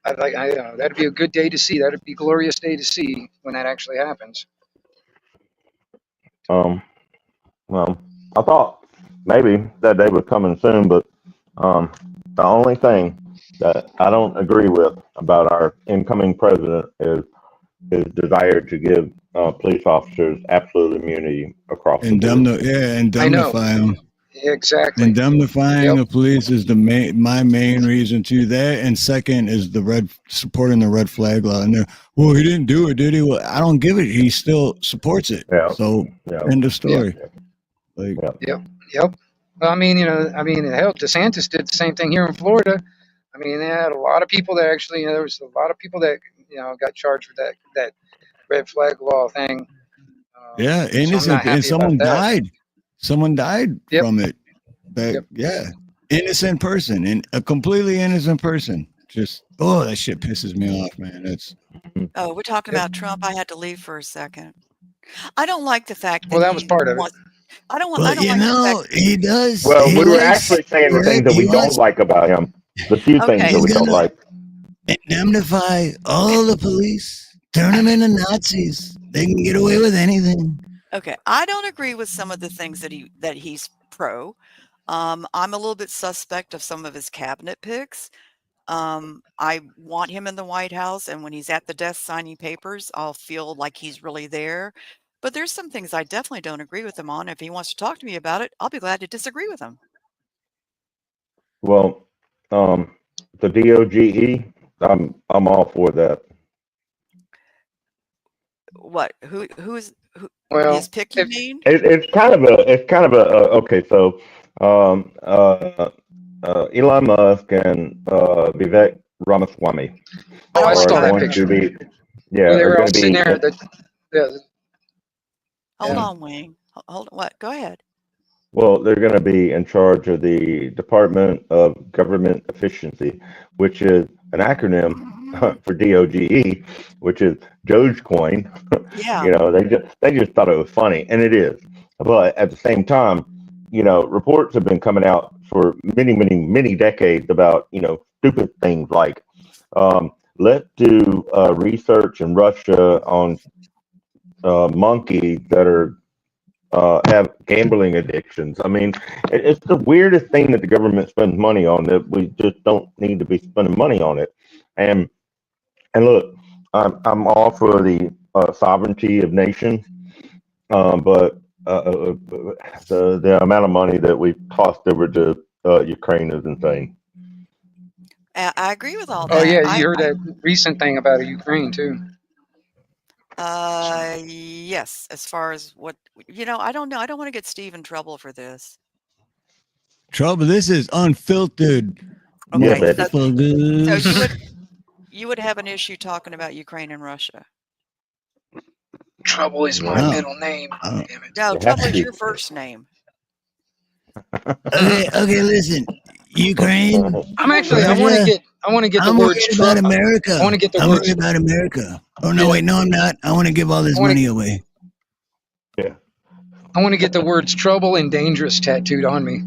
That'd be a good day to see. That'd be a glorious day to see when that actually happens. Well, I thought maybe that day was coming soon, but the only thing that I don't agree with about our incoming president is his desire to give police officers absolute immunity across the board. Indemnify them. Exactly. Indemnifying the police is my main reason to that, and second is supporting the red flag law. And well, he didn't do it, did he? Well, I don't give it. He still supports it. Yeah. So end of story. Yep. Well, I mean, hell, DeSantis did the same thing here in Florida. I mean, they had a lot of people that actually, there was a lot of people that got charged with that red flag law thing. Yeah, innocent, and someone died. Someone died from it. Innocent person, and a completely innocent person. Just that shit pisses me off, man. We're talking about Trump. I had to leave for a second. I don't like the fact that that was part of it. I don't like the fact he does. Well, we were actually saying the things that we don't like about him. The few things that we don't like. Indemnify all the police. Turn them into Nazis. They can get away with anything. Okay, I don't agree with some of the things that he's pro. I'm a little bit suspect of some of his cabinet picks. I want him in the White House, and when he's at the desk signing papers, I'll feel like he's really there. But there's some things I definitely don't agree with him on. If he wants to talk to me about it, I'll be glad to disagree with him. Well, the DOGE, I'm all for that. What? Who is pick? You mean? It's kind of a okay. So, Elon Musk and Vivek Ramaswamy I saw that going picture. to be, they were all sitting there. Hold on, Wing. Hold on. What? Go ahead. Well, they're going to be in charge of the Department of Government Efficiency, which is an acronym for DOGE, which is Dogecoin. Yeah. They just thought it was funny, and it is. But at the same time, reports have been coming out for many, many, many decades about stupid things like let's do research in Russia on monkeys that are have gambling addictions. I mean, it's the weirdest thing that the government spends money on that we just don't need to be spending money on it. And look, I'm all for the sovereignty of nations, but the amount of money that we've tossed over to Ukraine is insane. I agree with all that. Oh yeah, you heard that recent thing about Ukraine too. Yes. As far as what I don't know. I don't want to get Steve in trouble for this. Trouble. This is unfiltered. Okay. So you would have an issue talking about Ukraine and Russia. Trouble is my middle name. No, Trouble is your first name. Okay, listen. Ukraine. I want to get the word about America. I want to get the I'm word worried about America. Oh no, wait, no, I'm not. I want to give all this money away. Yeah. I want to get the words trouble and dangerous tattooed on me.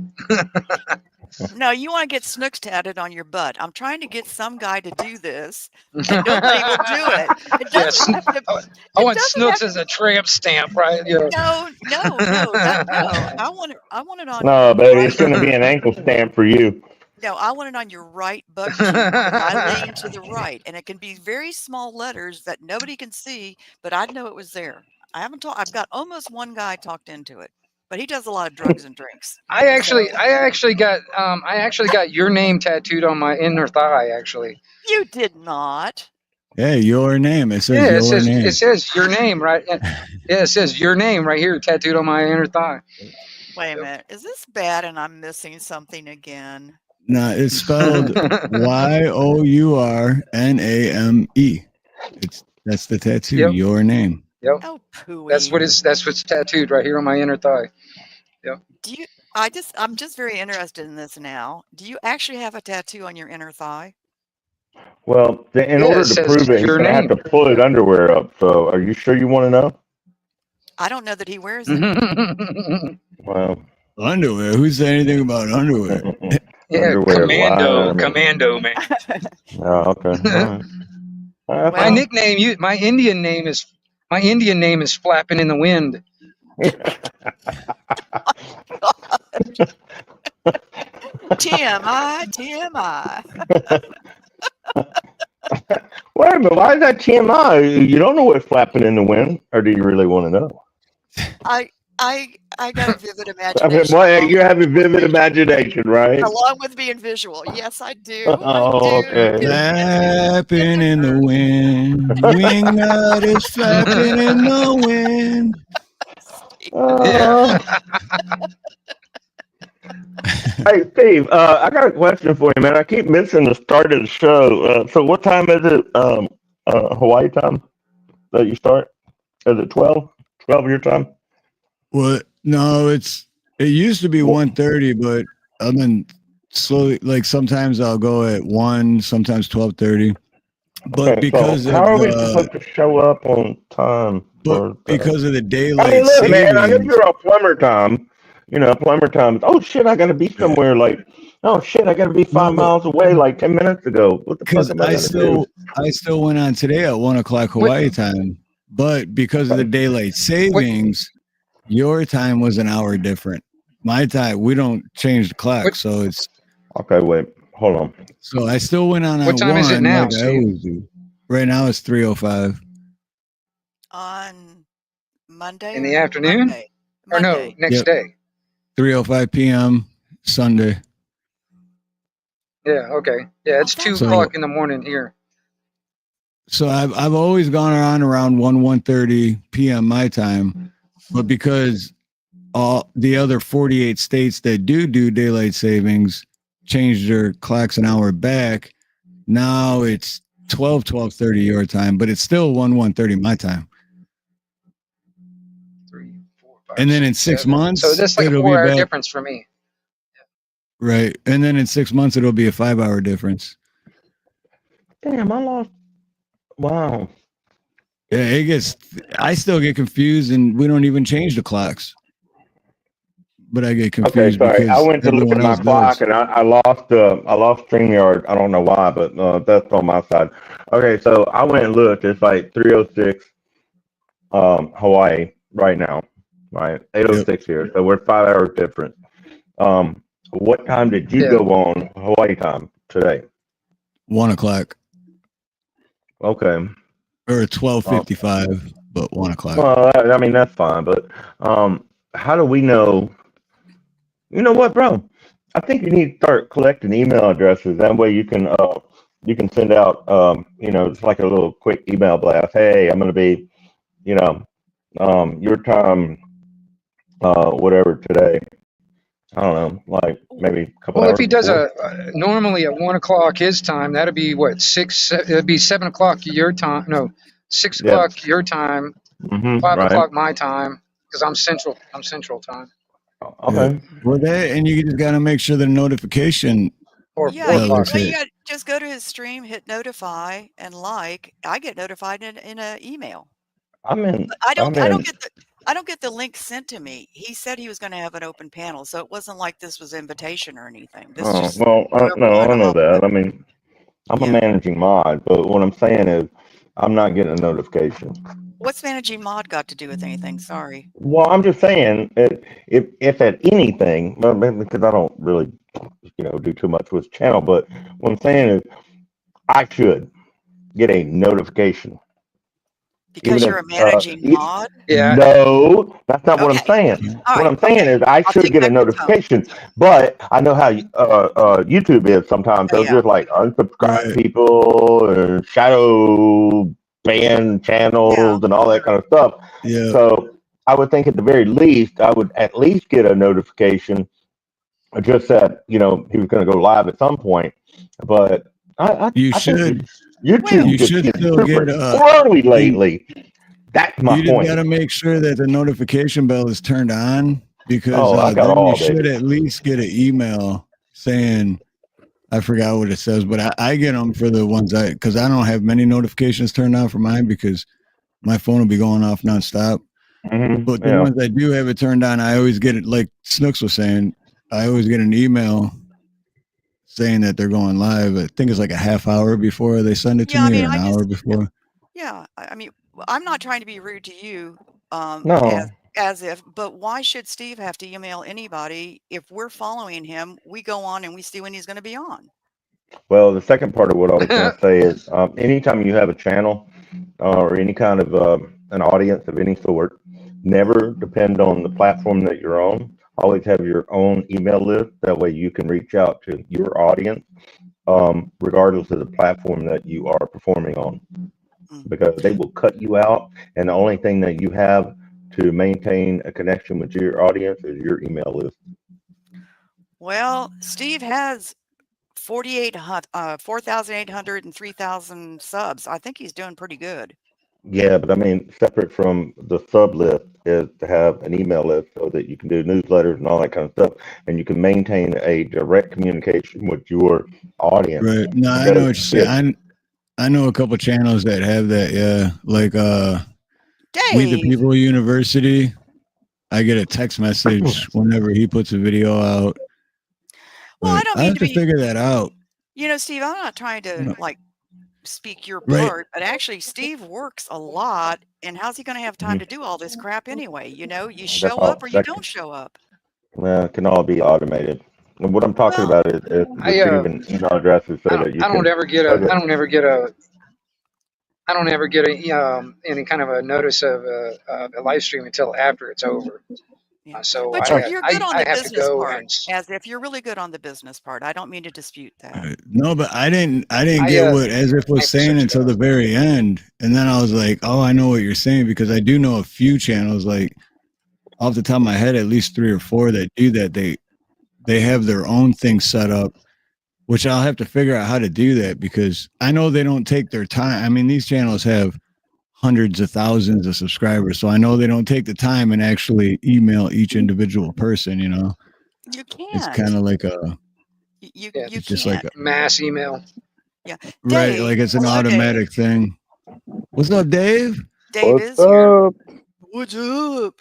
No, you want to get Snooks tatted on your butt. I'm trying to get some guy to do this, and nobody will do it. I want Snooks as a tramp stamp, right? Yeah. No. I want it on. No, baby, it's going to be an ankle stamp for you. No, I want it on your right butt cheek. I lean to the right, and it can be very small letters that nobody can see, but I'd know it was there. I've got almost one guy talked into it, but he does a lot of drugs and drinks. I actually got your name tattooed on my inner thigh. Actually, you did not. Yeah, your name. It says your name. It says your name, right? Yeah, it says your name right here, tattooed on my inner thigh. Wait a minute. Is this bad and I'm missing something again? No, it's spelled Yourname. That's the tattoo. Yep. Your name. Yep. Oh, That's pooey. that's what's tattooed right here on my inner thigh. Yep. Do you? I'm just very interested in this now. Do you actually have a tattoo on your inner thigh? Well, in Yeah, it order to says prove it, he's your gonna have name. to pull his underwear up. So, are you sure you want to know? I don't know that he wears any. Well, Underwear? Who said anything about underwear? Yeah, underwear is commando, lying. commando man. Oh, okay. All right. My Well, nickname, my Indian name is flapping in the wind. TMI, TMI. Wait a minute. Why is that TMI? You don't know what's flapping in the wind, or do you really want to know? I I got a vivid I mean, imagination boy, you have a vivid imagination, right? along with being visual. Yes, I do. I Oh, do. okay. Flapping in the wind. Wingnut is flapping in the wind. Uh, hey, Steve, I got a question for you, man. I keep missing the start of the show. So what time is it, Hawaii time that you start? Is it 12? 12 your time? What? No, it used to be 1:30, but I've been slowly, like sometimes I'll go at 1, sometimes 12:30. But Okay, because so of how are we the supposed to show up on time? because of the I mean, daylight look, man, I know savings, you're on plumber time. You know, plumber time. Oh, shit, I got to be somewhere like, oh, shit, I got to be 5 no, miles away like 10 minutes ago. What the fuck because am I going to do? I still went on today at 1 o'clock Hawaii time. But because of the daylight savings, your time was an hour different. My time, we don't change the clock, so it's Okay, wait, hold on. so I still went on What at time is it 1 now, like I Steve? always do. Right now it's 3:05. On Monday In or the afternoon? Monday? Or no, Monday. next Yep. day. 3:05 p.m. Sunday. Yeah, okay. Yeah, it's 2 So- o'clock in the morning here. So I've always gone on around 1:30 p.m. my time, but because all the other 48 states that do daylight savings changed their clocks an hour back, now it's 12:30 your time, but it's still 1:30 my time. 3, 4, 5, And then in 6, 6 7. months, So that's like a it'll be 4-hour back difference for me. right. And then in 6 months, it'll be a 5-hour difference. Damn, I lost. Wow. Yeah, it gets. I still get confused, and we don't even change the clocks. But I get Okay, confused sorry. I because went to look everyone at my else clock does. and I lost StreamYard. I don't know why, but that's on my side. Okay, so I went and looked. It's like 3:06 Hawaii right now, right? 8:06 here. So we're 5 hours different. What time did you Yeah. go on Hawaii time today? 1 o'clock Okay. or 12:55, but 1 o'clock. Well, I mean that's fine, but how do we know? You know what, bro? I think you need to start collecting email addresses. That way you can send out it's like a little quick email blast. Hey, I'm gonna be, you know, your time whatever today. I don't know, like maybe a couple Well, if hours he does before. normally at 1 o'clock his time, that'd be what, 6, it'd be 7 o'clock your time. No, 6 Yeah. o'clock your time, 5 Right. o'clock my time, because I'm central time. Okay. Yeah. Well, and you just got to make sure the notification. Or Yeah, 4 you, o'clock. well, you got just go to his stream, hit notify, and like. I get notified in an email. I'm in. But I don't get the link sent to me. He said he was going to have an open panel, so it wasn't like this was invitation or anything. This Oh just well, no, I know that. I with. mean, I'm a Yeah. managing mod, but what I'm saying is, I'm not getting a notification. What's managing mod got to do with anything? Sorry. Well, I'm just saying, if at anything, well, because I don't really, do too much with the channel, but what I'm saying is, I should get a notification. Because Even you're a if, managing mod? Yeah. No, that's not what I'm Okay. saying. All What right. I'm saying Okay. is, I I'll should take get a back the tone. notification, but I know how YouTube is sometimes. Oh, They'll yeah. just like unsubscribe Right. people and shadow ban channels and all that kind of stuff. Yeah. So I would think at the very least, I would at least get a notification just that, he was going to go live at some point. But I You think should. YouTube You just should gets still super get squirrely lately. That's my You just point. got to make sure that the notification bell is turned on, because I got then all, you should baby. at least get an email saying, I forgot what it says, but I get them for the ones because I don't have many notifications turned on for mine because my phone will be going off nonstop. But the Yeah. ones I do have it turned on, I always get it, like Snooks was saying, I always get an email saying that they're going live. I think it's like a half hour before they send it to Yeah, I me, mean, or an hour before. yeah, I mean, I'm not trying to be rude to you, No. as if, but why should Steve have to email anybody? If we're following him, we go on and we see when he's going to be on. Well, the second part of what I was going to say is, anytime you have a channel or any kind of an audience of any sort, never depend on the platform that you're on. Always have your own email list. That way you can reach out to your audience, regardless of the platform that you are performing on, because they will cut you out. And the only thing that you have to maintain a connection with your audience is your email list. Well, Steve has 4,800 and 3,000 subs. I think he's doing pretty good. Yeah, but I mean, separate from the sub list is to have an email list so that you can do newsletters and all that kind of stuff, and you can maintain a direct communication with your audience. Right. No, I know what you're saying. I know a couple channels that have that. Yeah, like We the Dave. People University. I get a text message whenever he puts a video out. Well, I But don't I mean have to to be, figure that out. Steve, I'm not trying to like speak your Right. part, but actually Steve works a lot, and how's he going to have time to do all this crap anyway? You show up or you don't show up. It can all be automated. And what I'm talking about is receiving email addresses so that you I can. don't ever get any kind of a notice of a live stream until after it's over. So But you're good on I the have to business go part, and as if you're really good on the business part. I don't mean to dispute that. No, but I didn't get what As If was saying until the very end. And then I was like, oh, I know what you're saying, because I do know a few channels, like off the top of my head, at least 3 or 4 that do that. They have their own thing set up, which I'll have to figure out how to do that, because I know they don't take their time. I mean, these channels have hundreds of thousands of subscribers, so I know they don't take the time and actually email each individual person. You can't. It's kind of like a you just can't. like mass email. Yeah. Right, Dave, like it's an hello, automatic thing. What's up, Dave? Dave What's is here. up? What's up?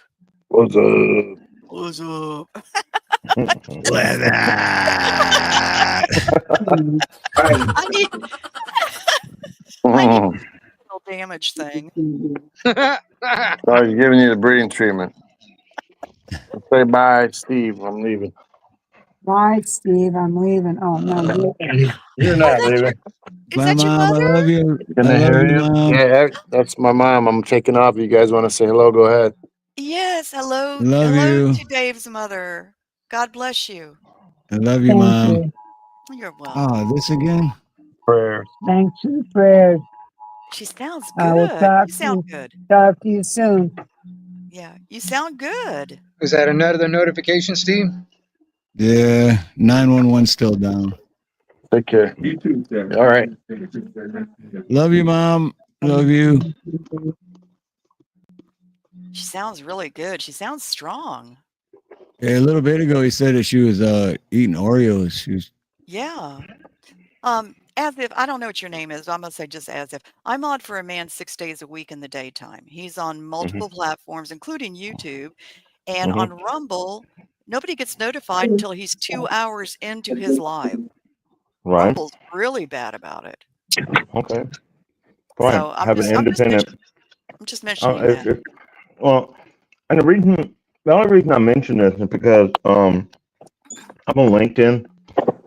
What's up? What's up? I need a little damage thing. Sorry, giving you the breeding treatment. Say bye, Steve. I'm leaving. Bye, Steve. I'm leaving. Oh no, You're not leaving. Is that your Mom, I mother? love you. Can I I love hear you, you? Mom. Yeah, that's my mom. I'm taking off. You guys want to say hello? Go ahead. Yes. Hello. Love Hello you. to Dave's mother. God bless you. I love you, thank Mom. you. You're welcome. Oh, this again? Prayers. Thanks for the prayers. She sounds I will good. talk You sound to good. talk to you soon. Yeah, you sound good. is that another notification, Steve? Yeah, 911 still down. Take care. You too, Sam. All right. Love you, Mom. Love you. She sounds really good. She sounds strong. Yeah, a little bit ago, he said that she was eating Oreos. She was. Yeah. As if, I don't know what your name is, but I'm gonna say just as if. I'm on for a man 6 days a week in the daytime. He's on multiple platforms, including YouTube, and on Rumble. Nobody gets notified until he's 2 hours into his live. Right. Rumble's really bad about it. Okay. Fine. So Have an independent. I'm just mentioning that. Well, and the only reason I mention this is because I'm on LinkedIn,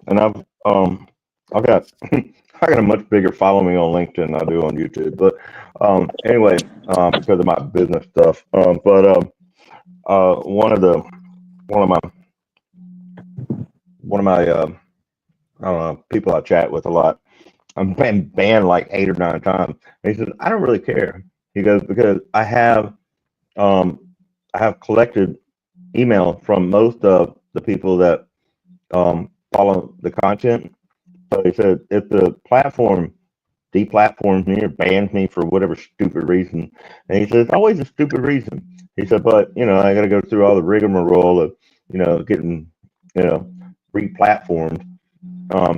and I've got I got a much bigger following on LinkedIn than I do on YouTube. But anyway, because of my business stuff. But one of my I don't know, people I chat with a lot, I'm been banned like 8 or 9 times. And he says, I don't really care. He goes, because I have collected email from most of the people that follow the content. So he said, if the platform deplatforms me or bans me for whatever stupid reason. And he says, it's always a stupid reason. He said, but, I got to go through all the rigmarole of, getting, re-platformed.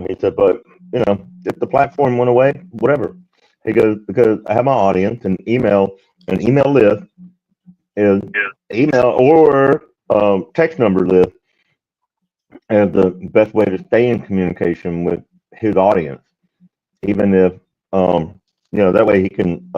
He said, but, if the platform went away, whatever. He goes, because I have my audience and email list is email or text number list as the best way to stay in communication with his audience, even if that way he can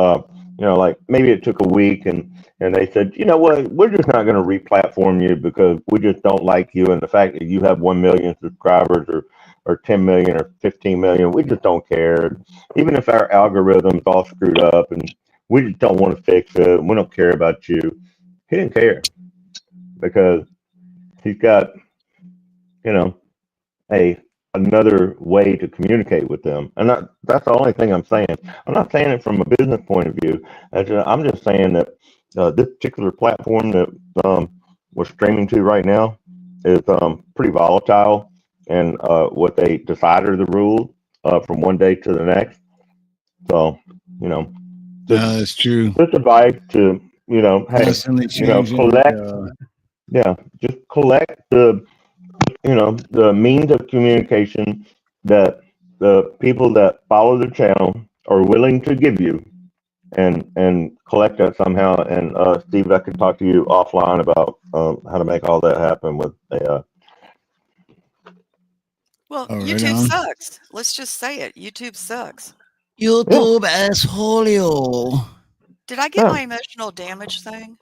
like maybe it took a week and they said, you know what, we're just not going to re-platform you because we just don't like you, and the fact that you have 1 million subscribers or 10 million or 15 million, we just don't care. Even if our algorithm's all screwed up and we just don't want to fix it, we don't care about you. He didn't care because he's got another way to communicate with them, and that's the only thing I'm saying. I'm not saying it from a business point of view. I'm just saying that this particular platform that we're streaming to right now is pretty volatile, and what they decide are the rules from one day to the next. So that's true. Just advice to hey, constantly changing. Collect, just collect the the means of communication that the people that follow the channel are willing to give you, and collect that somehow. And Steve, I could talk to you offline about how to make all that happen with a. Well, right YouTube on. sucks. Let's just say it. YouTube sucks. YouTube asshole. Did I get my emotional damage thing?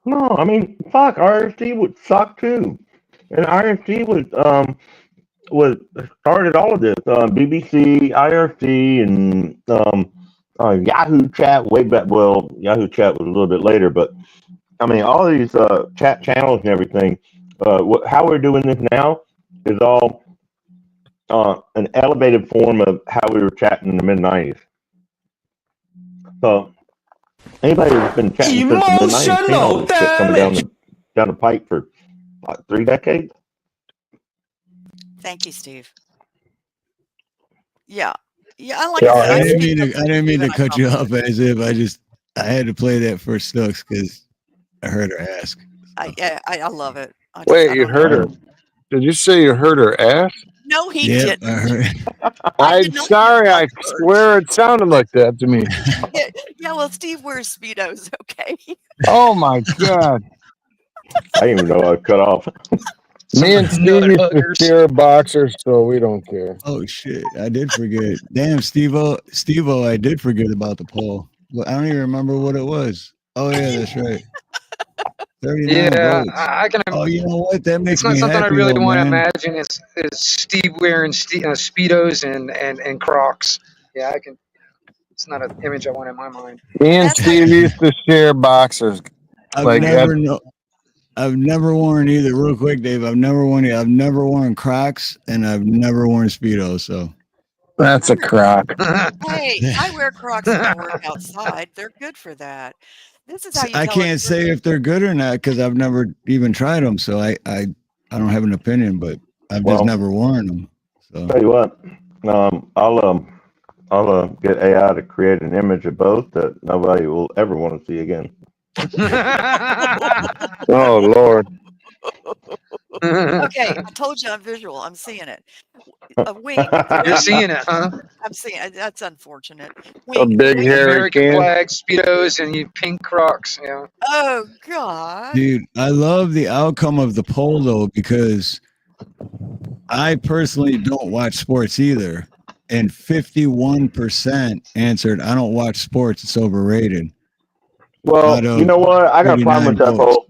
No, I mean, fuck, RFD would suck too, and RFD was started all of this. BBC, IRC, and Yahoo Chat way back. Well, Yahoo Chat was a little bit later, but I mean, all these chat channels and everything. How we're doing this now is all an elevated form of how we were chatting in the mid '90s. So anybody that's been chatting since the mid '90s, seen all this shit coming down the pipe for what, 3 decades. Thank you, Steve. Yeah. Like I said, I didn't mean to cut you off, as if I had to play that for Stokes because I heard her ask. I love it. Wait, you heard her? Did you say you heard her ass? No, he didn't. I heard. I'm sorry. I swear it sounded like that to me. Yeah, well, Steve wears Speedos, okay? Oh, my God. I didn't even know I was cut off. Me and Steve used to share boxers, so we don't care. Oh, shit. I did forget. Damn, Steve-O, I did forget about the poll. Well, I don't even remember what it was. Oh, yeah, that's right. 39 votes. I can. Oh, you know what? That makes it's not me something happy, I really though, want to man. imagine. Is Steve wearing Speedos and Crocs? Yeah, I can. It's not an image I want in my mind. Me and Steve used to share boxers. I've never worn either. Real quick, Dave. I've never worn Crocs, and I've never worn Speedos. So that's a Croc. Hey, I wear Crocs when I work outside. They're good for that. This is how you. I can't say if they're good or not because I've never even tried them. So I don't have an opinion, but I've just never worn them. So tell you what, I'll get AI to create an image of both that nobody will ever want to see again. Oh, Lord. Okay, I told you I'm visual. I'm seeing it. A wing. You're seeing it, huh? I'm seeing it. That's unfortunate. A big hairy American flag, Speedos, and you pink Crocs. Yeah. Oh, God. Dude, I love the outcome of the poll, though, because I personally don't watch sports either. And 51% answered, I don't watch sports. It's overrated. Well, you know what? I got a problem with that poll.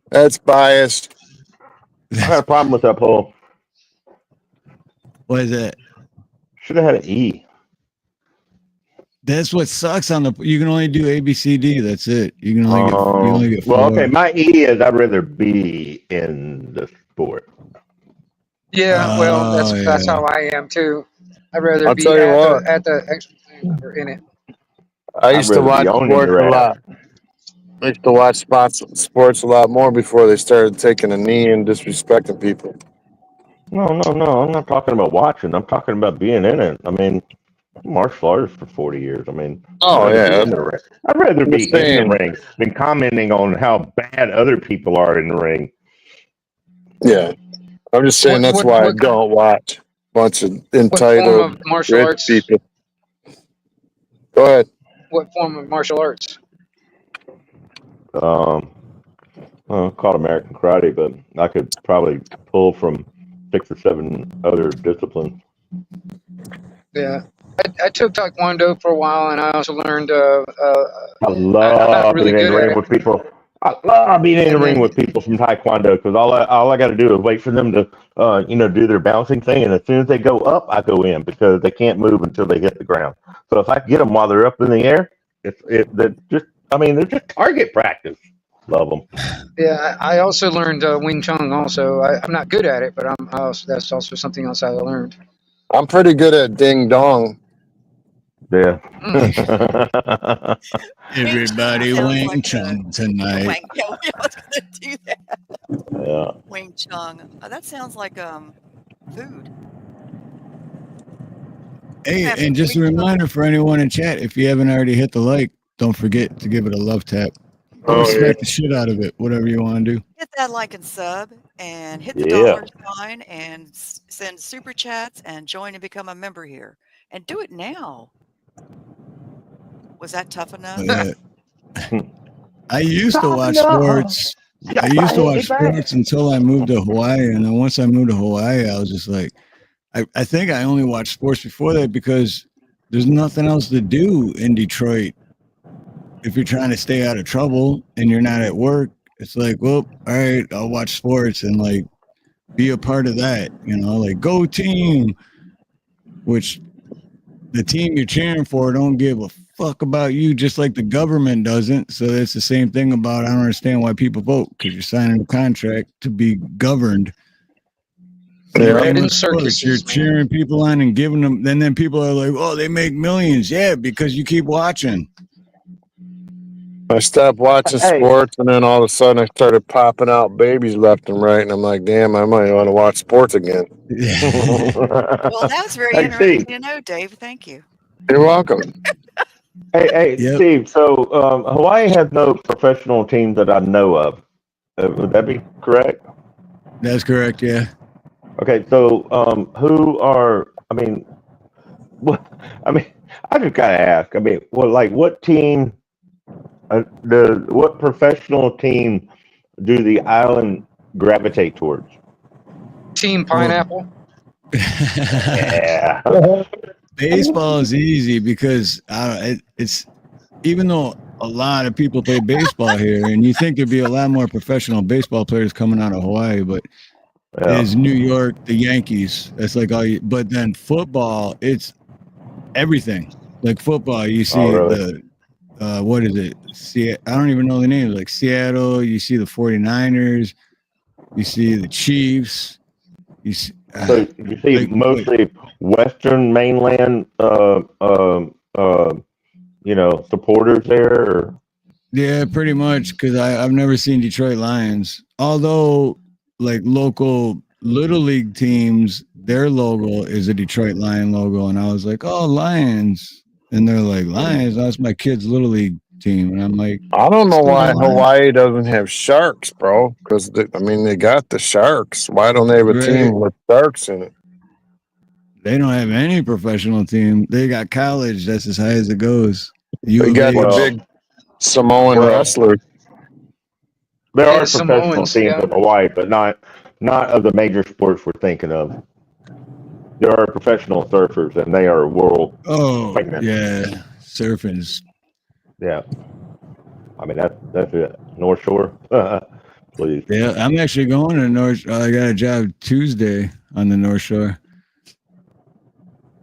That's biased. I got a problem with that poll. What is it? Should have had an E. That's what sucks on the. You can only do A, B, C, D. That's it. You can only get 4. Well, okay. My E is I'd rather be in the sport. Yeah, well, that's how I am too. I'd rather be at the extra thing or in it. I used to watch sports a lot. I used to watch sports a lot more before they started taking a knee and disrespecting people. No. I'm not talking about watching. I'm talking about being in it. I mean, martial arts for 40 years. I mean, Oh yeah, I'd rather I'm be just in the saying. ring than commenting on how bad other people are in the ring. Yeah, I'm just saying that's why I don't watch a bunch of What form entitled of martial rich arts? people. Go ahead. What form of martial arts? Called American Karate, but I could probably pull from 6 or 7 other disciplines. Yeah, I took Taekwondo for a while, and I also learned. I I'm not love really being in good the at ring it. with people. I love being in the And ring then, with people from Taekwondo because all I got to do is wait for them to, do their bouncing thing, and as soon as they go up, I go in because they can't move until they hit the ground. So if I can get them while they're up in the air, they're just target practice. Love them. yeah, I also learned Wing Chun. Also, I'm not good at it, but that's also something else I learned. I'm pretty good at ding dong. Yeah. Everybody Sounds Wing like Chun tonight. Wang. Yeah, I was gonna do that. Yeah. Wing Chun. That sounds like food. Hey, Have and just a Wing Chun. reminder for anyone in chat, if you haven't already hit the like, don't forget to give it a love tap or Oh yeah. smack the shit out of it, whatever you want to do. Hit that like and sub, and hit the Yeah. $sign, and send super chats, and join and become a member here. And do it now. Was that tough enough? I used to watch sports. I used to watch sports until I moved to Hawaii, and then once I moved to Hawaii, I was just like, I think I only watched sports before that because there's nothing else to do in Detroit. If you're trying to stay out of trouble and you're not at work, it's like, well, all right, I'll watch sports and like be a part of that, like go team, which the team you're cheering for don't give a fuck about you, just like the government doesn't. So it's the same thing about, I don't understand why people vote, because you're signing a contract to be governed. Yeah. Same with circuses, sports. You're cheering people on and giving them, and then people are like, oh, they make millions. Yeah, because you keep watching. I stopped watching sports, and then all of a sudden, I started popping out babies left and right, and I'm like, damn, I might want to watch sports again. Well, that was very Hey, interesting Steve. to know, Dave. Thank you. You're welcome. Hey, Steve. So Hawaii has no professional team that I know of. Would that be correct? That's correct. Yeah. Okay. So who are? I mean, I just gotta ask. I mean, what team? What professional team do the island gravitate towards? Team Pineapple. Yeah. Baseball is easy because it's even though a lot of people play baseball here, and you think there'd be a lot more professional baseball players coming out of Hawaii, but is New York the Yankees? That's like all you. But then football, it's everything. Like football, you see the what is it? I don't even know the names. Like Seattle, you see the 49ers, you see the Chiefs. You see, so you see mostly Western mainland, supporters there. Or? Yeah, pretty much. Because I've never seen Detroit Lions. Although, like local little league teams, their logo is a Detroit Lion logo, and I was like, "Oh, Lions!" And they're like, "Lions." That's my kid's little league team, and I'm like, I don't know why Hawaii doesn't have sharks, bro. Because they got the sharks. Why don't they have a team with sharks in it? They don't have any professional team. They got college. That's as high as it goes. They got the big Samoan wrestlers. There are professional teams in Hawaii, but not of the major sports we're thinking of. There are professional surfers, and they are world famous. Yeah, surfing's. Yeah, I mean that's it. North Shore, please. Yeah, I'm actually going to North. I got a job Tuesday on the North Shore.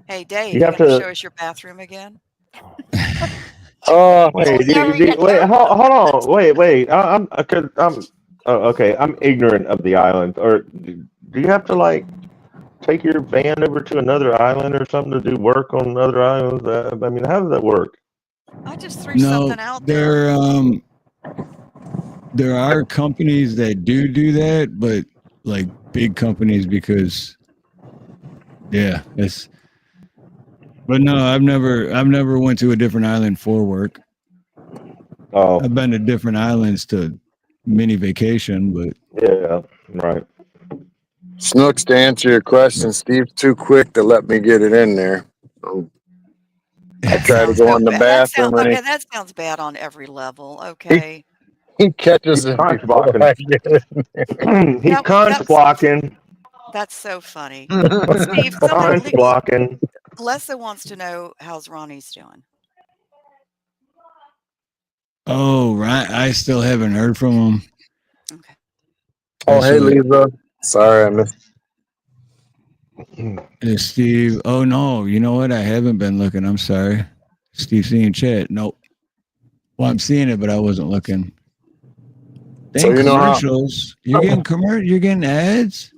Hey, Dave, You you have gonna to- show us your bathroom again? Wait, hold on, wait. I'm okay. I'm ignorant of the island. Or do you have to like take your van over to another island or something to do work on other islands? I mean, how does that work? I just threw something out there. There are companies that do that, but like big companies, because Yeah, it's. But no, I've never went to a different island for work. Oh, I've been to different islands to mini vacation, but yeah, right. Snooks, to answer your question, Steve's too quick to let me get it in there. I That try to sounds go so in the bad. That sounds bathroom and okay. That sounds bad on every level. he, Okay. he catches He's it conch before blocking. I get it. He's conch That's blocking. that's so funny. Steve, Conch blocking. Lessa wants to know how's Ronnie's doing. oh right, I still haven't heard from him. Okay. Oh, I hey, should. Lisa. Sorry, I missed. Steve. Oh no, you know what? I haven't been looking. I'm sorry. Steve seeing chat. Nope. Well, I'm seeing it, but I wasn't looking. So Dang you know how? commercials. You're getting You're getting ads.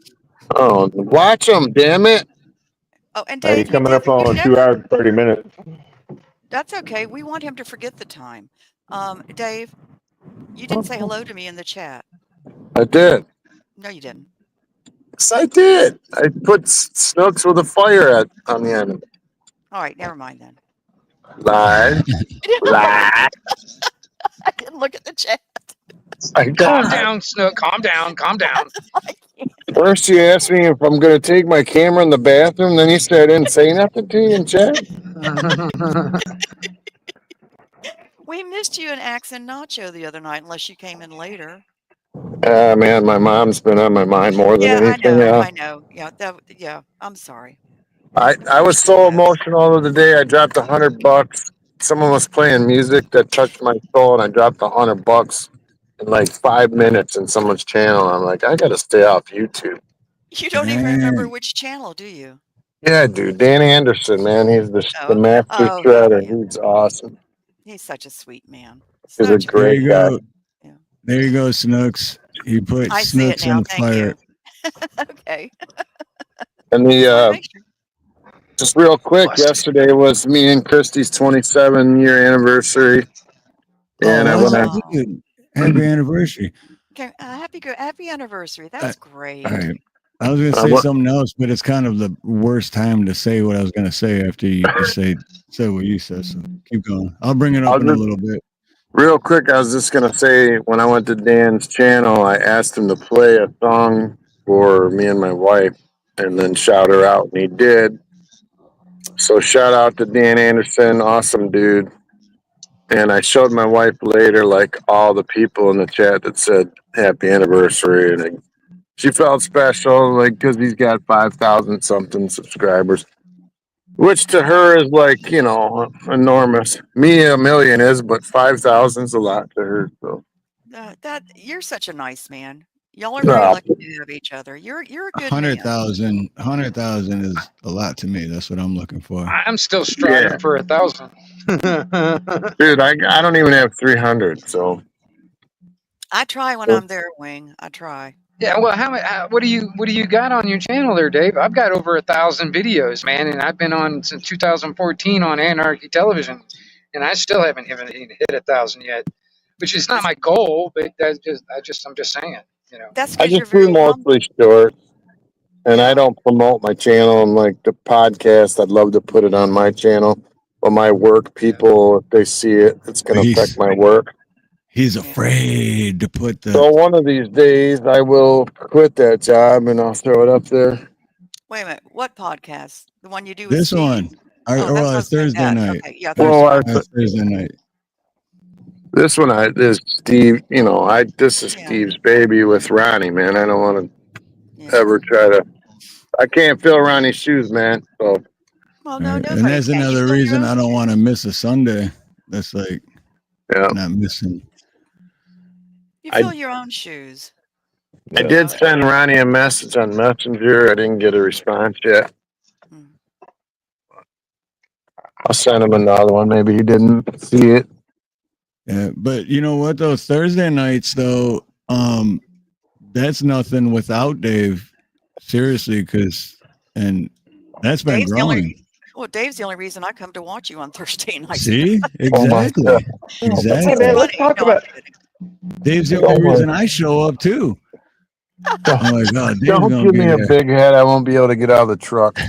Oh, watch them, damn it! Oh, and Hey, Dave, coming up you've on 2 never. hours and 30 minutes. That's okay. We want him to forget the time. Dave, you didn't say hello to me in the chat. I did. No, you didn't. Yes, I did. I put Snooks with a fire on the end. All right, never mind then. Live, live. I didn't look at the chat. I Calm got. down, Snook. Calm down. Calm down. First, you asked me if I'm going to take my camera in the bathroom. Then you said I didn't say nothing to you in chat. We missed you in Axe and Nacho the other night, unless you came in later. Man, my mom's been on my mind more than Yeah, anything else. I know. Yeah, I'm sorry. I was so emotional the other day. I dropped $100. Someone was playing music that touched my soul, and I dropped $100 in like 5 minutes in someone's channel. I'm like, I got to stay off YouTube. You don't even remember which channel, do you? Yeah, dude. Dan Anderson, man, he's the Oh, master oh, shredder. yeah. He's awesome. He's such a sweet man. He's a Such a There great you guy. go. There you go, Snooks. He put I see it Snooks in now. the Thank fire. you. Okay. And Just want to the make sure. just real quick, yesterday was me and Christy's 27-year anniversary, and I Oh, was went it? on. Oh, Dude, happy anniversary. okay. Happy anniversary. I, That's great. all right. I was going to I say went, something else, but it's kind of the worst time to say what I was going to say after you say what you said. So keep going. I'll bring it up I'll in a just little bit. real quick. I was just gonna say when I went to Dan's channel, I asked him to play a song for me and my wife, and then shout her out, and he did. So shout out to Dan Anderson, awesome dude. And I showed my wife later, like all the people in the chat that said happy anniversary, and she felt special, like because he's got 5,000 something subscribers, which to her is like enormous. Me a million is, but 5,000 is a lot to her. So That you're such a nice man. Y'all are very no, lucky to have each other. You're a good man. 100,000 is a lot to me. That's what I'm looking for. I'm still yeah, striving for 1,000. dude, I don't even have 300. So I try when I'm there, Wing. I try. Yeah, well, what do you got on your channel there, Dave? I've got over 1,000 videos, man, and I've been on since 2014 on Anarchy Television, and I still haven't even hit 1,000 yet, which is not my goal, but I'm just saying, That's I because just you're do very humble. mostly short, and I Yeah. don't promote my channel. And like the podcast, I'd love to put it on my channel, but my work people, if they see it, it's going to affect He's my work. he's afraid to put the. So one of these days, I will quit that job and I'll throw it up there. Wait a minute. What podcast? The one you do with This Steve? one, our, Oh, or that's what I our was going to Thursday ask. night. Okay. Yeah, Well, Thursday night. Our Thursday night. this one is Steve. This is Steve's baby with Ronnie, man. I don't want to ever try to. I can't fill Ronnie's shoes, man. So Well, no, Right. And nobody that's can. You another fill your reason own I don't want to shoes. miss a Sunday. That's like yeah, not missing. You I fill your own shoes. I did send Ronnie a message on Messenger. I didn't get a response yet. I'll send him another one. Maybe he didn't see it. Yeah, but you know what? Those Thursday nights, though, that's nothing without Dave. Seriously, and that's been Dave's the growing. Dave's the only reason I come to watch you on Thursday nights. See, Oh my exactly, God. exactly. Hey man, let's talk No, I'm about. kidding. Dave's the Oh only my. reason I show up too. I'm like, oh, Dave's Don't gonna give be me a there. big head. I won't be able to get out of the truck.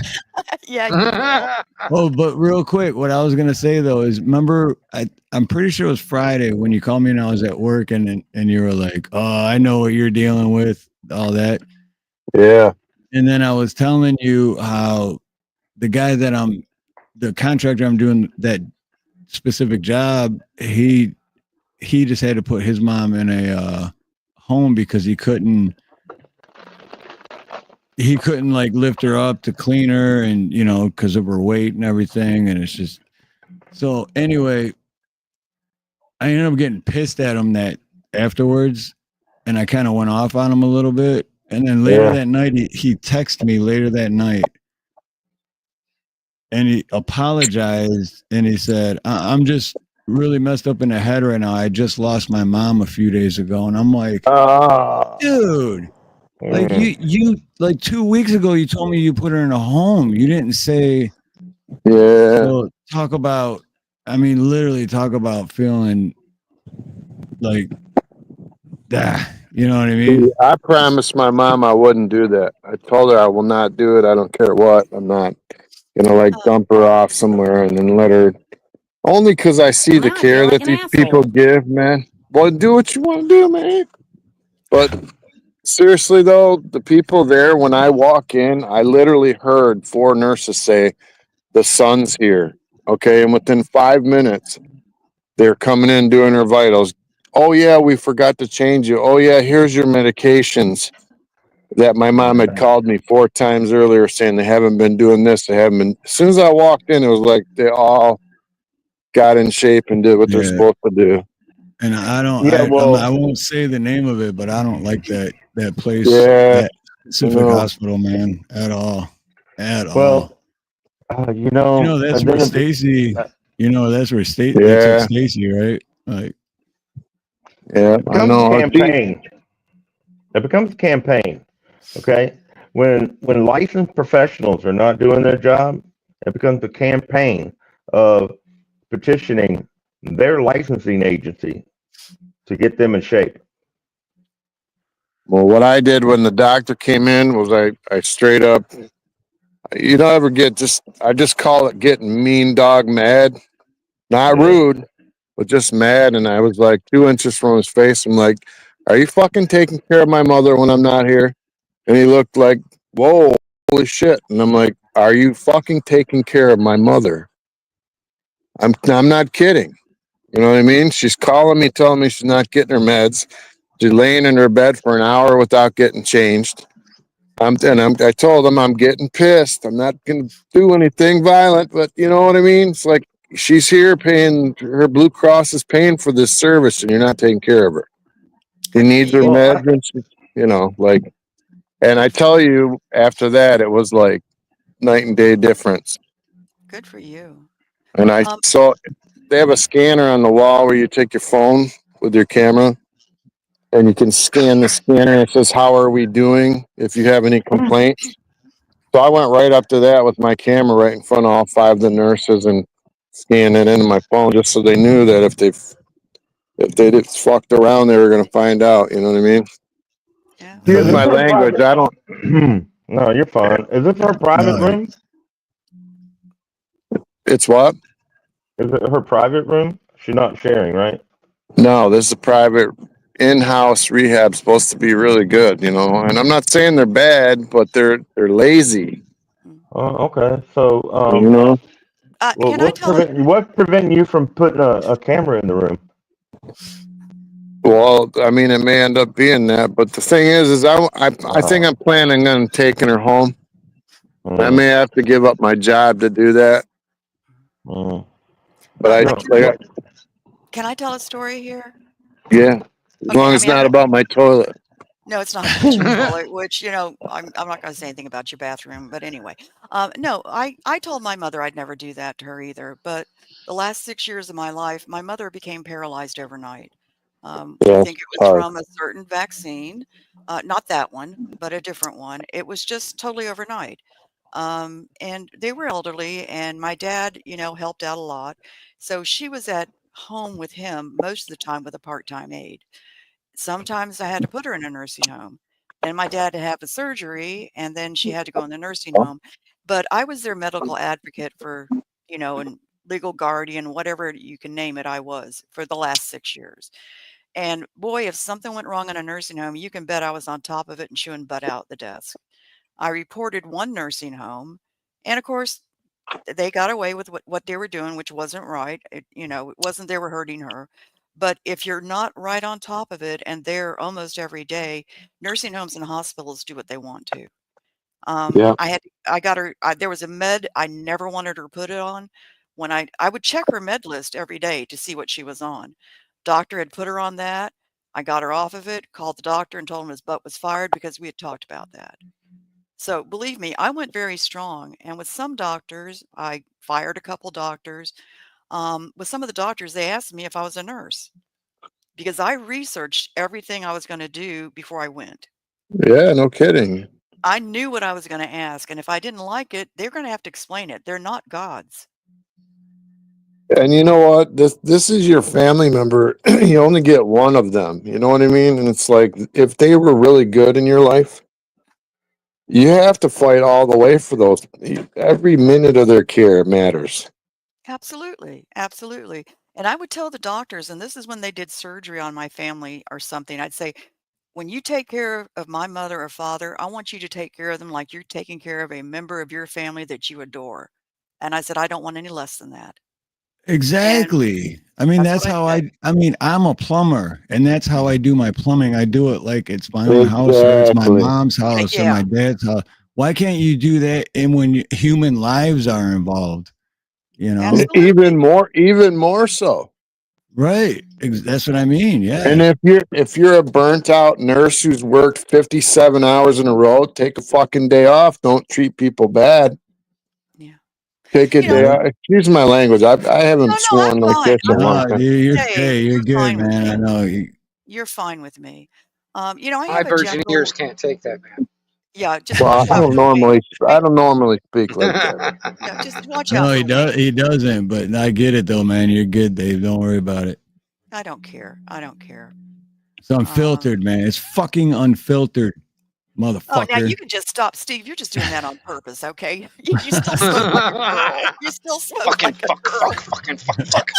Yeah, you will. Oh, but real quick, what I was gonna say though is, remember, I'm pretty sure it was Friday when you called me and I was at work, and you were like, "Oh, I know what you're dealing with, all that." Yeah. And then I was telling you how the guy that the contractor I'm doing that specific job, he just had to put his mom in a home because he couldn't like lift her up to clean her, and because of her weight and everything, and it's just so anyway. I ended up getting pissed at him that afterwards, and I kind of went off on him a little bit. And then later Yeah. that night, he texted me later that night, and he apologized, and he said, I'm just really messed up in the head right now. I just lost my mom a few days ago." And I'm like, Ah. dude, like Mm. you like 2 weeks ago, you told me you put her in a home. You didn't say. Yeah. So talk about, I mean, literally talk about feeling like that. You know what I mean? I promised my mom I wouldn't do that. I told her I will not do it. I don't care what. I'm not gonna like dump her off somewhere and then let her. Only because I see the Wow, I feel care like that an these people asshole. give, man. Well, do what you want to do, man. But seriously though, the people there, when I walk in, I literally heard 4 nurses say, "The son's here." Okay, and within 5 minutes, they're coming in doing her vitals. Oh yeah, we forgot to change you. Oh yeah, here's your medications. That my mom had called me 4 times earlier saying they haven't been doing this. They haven't been. As soon as I walked in, it was like they all got in shape and did what they're Yeah. supposed to do. And I don't, Yeah, I well, won't say the name of it, but I don't like that place, yeah, that specific no, hospital, man, at all, at all. Well, That's and where then Stacy. That's where state they took yeah, Stacy, right? Like, yeah. it I becomes a know. She, campaign. It becomes a campaign. Okay, when licensed professionals are not doing their job, it becomes a campaign of petitioning their licensing agency to get them in shape. well, what I did when the doctor came in was I straight up. You don't ever get just. I just call it getting mean dog mad. Not Yeah. rude, but just mad. And I was like 2 inches from his face. I'm like, "Are you fucking taking care of my mother when I'm not here?" And he looked like, "Whoa, holy shit!" And I'm like, "Are you fucking taking care of my mother?" I'm not kidding. You know what I mean? She's calling me, telling me she's not getting her meds. She's laying in her bed for an hour without getting changed. I told him I'm getting pissed. I'm not gonna do anything violent, but you know what I mean? It's like she's here paying her Blue Cross is paying for this service and you're not taking care of her. She Good for needs her you. Well, meds and she, like, and I tell you after that it was like night and day difference. Good for you. And I Um, saw they have a scanner on the wall where you take your phone with your camera and you can scan the scanner and it says how are we doing if you have any complaints. So I went right up to that with my camera right in front of all 5 of the nurses and scanned it into my phone just so they knew that if they did fucked around, they were gonna find out. You know what I mean? yeah, is Excuse this my well, her language. private? I don't. No, you're fine. Is this her private no, room? It's what? Is it her private room? She's not sharing, right? No, this is a private in-house rehab. Supposed to be really good, And I'm not saying they're bad, but they're lazy. mm. Oh, okay. So, You know. well, Can I tell a what's preventing you from putting a camera in the room? Well, I mean, it may end up being that, but the thing is I think Uh, I'm planning on taking her home. I mm, may have to give up my job to do that, mm. but I I No, like, no. can I tell a story here? yeah, as Okay, long I as it's mean, I not don't. about my toilet. No, it's not about your toilet, which, I'm not going to say anything about your bathroom, but anyway. No, I told my mother I'd never do that to her either. But the last 6 years of my life, my mother became paralyzed overnight. We Yeah, think it's it was hard. from a certain vaccine, not that one, but a different one. It was just totally overnight. And they were elderly, and my dad, helped out a lot. So she was at home with him most of the time with a part time aide. Sometimes I had to put her in a nursing home. and my dad had to have the surgery, and then she had to go in the nursing home. But I was their medical advocate for, and legal guardian, whatever you can name it, I was for the last 6 years. And boy, if something went wrong in a nursing home, you can bet I was on top of it and chewing butt out the desk. I reported one nursing home, and of course, they got away with what they were doing, which wasn't right. It wasn't they were hurting her. But if you're not right on top of it and there almost every day, nursing homes and hospitals do what they want to. Yeah. I got her, there was a med I never wanted her put it on. When I would check her med list every day to see what she was on. Doctor had put her on that. I got her off of it, called the doctor and told him his butt was fired because we had talked about that. So believe me, I went very strong. And with some doctors, I fired a couple doctors. With some of the doctors, they asked me if I was a nurse because I researched everything I was going to do before I went. Yeah, no kidding. I knew what I was going to ask. And if I didn't like it, they're going to have to explain it. They're not gods. And you know what? This is your family member. You only get one of them. You know what I mean? And it's like if they were really good in your life, you have to fight all the way for those. Every minute of their care matters. Absolutely. Absolutely. And I would tell the doctors, and this is when they did surgery on my family or something, I'd say, when you take care of my mother or father, I want you to take care of them like you're taking care of a member of your family that you adore. And I said, I don't want any less than that. And Exactly. I mean, that's that's what I how said. I mean, I'm a plumber, and that's how I do my plumbing. I do it like it's my own house or it's my Exactly. mom's house or Yeah. my dad's house. Why can't you do that? And when human lives are involved, you know? Absolutely. Even more so. Right. That's what I mean. And Yeah. if you're a burnt out nurse who's worked 57 hours in a row, take a fucking day off. Don't treat people bad. Yeah. Take a You know, day off. Excuse my language. I no, haven't I'm sworn like fine. this in a long No, time. dude, Dave, you're you're good, fine with man. I me. know. You're fine with me. I My have a virgin ears gentle, can't take that, yeah, just Well, watch out for me. I don't normally speak like that. man. Yeah, just watch out No, for Wayne. he doesn't, but I get it though, man. You're good, Dave. Don't worry about it. I don't care. I don't care. It's unfiltered, man. It's fucking unfiltered, Oh, now you motherfucker. can just stop, Steve. You're just doing that on purpose, okay? You still smoke like a girl. You still smoke Fucking like a fuck, girl. fuck.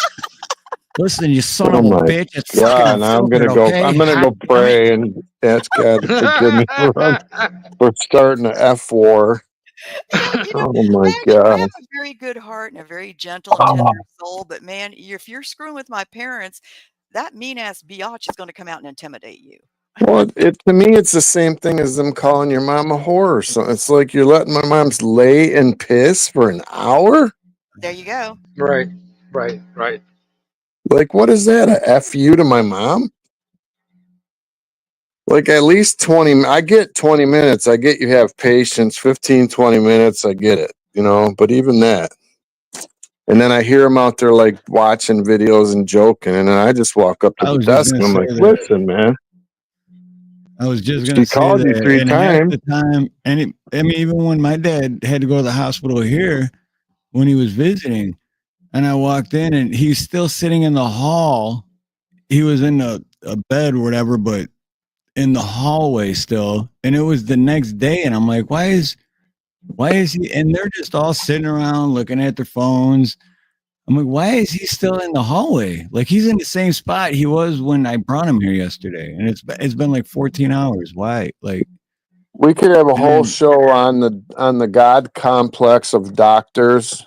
Listen, you son Oh of a my bitch. It's fucking God! Now I'm unfiltered, gonna go. okay? I'm gonna Hot go damn it. pray and ask God to forgive me for starting an F war. You know, Oh my I God! have a very good heart and a very gentle and tender Oh, soul, but man, if you're screwing with my parents, that mean ass biatch is going to come out and intimidate you. well, to me, it's the same thing as them calling your mom a whore. So it's like you're letting my mom's lay and piss for an hour. There you go. Right. Like, what is that? A F you to my mom? Like at least 20. I get 20 minutes. I get you have patience. 15, 20 minutes. I get it. But even that. And then I hear them out there like watching videos and joking, and then I just walk up to I the was just desk gonna and I'm say like, that. "Listen, man, I was just she gonna say called you that. 3 And half times." the time, I mean, even when my dad had to go to the hospital here when he was visiting, and I walked in and he's still sitting in the hall. He was in a bed or whatever, but in the hallway still. And it was the next day, and I'm like, why is he? And they're just all sitting around looking at their phones. I'm like, why is he still in the hallway? Like he's in the same spot he was when I brought him here yesterday, and it's been like 14 hours. Why? Like, We could have a and whole then show on the God complex of doctors,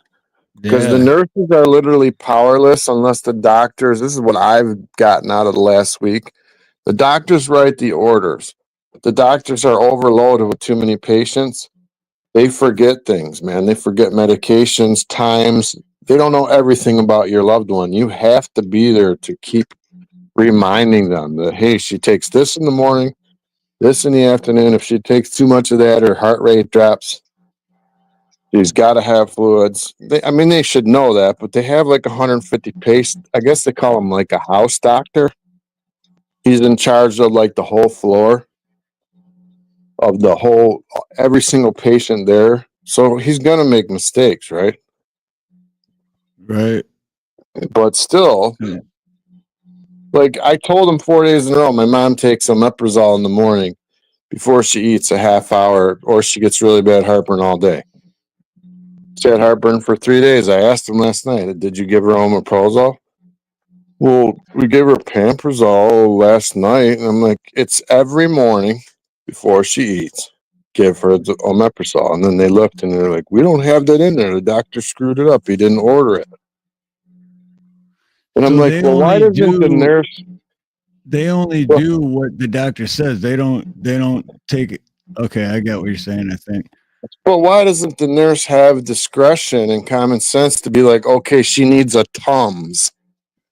because the yeah, nurses are literally powerless unless the doctors. This is what I've gotten out of the last week. The doctors write the orders. The doctors are overloaded with too many patients. They forget things, man. They forget medications, times. They don't know everything about your loved one. You have to be there to keep reminding them that, hey, she takes this in the morning, this in the afternoon. If she takes too much of that, her heart rate drops. She's got to have fluids. They should know that, but they have like 150 patients. I guess they call him like a house doctor. He's in charge of like the whole floor of every single patient there. So he's going to make mistakes, right? right. But still, Yeah. like I told him 4 days in a row, my mom takes omeprazole in the morning before she eats a half hour, or she gets really bad heartburn all day. She had heartburn for 3 days. I asked him last night, did you give her omeprazole? Well, we gave her Pamprazole last night. And I'm like, it's every morning before she eats. Give her the omeprazole. And then they looked and they're like, we don't have that in there. The doctor screwed it up. He didn't order it. And I'm So like, they well, why only doesn't the do nurse? they only Well, do what the doctor says. They don't take it. Okay, I get what you're saying, I think. well, why doesn't the nurse have discretion and common sense to be like, okay, she needs a Tums.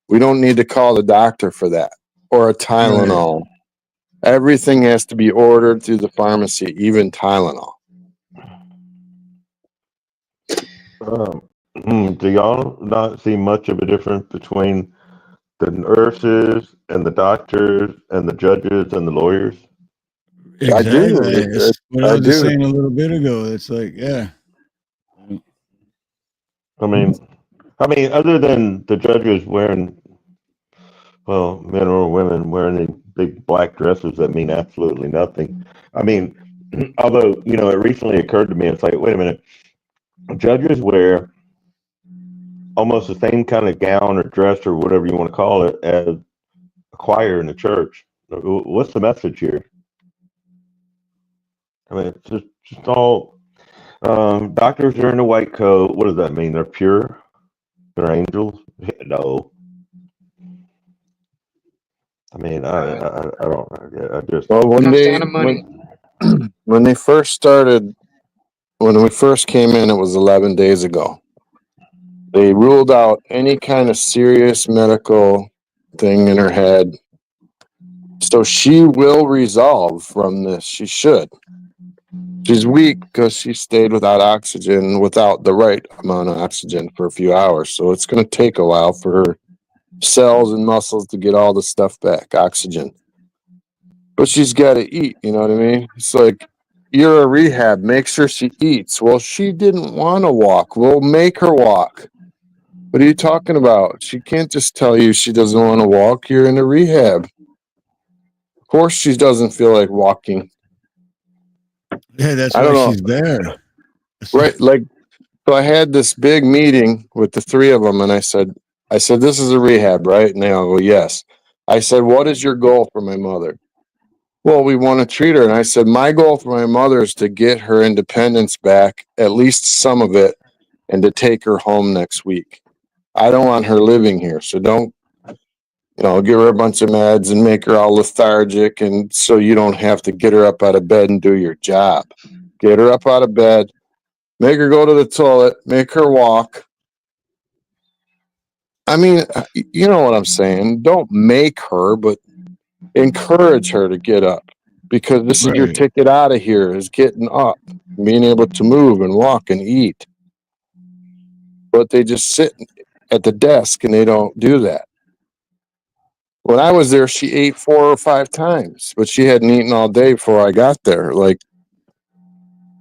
We don't need to call the doctor for that. Or a Right. Tylenol. Everything has to be ordered through the pharmacy, even Tylenol. Do y'all not see much of a difference between the nurses and the doctors and the judges and the lawyers? I do. Exactly. That's what I I was just do. saying a little bit ago. It's like, yeah. I mean, other than the judges wearing, well, men or women wearing the big black dresses that mean absolutely nothing. I mean, although, it recently occurred to me, it's like, wait a minute, judges wear almost the same kind of gown or dress or whatever you want to call it as a choir in the church. What's the message here? I mean, it's just all, doctors are in a white coat. What does that mean? They're pure? They're angels? No. I mean, I don't know. I just, Well, Comes down to money. when they first started, when we first came in, it was 11 days ago. They ruled out any kind of serious medical thing in her head. So she will resolve from this. She should. She's weak because she stayed without oxygen, without the right amount of oxygen for a few hours. So it's going to take a while for her cells and muscles to get all the stuff back, oxygen. But she's got to eat, you know what I mean? It's like, you're a rehab, make sure she eats. Well, she didn't want to walk. We'll make her walk. What are you talking about? She can't just tell you she doesn't want to walk. You're in a rehab. Of course, she doesn't feel like walking. Yeah, that's I why don't know. she's there. Right. Like, so I had this big meeting with the three of them, and I said, this is a rehab, right? And they all go, yes. I said, what is your goal for my mother? Well, we want to treat her. And I said, my goal for my mother is to get her independence back, at least some of it, and to take her home next week. I don't want her living here. So don't, give her a bunch of meds and make her all lethargic. And so you don't have to get her up out of bed and do your job. Get her up out of bed, make her go to the toilet, make her walk. I mean, you know what I'm saying? Don't make her, but encourage her to get up, because this is your Right. ticket out of here, is getting up, being able to move and walk and eat. But they just sit at the desk and they don't do that. When I was there, she ate 4 or 5 times, but she hadn't eaten all day before I got there. Like,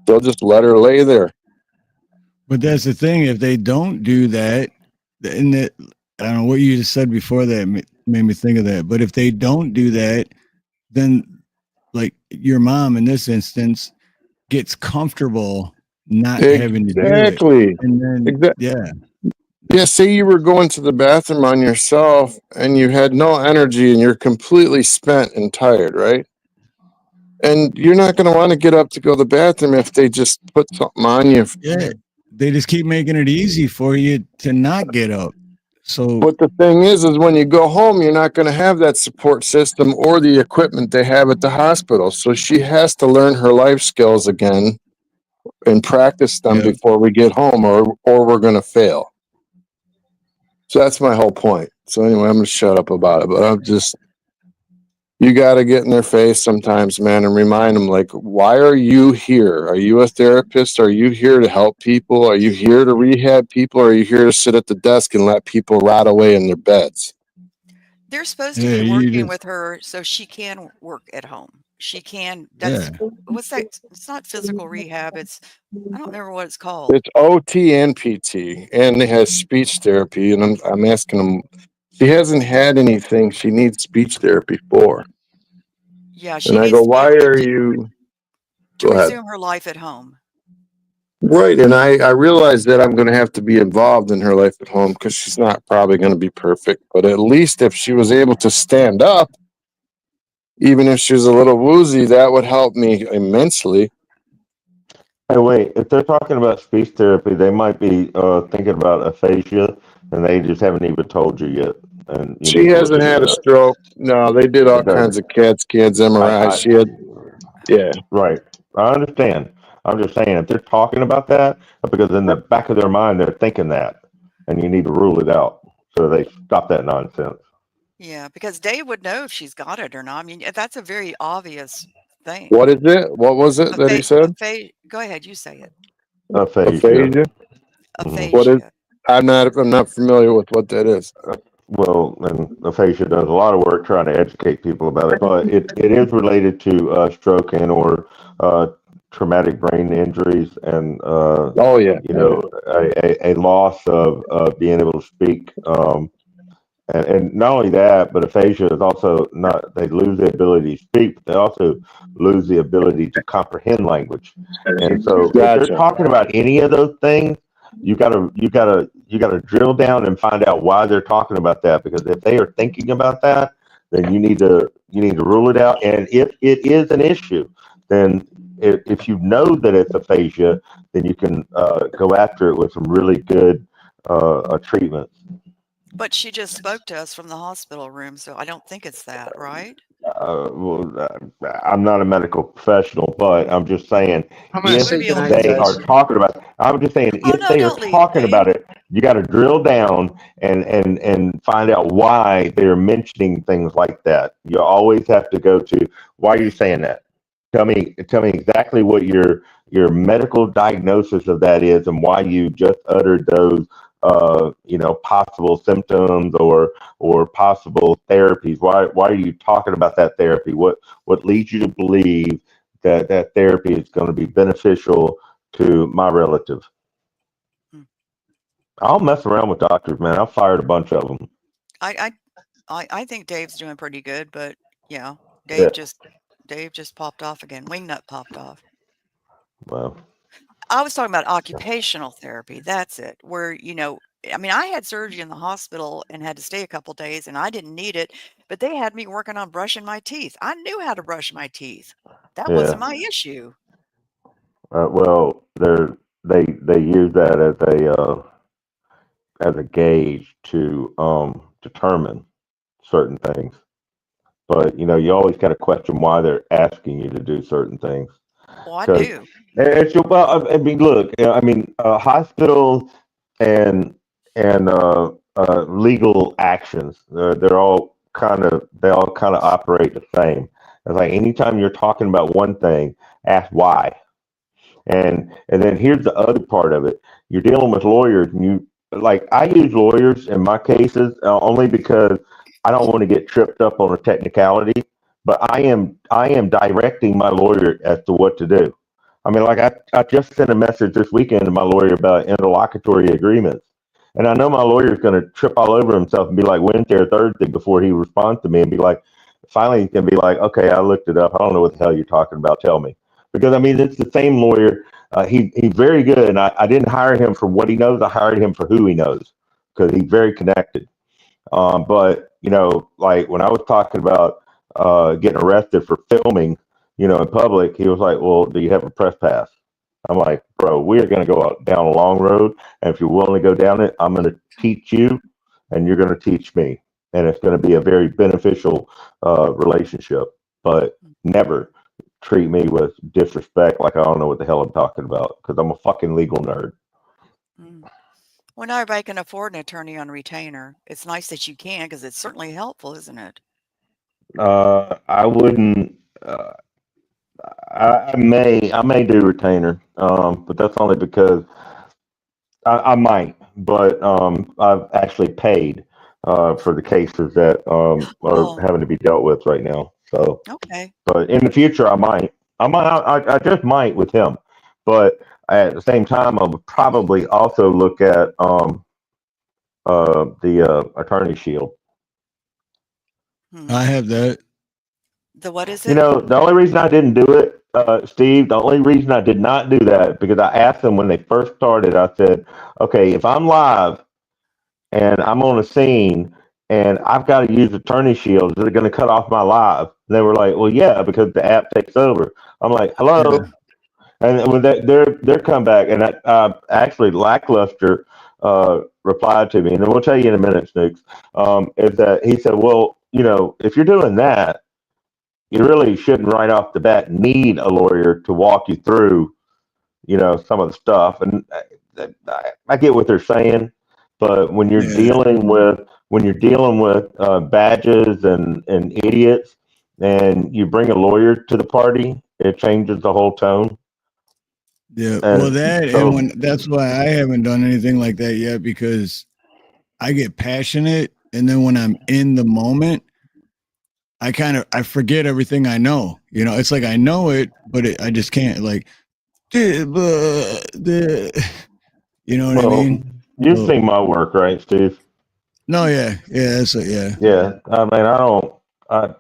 they'll just let her lay there. But that's the thing. If they don't do that, and that, I don't know what you just said before that made me think of that. But if they don't do that, then like your mom in this instance gets comfortable not having to do it. Exactly. And then, yeah. Yeah, say you were going to the bathroom on yourself and you had no energy and you're completely spent and tired, right? And you're not going to want to get up to go to the bathroom if they just put something on you. Yeah. They just keep making it easy for you to not get up. So, But the thing is when you go home, you're not going to have that support system or the equipment they have at the hospital. So she has to learn her life skills again and practice them before we get home, or we're going to fail. So that's my whole point. So anyway, I'm going to shut up about it, but I'm just, you got to get in their face sometimes, man, and remind them, like, why are you here? Are you a therapist? Are you here to help people? Are you here to rehab people? Or are you here to sit at the desk and let people rot away in their beds? They're supposed to be working with her so she can work at home. She can, that's, what's that? It's not physical rehab. It's, I don't remember what it's called. It's OT and PT, and it has speech therapy. And I'm asking them, she hasn't had anything she needs speech therapy for. Yeah, she And I needs go, to be why able are you? to Go ahead. resume her life at Go ahead. resume her life at home. Right. And I realize that I'm going to have to be involved in her life at home because she's not probably going to be perfect. But at least if she was able to stand up, even if she was a little woozy, that would help me immensely. Hey, wait, if they're talking about speech therapy, they might be thinking about aphasia, and they just haven't even told you yet. And you She need to look hasn't into had a that. stroke. No, they did all It kinds doesn't. of CAT scans, MRIs. I She had, yeah. right. I understand. I'm just saying, if they're talking about that, because in the back of their mind they're thinking that, and you need to rule it out so they stop that nonsense. Yeah, because Dave would know if she's got it or not. I mean, that's a very obvious thing. What is it? What was it that he said? Go ahead, you say it. Aphasia. Aphasia. What is? Aphasia. I'm not familiar with what that is. Well, and aphasia does a lot of work trying to educate people about it, but it is related to stroke and or traumatic brain injuries and Oh yeah. you know a loss of being able to speak. And not only that, but aphasia is also not, they lose the ability to speak, but they also lose the ability to comprehend language. And so if they're Gotcha. talking about any of those things, you gotta drill down and find out why they're talking about that. Because if they are thinking about that, then you need to rule it out. And if it is an issue, then if you know that it's aphasia, then you can go after it with some really good treatments. But she just spoke to us from the hospital room, so I don't think it's that, right? I'm not a medical professional, but I'm just saying I'm gonna if say Maybe a goodnight, they are guys. talking about, I'm just saying Oh, if no, they are don't leave, talking Dave. about it, you got to drill down and find out why they're mentioning things like that. You always have to go to why are you saying that? Tell me exactly what your medical diagnosis of that is and why you just uttered those possible symptoms or possible therapies. Why are you talking about that therapy? What leads you to believe that that therapy is going to be beneficial to my relative? Hmm. I'll mess around with doctors, man. I've fired a bunch of them. I I think Dave's doing pretty good, but yeah, Yeah. Dave just popped off again. Wingnut popped off. Well, I was talking about occupational therapy. That's it. Where, I mean, I had surgery in the hospital and had to stay a couple days and I didn't need it, but they had me working on brushing my teeth. I knew how to brush my teeth. That wasn't yeah. my issue. Well, they use that as a gauge to determine certain things. But you always got to question why they're asking you to do certain things. Well, I Because do. well, I mean, look, hospitals and legal actions, they all kind of operate the same. It's like anytime you're talking about one thing, ask why. And then here's the other part of it. You're dealing with lawyers, and I use lawyers in my cases only because I don't want to get tripped up on a technicality, but I am directing my lawyer as to what to do. I mean, like I just sent a message this weekend to my lawyer about interlocutory agreements. And I know my lawyer is going to trip all over himself and be like Wednesday or Thursday before he responds to me and be like, finally, he's going to be like, okay, I looked it up. I don't know what the hell you're talking about. Tell me. Because I mean, it's the same lawyer. He's very good. And I didn't hire him for what he knows. I hired him for who he knows because he's very connected. But like when I was talking about getting arrested for filming, in public, he was like, "Well, do you have a press pass?" I'm like, "Bro, we are going to go down a long road, and if you're willing to go down it, I'm going to teach you, and you're going to teach me, and it's going to be a very beneficial relationship. But never treat me with disrespect like I don't know what the hell I'm talking about because I'm a fucking legal nerd." Mm. Well, not everybody can afford an attorney on retainer. It's nice that you can because it's certainly helpful, isn't it? I wouldn't. I may do retainer, but that's only because I might. But I've actually paid for the cases that are Oh, having to be dealt with right now. So, okay. but in the future, I might. I just might with him. But at the same time, I would probably also look at the attorney shield. Hmm. I have that. The what is You it? know, the only reason I didn't do it, Steve, the only reason I did not do that because I asked them when they first started. I said, okay, if I'm live and I'm on a scene and I've got to use attorney shields, is it going to cut off my live? And they were like, well, yeah, because the app takes over. I'm like, Yeah. hello. And when their comeback, and that actually Lackluster replied to me, and then we'll tell you in a minute, Snooks, is that he said, well, you know, if you're doing that, you really shouldn't right off the bat need a lawyer to walk you through, you know, some of the stuff. And I get what they're saying, but Yeah. when you're dealing with badges and idiots, and you bring a lawyer to the party, it changes the whole tone. Yeah. Well, And that and so, when that's why I haven't done anything like that yet because I get passionate, and then when I'm in the moment, I forget everything I know. You know, it's like I know it, but I just can't like. You know what I well, mean? you've So seen my work, right, Steve? no, yeah, yeah, that's a, yeah, Yeah. I mean, I don't. I,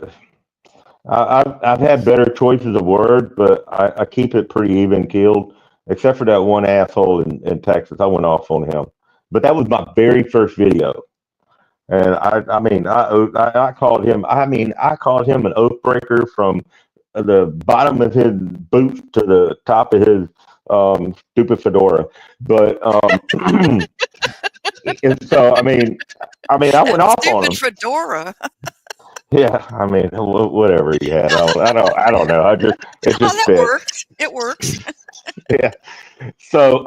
I've had better choices of words, but I keep it pretty even keeled, except for that one asshole in Texas. I went off on him, but that was my very first video, and I mean I called him. I mean I called him an oath breaker from the bottom of his boots to the top of his stupid fedora. But and so I went That off on stupid him. fedora. Yeah, I mean, whatever he had, I don't know. It Oh, just that fit. works. It works. Yeah. So,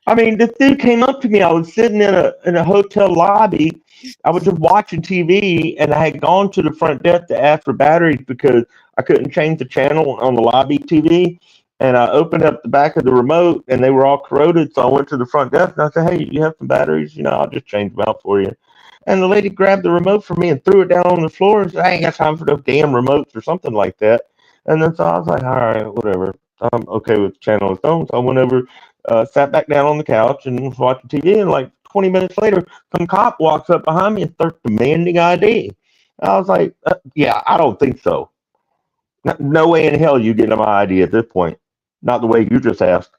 I mean, this dude came up to me. I was sitting in a hotel lobby. I was just watching TV, and I had gone to the front desk to ask for batteries because I couldn't change the channel on the lobby TV. And I opened up the back of the remote, and they were all corroded. So I went to the front desk, and I said, "Hey, you have some batteries? You know, I'll just change them out for you." And the lady grabbed the remote from me and threw it down on the floor and said, "I ain't got time for those damn remotes," or something like that. And then so I was like, "All right, whatever. I'm okay with the channel it's on." So I went over, sat back down on the couch and was watching TV. And like 20 minutes later, some cop walks up behind me and starts demanding ID. I was like, "Yeah, I don't think so. No way in hell you getting my ID at this point. Not the way you just asked."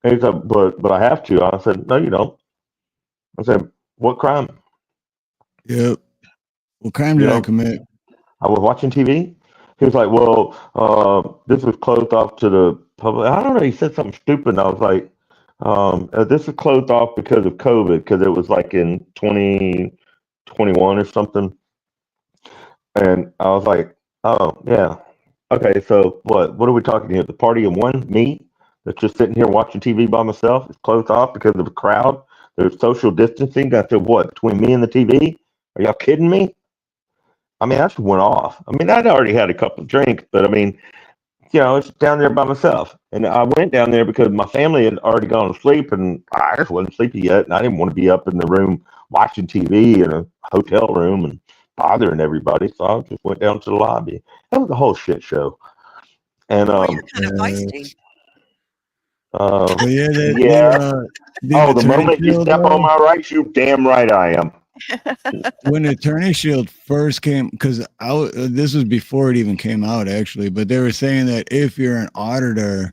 And he said, "But I have to." I said, "No, you don't." I said, "What crime? yep. What crime You did I know, commit? I was watching TV." He was like, "Well, this was closed off to the public." I don't know. He said something stupid. And I was like, "This was closed off because of COVID, because it was like in 2021 or something." And I was like, "Oh, yeah. Okay, so what are we talking here? The party of one, me, that's just sitting here watching TV by myself, is closed off because of a crowd. There's social distancing. I said, what, between me and the TV? Are y'all kidding me?" I mean, I just went off. I mean, I'd already had a couple of drinks, but I mean, you know, it's down there by myself. And I went down there because my family had already gone to sleep and I just wasn't sleepy yet. And I didn't want to be up in the room watching TV in a hotel room and bothering everybody. So I just went down to the lobby. That was a whole shit show. And Well, you're kind of feisty. But yeah, yeah. the Oh, the attorney moment you shield step on though. my rights, you damn right I am. When Attorney Shield first came, because this was before it even came out, actually, but they were saying that if you're an auditor,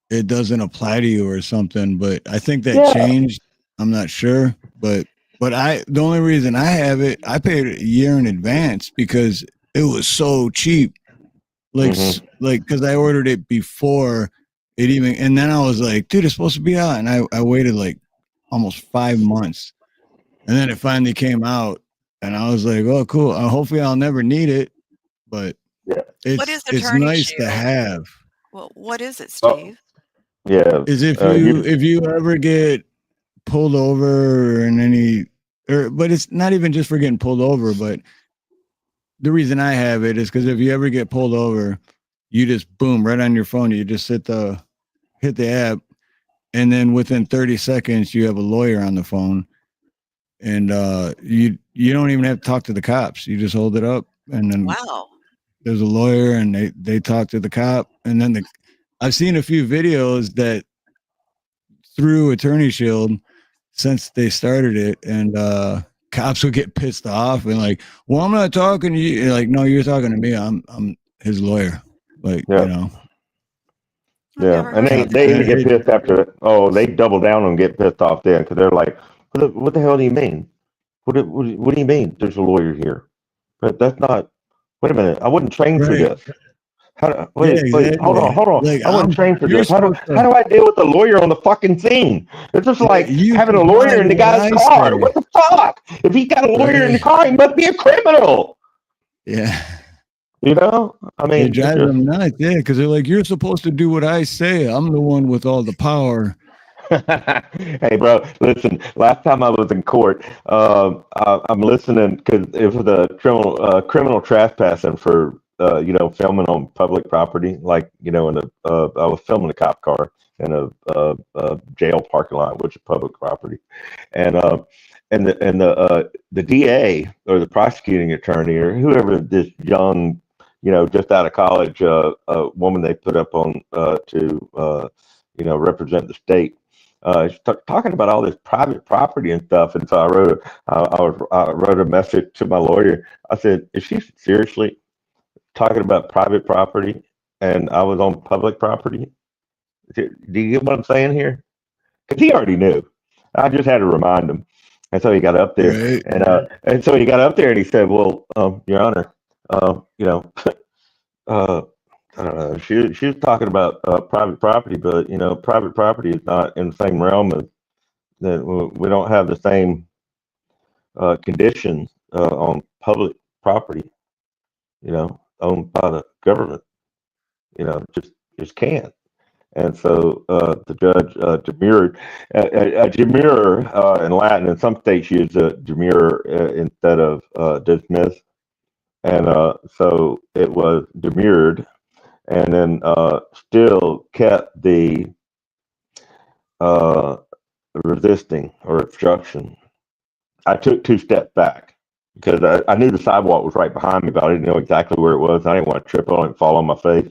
it doesn't apply to you or something. But I think that Yeah. changed. I'm not sure, but the only reason I have it, I paid it a year in advance because it was so cheap. Mm-hmm. Like because I ordered it before it even, and then I was like, dude, it's supposed to be out, and I waited like almost 5 months. And then it finally came out, and I was like, "Oh, cool. Hopefully, I'll never need it." But Yeah. What is it's Attorney nice to Shield? have. Well, what is it, Oh, Steve? yeah. Is You. if you ever get pulled over or in any, or but it's not even just for getting pulled over. But the reason I have it is because if you ever get pulled over, you just boom right on your phone. You just hit the app, and then within 30 seconds, you have a lawyer on the phone, and you don't even have to talk to the cops. You just hold it up, and then Wow. there's a lawyer, and they talk to the cop, and then I've seen a few videos that through Attorney Shield since they started it, and cops would get pissed off and like, well, I'm not talking to you. Like, no, you're talking to me. his lawyer. Like, Yeah. you know. I've Yeah, never and heard of they that. even get pissed after. Oh, they double down and get pissed off then because they're like, what the hell do you mean? What do you mean? There's a lawyer here, but that's not. Wait a minute, I wasn't trained for Right. this. Yeah, Wait, hold exactly. on. Like I wasn't trained for you're this. supposed to, How do I deal with a lawyer on the fucking scene? It's just like you having a comply lawyer in to the what guy's I car. say. What the fuck? If he got a lawyer in the Right. car, he must be a criminal. Yeah. You know? I It mean, it's drives just. them nuts, yeah, because they're like, you're supposed to do what I say. I'm the one with all the power. Hey, bro, listen. Last time I was in court, I'm listening because it was a criminal trespassing for filming on public property. Like in I was filming a cop car in a jail parking lot, which is public property, and the DA or the prosecuting attorney or whoever this young, just out of college, woman they put up on to represent the state. He's talking about all this private property and stuff, and so I wrote a message to my lawyer. I said, "Is she seriously talking about private property?" And I was on public property. Do you get what I'm saying here? Because he already knew. I just had to remind him, and so he got up there, Right. and he said, "Well, Your Honor, uh, I don't know. She was talking about private property, but private property is not in the same realm as that. We don't have the same conditions on public property. Owned by the government. Just can't." And so the judge demurred. Demur in Latin, in some states use demur instead of dismiss, and so it was demurred and then still kept the resisting or obstruction. I took 2 steps back because I knew the sidewalk was right behind me, but I didn't know exactly where it was. I didn't want to trip on it and fall on my face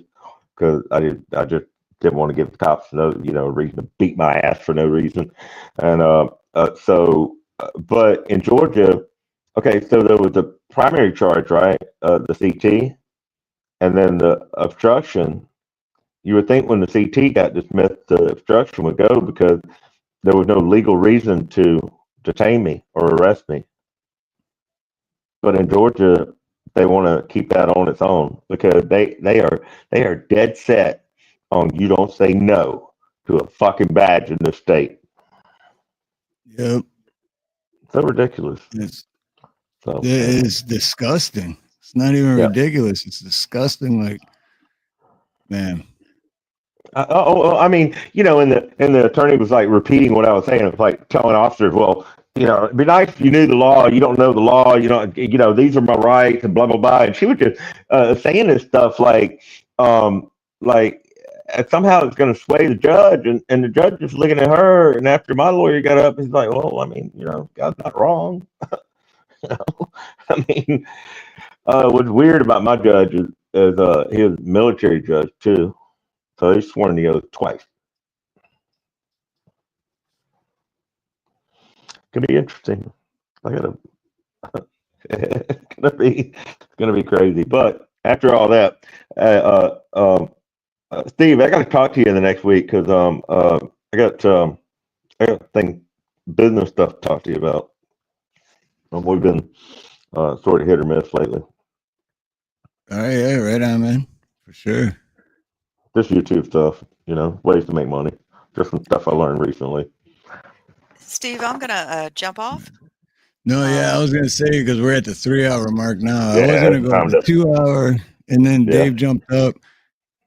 because I just didn't want to give the cops no reason to beat my ass for no reason. And but in Georgia, okay, so there was the primary charge, right? The CT, and then the obstruction. You would think when the CT got dismissed, the obstruction would go because there was no legal reason to detain me or arrest me. But in Georgia, they want to keep that on its own because they are dead set on you don't say no to a fucking badge in this state. Yep. So ridiculous. It's disgusting. It's not even ridiculous. It's disgusting. Like, man. I mean, and the attorney was like repeating what I was saying. It was like telling officers, well, it'd be nice if you knew the law. You don't know the law. These are my rights and blah blah blah. And she was just saying this stuff like somehow it's going to sway the judge, and the judge is looking at her. And after my lawyer got up, he's like, well, I mean, God's not wrong. I mean, what's weird about my judge is he was a military judge too. So he's sworn the oath twice. Gonna be interesting. It's gonna be crazy. But after all that, Steve, I got to talk to you in the next week because I got business stuff to talk to you about. We've been sort of hit or miss lately. All right, yeah, right on, man, for sure. Just YouTube stuff, ways to make money. Just some stuff I learned recently. Steve, I'm gonna jump off. No, I was gonna say because we're at the 3-hour mark now. Yeah, I was gonna go to the 2-hour, and then Dave jumped up,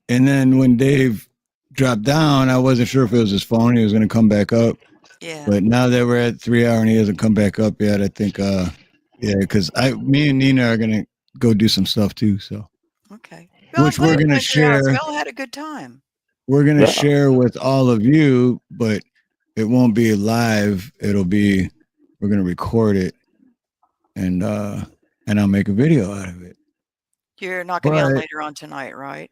and then when Dave dropped down, I wasn't sure if it was his phone. He was gonna come back up. Yeah. But now that we're at 3-hour and he hasn't come back up yet, I think because me and Nina are gonna go do some stuff too. So okay, which we're gonna share. We all had a good time. We're gonna share with all of you, but it won't be live. We're gonna record it, and I'll make a video out of it. You're not gonna be on later on tonight, right?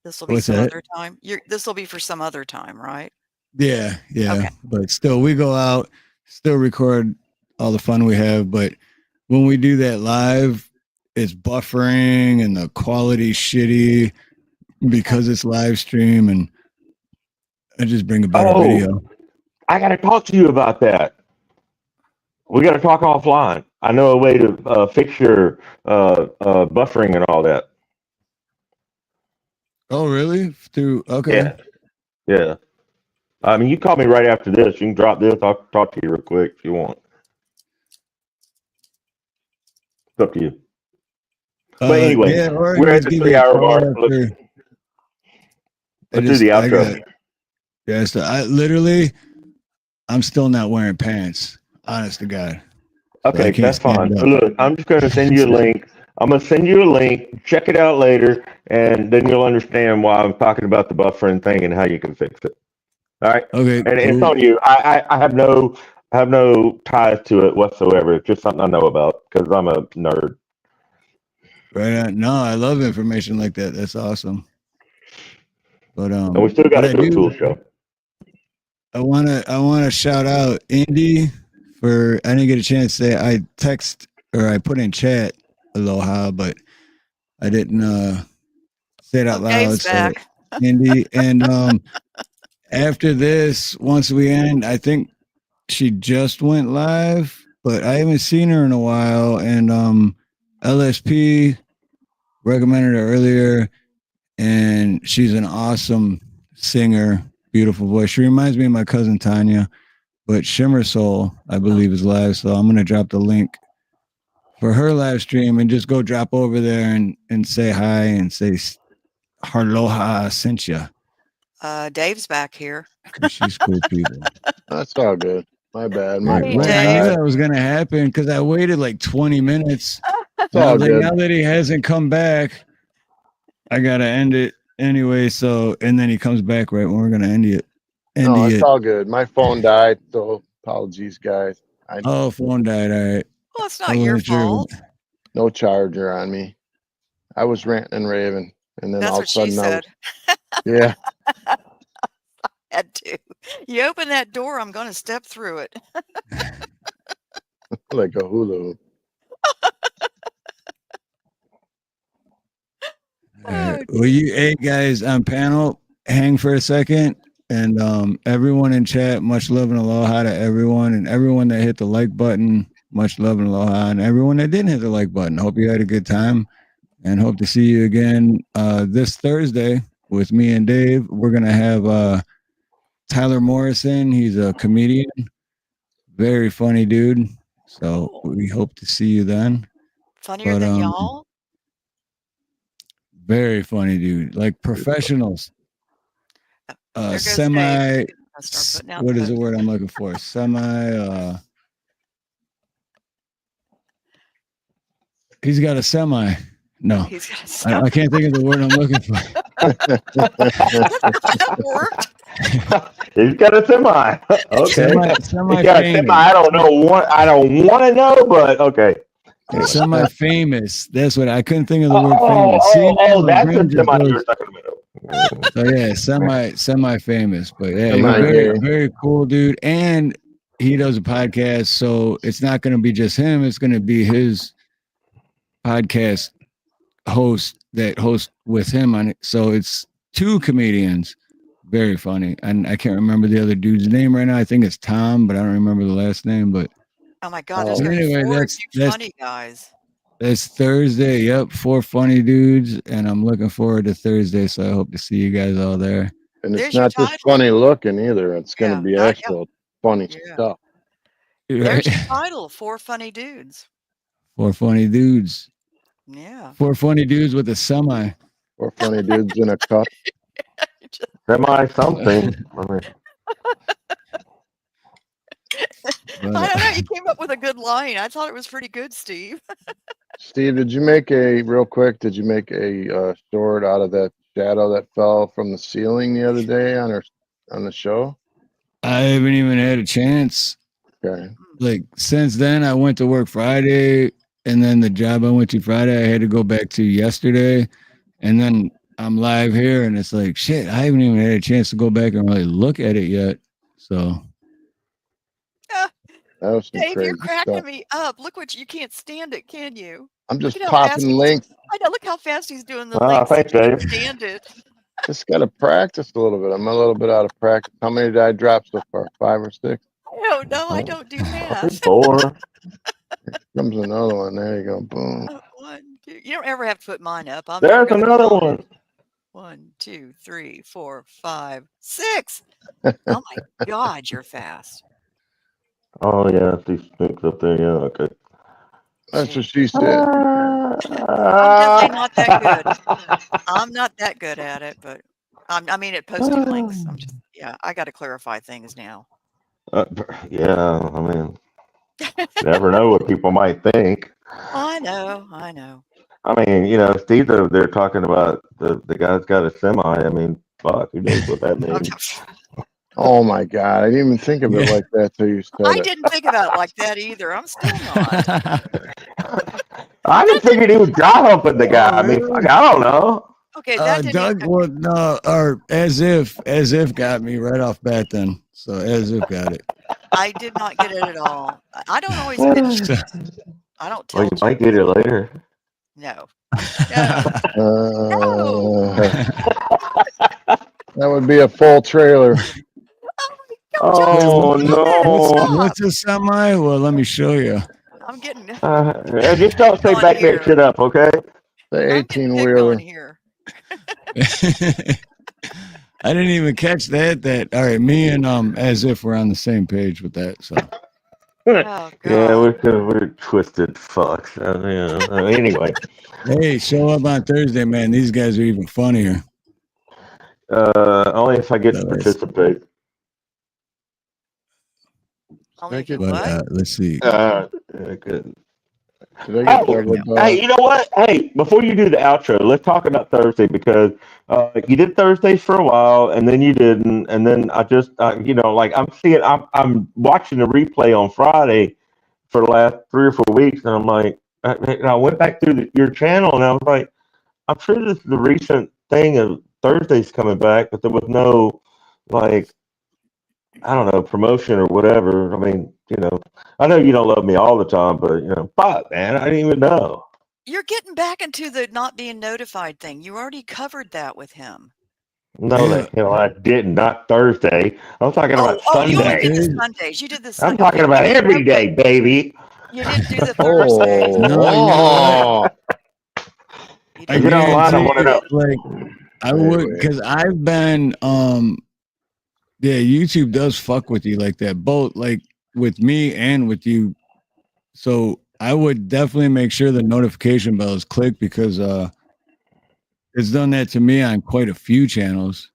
This will be What's some that? other time. This will be for some other time, right? Yeah. Okay. But still, we go out, still record all the fun we have. But when we do that live, it's buffering and the quality shitty because it's live stream, and I just bring a better video. I got to talk to you about that. We got to talk offline. I know a way to fix your buffering and all that. Oh, really? Okay. Yeah. I mean, you call me right after this. You can drop this. I'll talk to you real quick if you want. It's up to you. But anyway, yeah, or we're at just the give me a 3-hour call mark. Let's do the outro. Yeah, so I'm still not wearing pants. Honest to God. Okay, that's fine. Look, I'm just going to send you a link. I'm going to send you a link. Check it out later, and then you'll understand why I'm talking about the buffering thing and how you can fix it. All right. Okay. And it's on you. I have no ties to it whatsoever. It's just something I know about because I'm a nerd. Right on. No, I love information like that. That's awesome. But and we still got to do a cool show. I wanna shout out Indy for I didn't get a chance to say I put in chat aloha, but I didn't say it out loud. Dave's back. Indy, and after this, once we end, I think she just went live, but I haven't seen her in a while. And LSP recommended her earlier, and she's an awesome singer, beautiful voice. She reminds me of my cousin Tanya, but Shimmer Soul, I believe, is live. So I'm gonna drop the link for her live stream and just go drop over there and say hi and say Harloha sent ya. Dave's back here. She's cool people. That's all good. My bad. I knew that was gonna happen because I waited like 20 minutes. All good. Now that he hasn't come back, I gotta end it anyway. So, and then he comes back right when we're gonna end it. No, it's all good. My phone died, so apologies, guys. Phone died. All right. Well, it's not your fault. No charger on me. I was ranting and raving, and then That's all of what a sudden she said. yeah. Had to. You open that door, I'm going to step through it. Like a hula hoop. Well, hey guys on panel, hang for a second, and everyone in chat, much love and aloha to everyone, and everyone that hit the like button, much love and aloha, and everyone that didn't hit the like button. Hope you had a good time, and hope to see you again this Thursday with me and Dave. We're gonna have Tyler Morrison. He's a comedian, very funny dude. So we hope to see you then. Funnier than y'all? Very funny dude, like professionals. Semi. What is the word I'm looking for? Semi. He's got a semi. No, he's got a semi. I can't think of the word I'm looking for. That worked. He's got a semi. Okay. Semi He's got a semi. I don't want to know, but okay. Semi-famous. That's what I couldn't think of the word famous. That's a semi you're talking about. So yeah, semi-famous, but yeah, he's very, very cool dude, and he does a podcast. So it's not going to be just him; it's going to be his podcast host that hosts with him on it. So it's two comedians, very funny, and I can't remember the other dude's name right now. I think it's Tom, but I don't remember the last name. But oh my God, there's going to be four huge funny guys. That's Thursday. Yep, 4 funny dudes, and I'm looking forward to Thursday. So I hope to see you guys all there. And it's not just funny looking either. It's going to be actual funny stuff. There's your title: 4 funny dudes. 4 funny dudes. Yeah. 4 funny dudes with a semi. 4 funny dudes in a cup. Semi something. I don't know. You came up with a good line. I thought it was pretty good, Steve. Steve, did you make a short out of that shadow that fell from the ceiling the other day on the show? I haven't even had a chance. Okay. Like since then, I went to work Friday, and then the job I went to Friday, I had to go back to yesterday, and then I'm live here, and it's like shit. I haven't even had a chance to go back and really look at it yet. So. That was Dave, you're cracking me up. Look what you can't stand it, can you? I'm Look just at how fast popping he's. links. I know. Look how fast he's doing the Ah, links. I thanks, can't Dave. stand it. Just got to practice a little bit. I'm a little bit out of practice. How many did I drop so far? 5 or 6? Oh no, I don't do math. 4. Comes another one. There you go. Boom. 1, 2. You don't ever have to put mine up. I'm never There's going to another count. one. 1, 2, 3, 4, 5, 6. Oh my God, you're fast. Oh yeah, these sticks up there. Yeah, okay. That's what she said. I'm definitely not that good. I'm not that good at it, but I mean, at posting links. I'm just, yeah, I got to clarify things now. Yeah, I mean, you never know what people might think. I know, I know. I mean, you know, Steve's over there talking about the guy's got a semi. I mean, fuck, who knows what that means? Oh my God. I didn't even think of it like that till you said I it. didn't think about it like that either. I'm still not. I just figured he was dry humping the guy. I mean, fuck, I don't know. Okay, that didn't even. Doug, well, no, or as if got me right off bat then. So as if got it. I did not get it at all. I don't always finish So- things. I don't Well, tell you might get it later. No. No. That would be a full trailer. Oh no! What's a semi? Well, let me show you. I'm getting. Just don't say back that shit up, okay? The I'm getting picked on here. I didn't even catch that. All right, me and as if we're on the same page with that. So Oh, yeah, we're twisted fucks. Yeah. Anyway, hey, show up on Thursday, man. These guys are even funnier. only if I get to participate. Only But let's see. Good. Hey, you know what? Hey, before you do the outro, let's talk about Thursday because you did Thursdays for a while and then you didn't, and then I just like I'm watching the replay on Friday for the last 3 or 4 weeks, and I'm like, I went back through your channel and I was like, I'm sure this is the recent thing of Thursdays coming back, but there was no like, I don't know, promotion or whatever. I mean, I know you don't love me all the time, but fuck, man, I didn't even know. You're getting back into the not being notified thing. You already covered that with him. No, the hell I didn't. Not Thursday. I'm talking about You only Sunday. did the Sundays. You did the I'm Sunday. talking about every day, baby. You didn't do the Thursdays. No, you know what? I get online. I want to know. Like, I would, because I've been, yeah, YouTube does fuck with you like that, both like with me and with you. So I would definitely make sure the notification bell is clicked because it's done that to me on quite a few channels.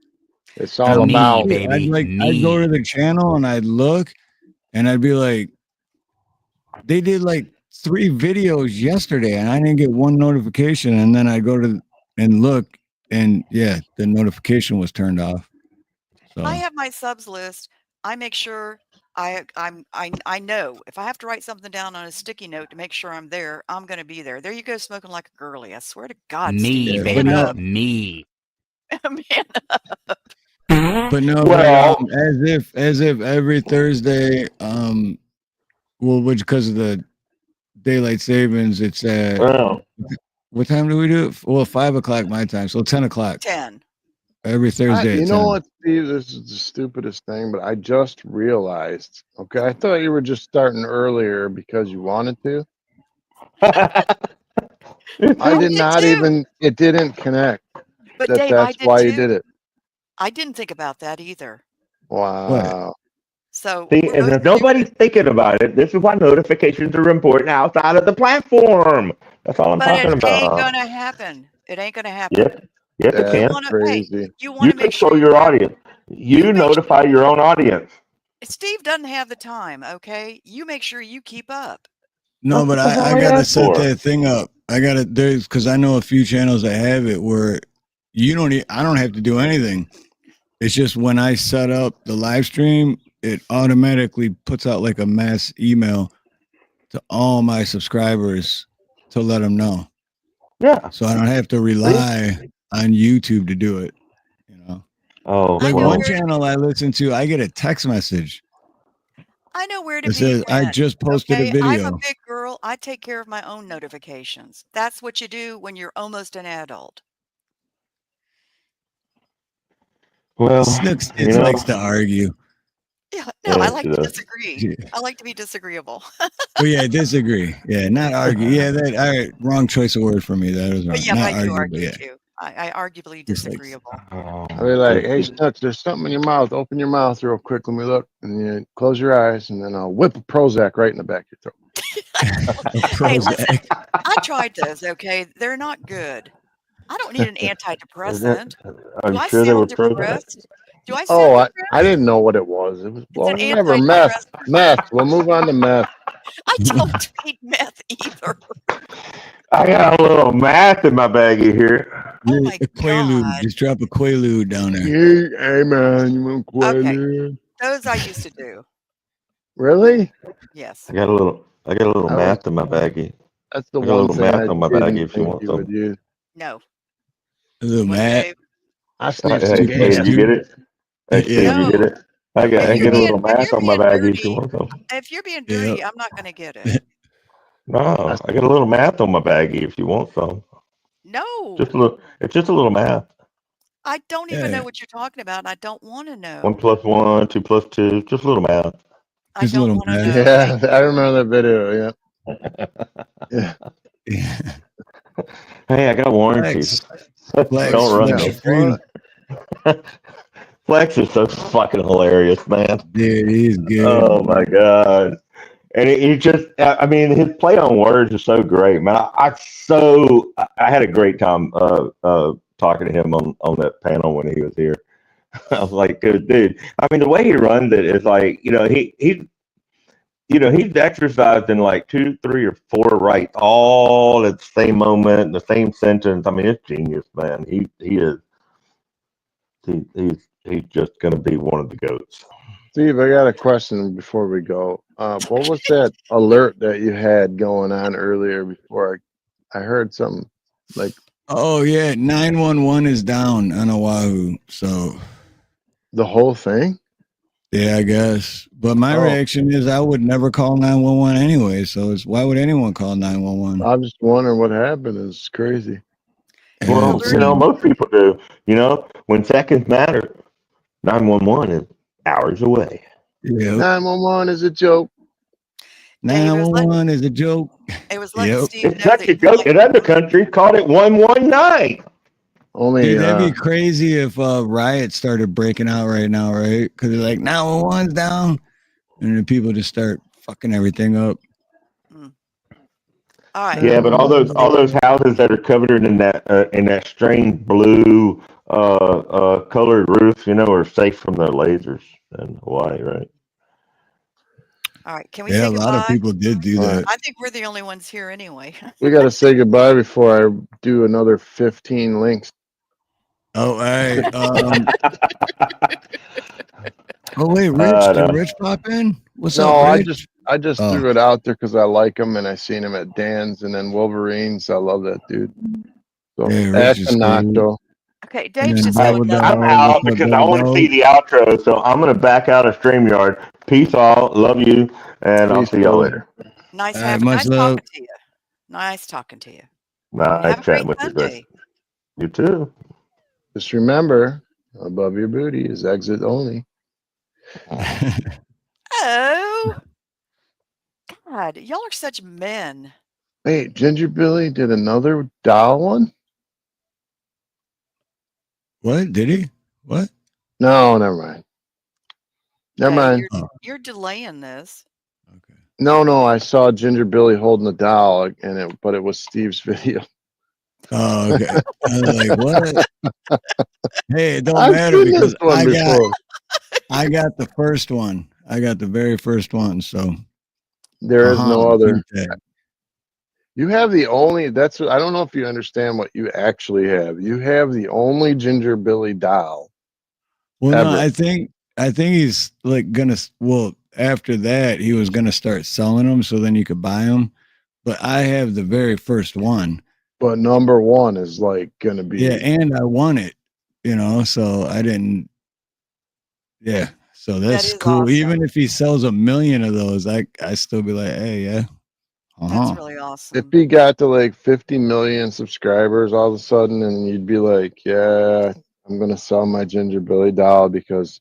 It's all about I'd go to the channel and I'd look and I'd be like, they did like 3 videos yesterday and I didn't get one notification. And then I go to and look and yeah, the notification was turned off. So I have my subs list. I make sure I know if I have to write something down on a sticky note to make sure I'm there, I'm going to be there. There you go, smoking like a girly. I swear to God, Steve, man up. Me. Man up. But no, Well, as if every Thursday, well, which because of the daylight savings, it's at what time do we do it? Well, 5 o'clock my time, so 10 o'clock. 10 every Thursday. You at know 10. what, Steve? This is the stupidest thing, but I just realized. Okay, I thought you were just starting earlier because you wanted to. I did not even. It didn't connect. But Dave, I that's did why too. you did it. I didn't think about that either. Wow. So see, and if nobody's thinking about it, this is why notifications are important outside of the platform. That's all I'm talking But it ain't about. gonna happen. It ain't gonna happen. Yes, it can. You want to make control sure your audience. You notify your own audience. Steve doesn't have the time. Okay, you make sure you keep up. No, but I gotta set that thing up. I gotta because I know a few channels that have it where I don't have to do anything. It's just when I set up the live stream, it automatically puts out like a mass email to all my subscribers to let them know. Yeah. So I don't have to rely on YouTube to do it. Oh, like one channel I listen to, I get a text message. I know where to It be says I then. just posted a Okay, I'm a video. big girl. I take care of my own notifications. That's what you do when you're almost an adult. Well, Snooks you just know, likes to argue. Yeah, no, I yeah, like she to does. disagree. I like to be disagreeable. Oh yeah, disagree. Yeah, not argue. Yeah, that all right. Wrong choice of word for me. That was But wrong. yeah, but Not I do argue, but argue yeah, too. I arguably just like disagreeable. I'll be like, hey, Snooks, there's something in your mouth. Open your mouth real quick. Let me look. And you close your eyes, and then I'll whip a Prozac right in the back of your throat. a Hey, listen, Prozac. I tried those, okay? They're not good. I don't need an Is that, antidepressant. are Do you I sure they were sound Prozac? depressed? Do I Oh, sound I depressed? didn't know what it was. It was It's an whatever. Meth. antidepressant. Meth. We'll move on to meth. I don't take meth either. I got a little math in my baggie here. Oh Yeah, my a Quaalude. God. Just drop a Quaalude down there. Hey, man, you want Okay, Quaalude? those I used to do. Really? Yes. I got a little I was. math in my baggie. That's the I got a one little thing I math on my didn't baggie if you think want you would some. use. No. A little What, Matt. Dave? I sniffed Hey, Two some plus Steve, gas. you get two. it? Hey, Yeah. Steve, you get No. it? I If get you're a being little if math you're on my being baggie if you dirty, want some. if you're being Yep. dirty, I'm not gonna get it. No, I, I got a little math on my baggie if you want some. No. Just a little. It's just a little math. I don't even Yeah. know what you're talking about, and I don't wanna 1 know. plus 1, 2 plus 2. Just a little math. I Just a don't little wanna Matt. know, thank yeah, I you. remember that video. Yeah. Yeah. Yeah. Hey, I got warranties. Flex. Flex. Don't run Flex your me. freedom. What? Flex is so fucking hilarious, man. Dude, he's good. Oh my god. And he just, I mean, his play on words is so great, man. I had a great time talking to him on that panel when he was here. I was like, dude. I mean, the way he runs it is like, he's exercised in like 2, 3, or 4 rights all at the same moment, the same sentence. I mean, it's genius, man. He's just gonna be one of the goats. Steve, I got a question before we go. What was that alert that you had going on earlier before I heard something like Oh yeah, 911 is down on Oahu. So the whole thing? yeah, I guess. But my Oh, reaction is I would never call 911 anyway. So it's why would anyone call 911? I'm just wondering what happened. It's crazy. It was Well, alerting most people do. When seconds matter, 911 is hours away. Yep. 911 is a joke. Dave, 911 is a joke. it was letting Yep. Steve It's know such that a you joke. might In other countries, called it 119. Only Dude, that'd be crazy if riots started breaking out right now, right? Because they're like 911's down, and then people just start fucking everything up. All right. Yeah, but all those houses that are covered in that strange blue colored roofs, are safe from the lasers in Hawaii, right? All right. Can we Yeah, say a lot of goodbye? people did do All that. right. I think we're the only ones here anyway. We got to say goodbye before I do another 15 links. Oh, all right. Oh wait, Rich, did Rich pop in? What's No, up, Rich? I just Oh. threw it out there because I like him and I seen him at Dan's and then Wolverines. I love that dude. So Yeah, Rich is cool. Nacho. Okay, And Dave's then just so Double done. I'm Dog. out What's up, because I Double want to Dog? see the outro, so I'm going to back out of StreamYard. Peace all. Love you, and I'll see y'all later. Nice All right, much love. talking to you. Nice talking to you. Nice Have a great chatting with you, Sunday. guys. You too. Just remember, above your booty is exit only. Oh, God, y'all are such men. Wait, Ginger Billy did another doll one? What did he? What? No, never mind. Never mind. You're delaying this. Okay. No, I saw Ginger Billy holding a doll, but it was Steve's video. Oh, okay. I was like, what? Hey, it don't I've matter seen this because one before. I got the first one. I got the very first one. So There is no other. pink tag. You have the only. That's. I don't know if you understand what you actually have. You have the only Ginger Billy doll. Well, ever. no, I think he's like gonna. Well, after that, he was gonna start selling them, so then you could buy them. But I have the very first one. But number one is like gonna be. Yeah, and I won it. So I didn't. Yeah, So that's cool. awesome. Even if he sells 1 million of those, I still be like, hey, yeah. That's really awesome. If he got to like 50 million subscribers all of a sudden, and you'd be like, yeah, I'm gonna sell my Ginger Billy doll because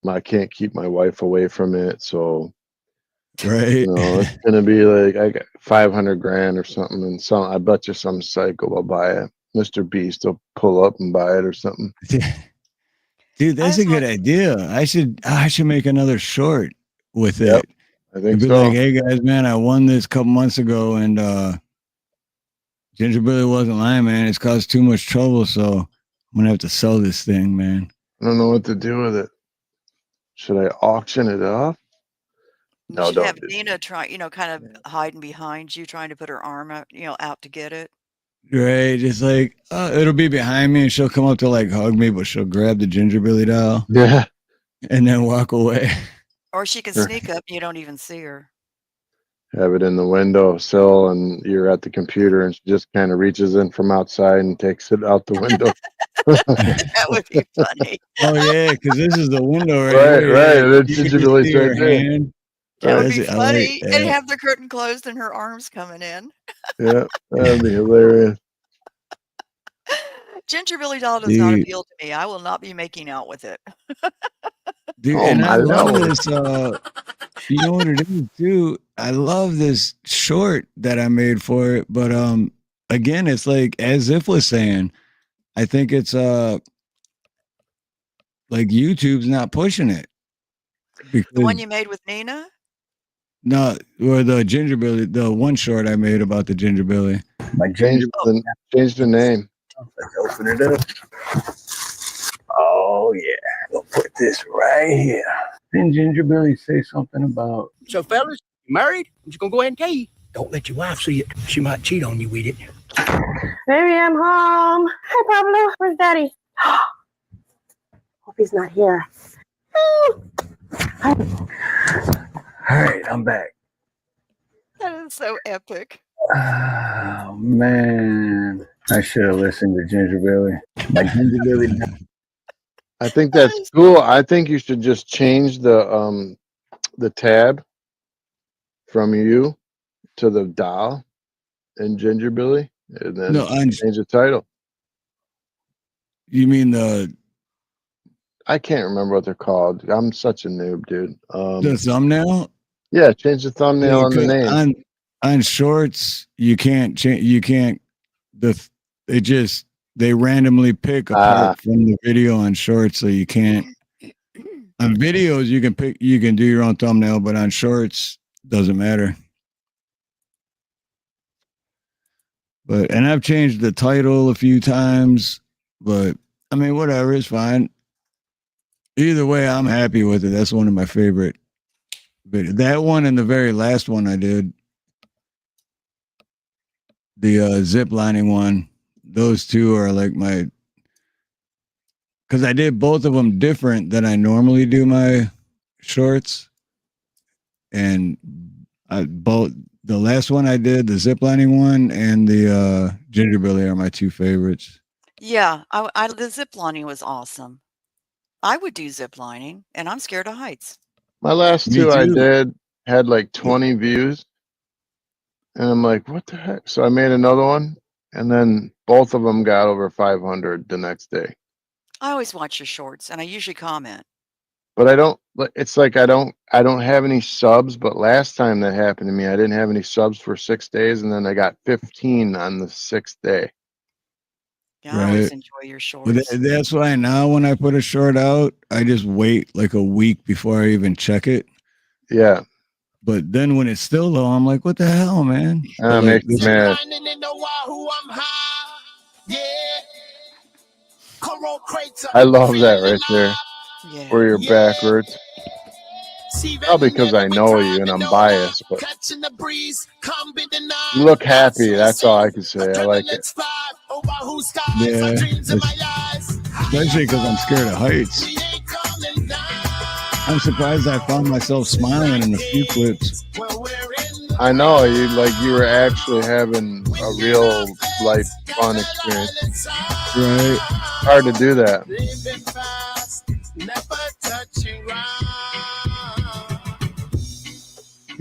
I can't keep my wife away from it. So Right. it's gonna be like I got 500 grand or something, and I bet you some psycho will buy it. Mr. Beast will pull up and buy it or something. Dude, that's a good idea. I should make another short with it. I think and be so. like, hey guys, man, I won this a couple months ago, and Ginger Billy wasn't lying, man. It's caused too much trouble, so I'm gonna have to sell this thing, man. I don't know what to do with it. Should I auction it off? You should have Nina try, kind of hiding behind you, trying to put her arm out, out to get it. Right. It's like, it'll be behind me and she'll come up to like hug me, but she'll grab the Ginger Billy doll. Yeah. And then walk away. Or she can sneak up and you don't even see her. Have it in the windowsill, and you're at the computer, and she just kind of reaches in from outside and takes it out the window. That would be funny. Oh yeah, because this is the window right Right, here. right. Yeah, That's you Ginger can Billy's see her right there. hand. That would that's be it. I funny. like And that. have the curtain closed and her arms coming in. Yeah, that'd be hilarious. Ginger Billy doll does not Dude. appeal to me. I will not be making out with it. Dude, Oh, and I my love Lord. this. You know what it is too? I love this short that I made for it. But again, it's like as if was saying, I think it's like YouTube's not pushing it. The one Because you made with Nina? no, or the Ginger Billy, the one short I made about the Ginger Billy. Change the name. Let's open it up. Oh yeah, we'll put this right here. Didn't Ginger Billy say something about? So, fellas, you married? I'm just gonna go ahead and tell you. Don't let your wife see it. She might cheat on you with it. Baby, I'm home. Hi, Pablo. Where's Daddy? Hope he's not here. All right, I'm back. That is so epic. Oh man, I should have listened to Ginger Billy. Like Ginger Billy. I think that's cool. I think you should just change the tab from you to the doll in Ginger Billy, and then change the title. You mean the? I can't remember what they're called. I'm such a noob, dude. The thumbnail? Yeah, change the thumbnail and the name. On shorts, you can't change. You can't. They randomly pick apart from the video on shorts, so you can't. On videos, you can pick. You can do your own thumbnail, but on shorts, doesn't matter. And I've changed the title a few times, but I mean, whatever, it's fine. Either way, I'm happy with it. That's one of my favorite. But that one and the very last one I did, the zip lining one, those two are like my. Because I did both of them different than I normally do my shorts, and the last one I did, the zip lining one, and the Ginger Billy are my two favorites. Yeah, the zip lining was awesome. I would do zip lining, and I'm scared of heights. My last two I did had like 20 views, and I'm like, what the heck? So I made another one, and then both of them got over 500 the next day. I always watch your shorts, and I usually comment. But I don't. It's like I don't have any subs. But last time that happened to me, I didn't have any subs for 6 days, and then I got 15 on the 6th day. Yeah, I always enjoy your shorts. But that's why now when I put a short out, I just wait like a week before I even check it. Yeah. But then when it's still low, I'm like, what the hell, man? Makes me mad. I love that right there. Yeah. Where you're backwards. Probably because I know you and I'm biased, but you look happy. That's all I can say. I like it. Yeah, especially because I'm scared of heights. I'm surprised I found myself smiling in a few clips. I know you were actually having a real life fun experience. Right. Hard to do that.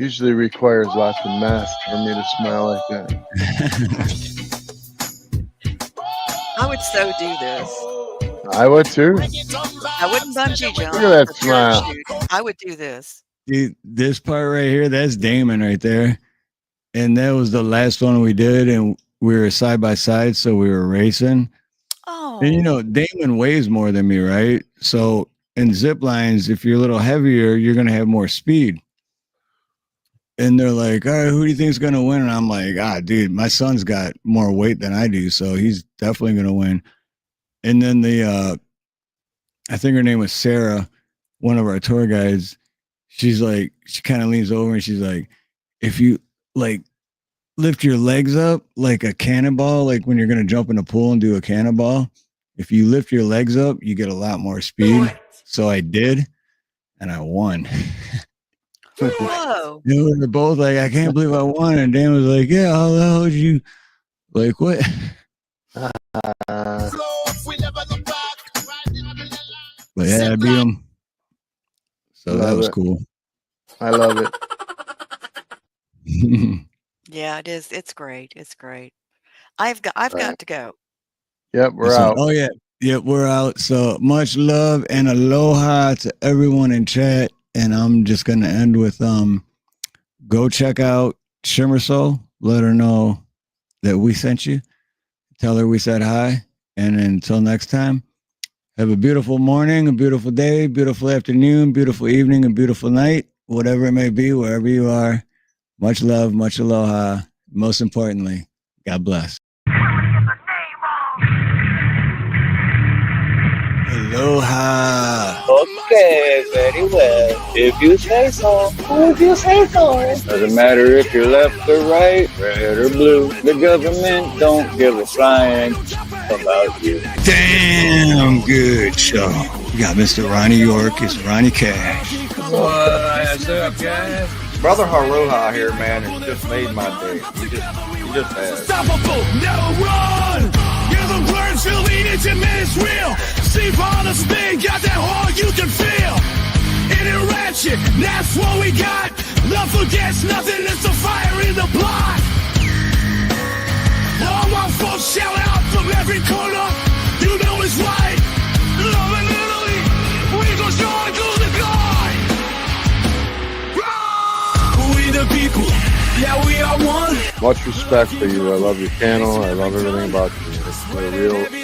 Usually requires lots of meth for me to smile like that. I would so do this. I would too. I wouldn't bungee jump. Look at that or smile. parachute. I would do this. Dude, this part right here, that's Damon right there. And that was the last one we did. And we were side by side. So we were racing. Oh. And, you know, Damon weighs more than me, right? So in zip lines, if you're a little heavier, you're going to have more speed. And they're like, all right, who do you think is going to win? And I'm like, dude, my son's got more weight than I do. So he's definitely going to win. And then I think her name was Sarah, one of our tour guides. She's like, she kind of leans over and she's like, if you like lift your legs up like a cannonball, like when you're going to jump in a pool and do a cannonball, if you lift your legs up, you get a lot more speed. So I did, and I won. Whoa. We were both like, I can't believe I won. And Dan was like, yeah, how the hell did you, like, what? But yeah, I beat him. So that was cool. I love it. Yeah, it is. It's great. It's great. I've got to go. Yep, we're out. Oh yeah. Yep, we're out. So much love and aloha to everyone in chat. And I'm just gonna end with go check out Shimmer Soul. Let her know that we sent you. Tell her we said hi. And until next time, have a beautiful morning, a beautiful day, beautiful afternoon, beautiful evening, and beautiful night, whatever it may be, wherever you are. Much love, much aloha. Most importantly, God bless. Aloha. Okay, very well. If you say so. If you say so. Doesn't matter if you're left or right, red or blue. The government don't give a flying about you. Damn good show. We got Mr. Ronnie York. It's Ronnie Cash. What's up, guys? Brother Harloha here, man, has just made my day. He just has. Unstoppable, never run. You're the words feel the intimate is real. See on the spin, got that heart you can feel. In it ratchet, that's what we got. Love forgets nothing, it's the fire in the blood. All my folks shout out from every corner. You know it's right. Love and Italy, we go strong to the God. We the people, yeah, we are one. Much respect for you. I love your channel. I love everything about you.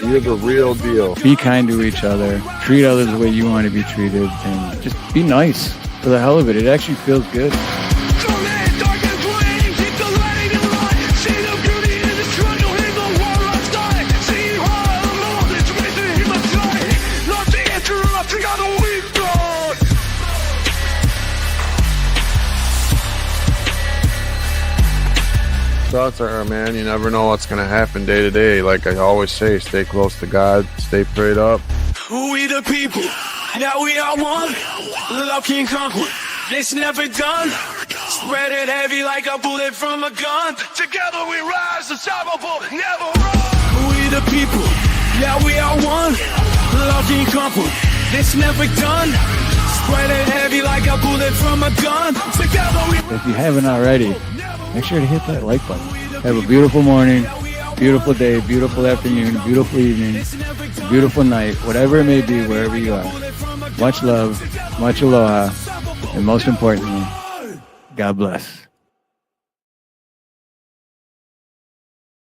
You're the real deal. Be kind to each other. Treat others the way you want to be treated. And just be nice for the hell of it. It actually feels good. Thoughts are, man, you never know what's going to happen day to day. Like I always say, stay close to God, stay prayed up. We the people, now we are one. Love can conquer, it's never done. Spread it heavy like a bullet from a gun. Together we rise, unstoppable, never run. We the people, yeah, we are one. Love can conquer, it's never done. Spread it heavy like a bullet from a gun. Together we If you haven't already, make sure to hit that like button. Have a beautiful morning, beautiful day, beautiful afternoon, beautiful evening, beautiful night, whatever it may be, wherever you are. Much love, much aloha, and most importantly, God bless.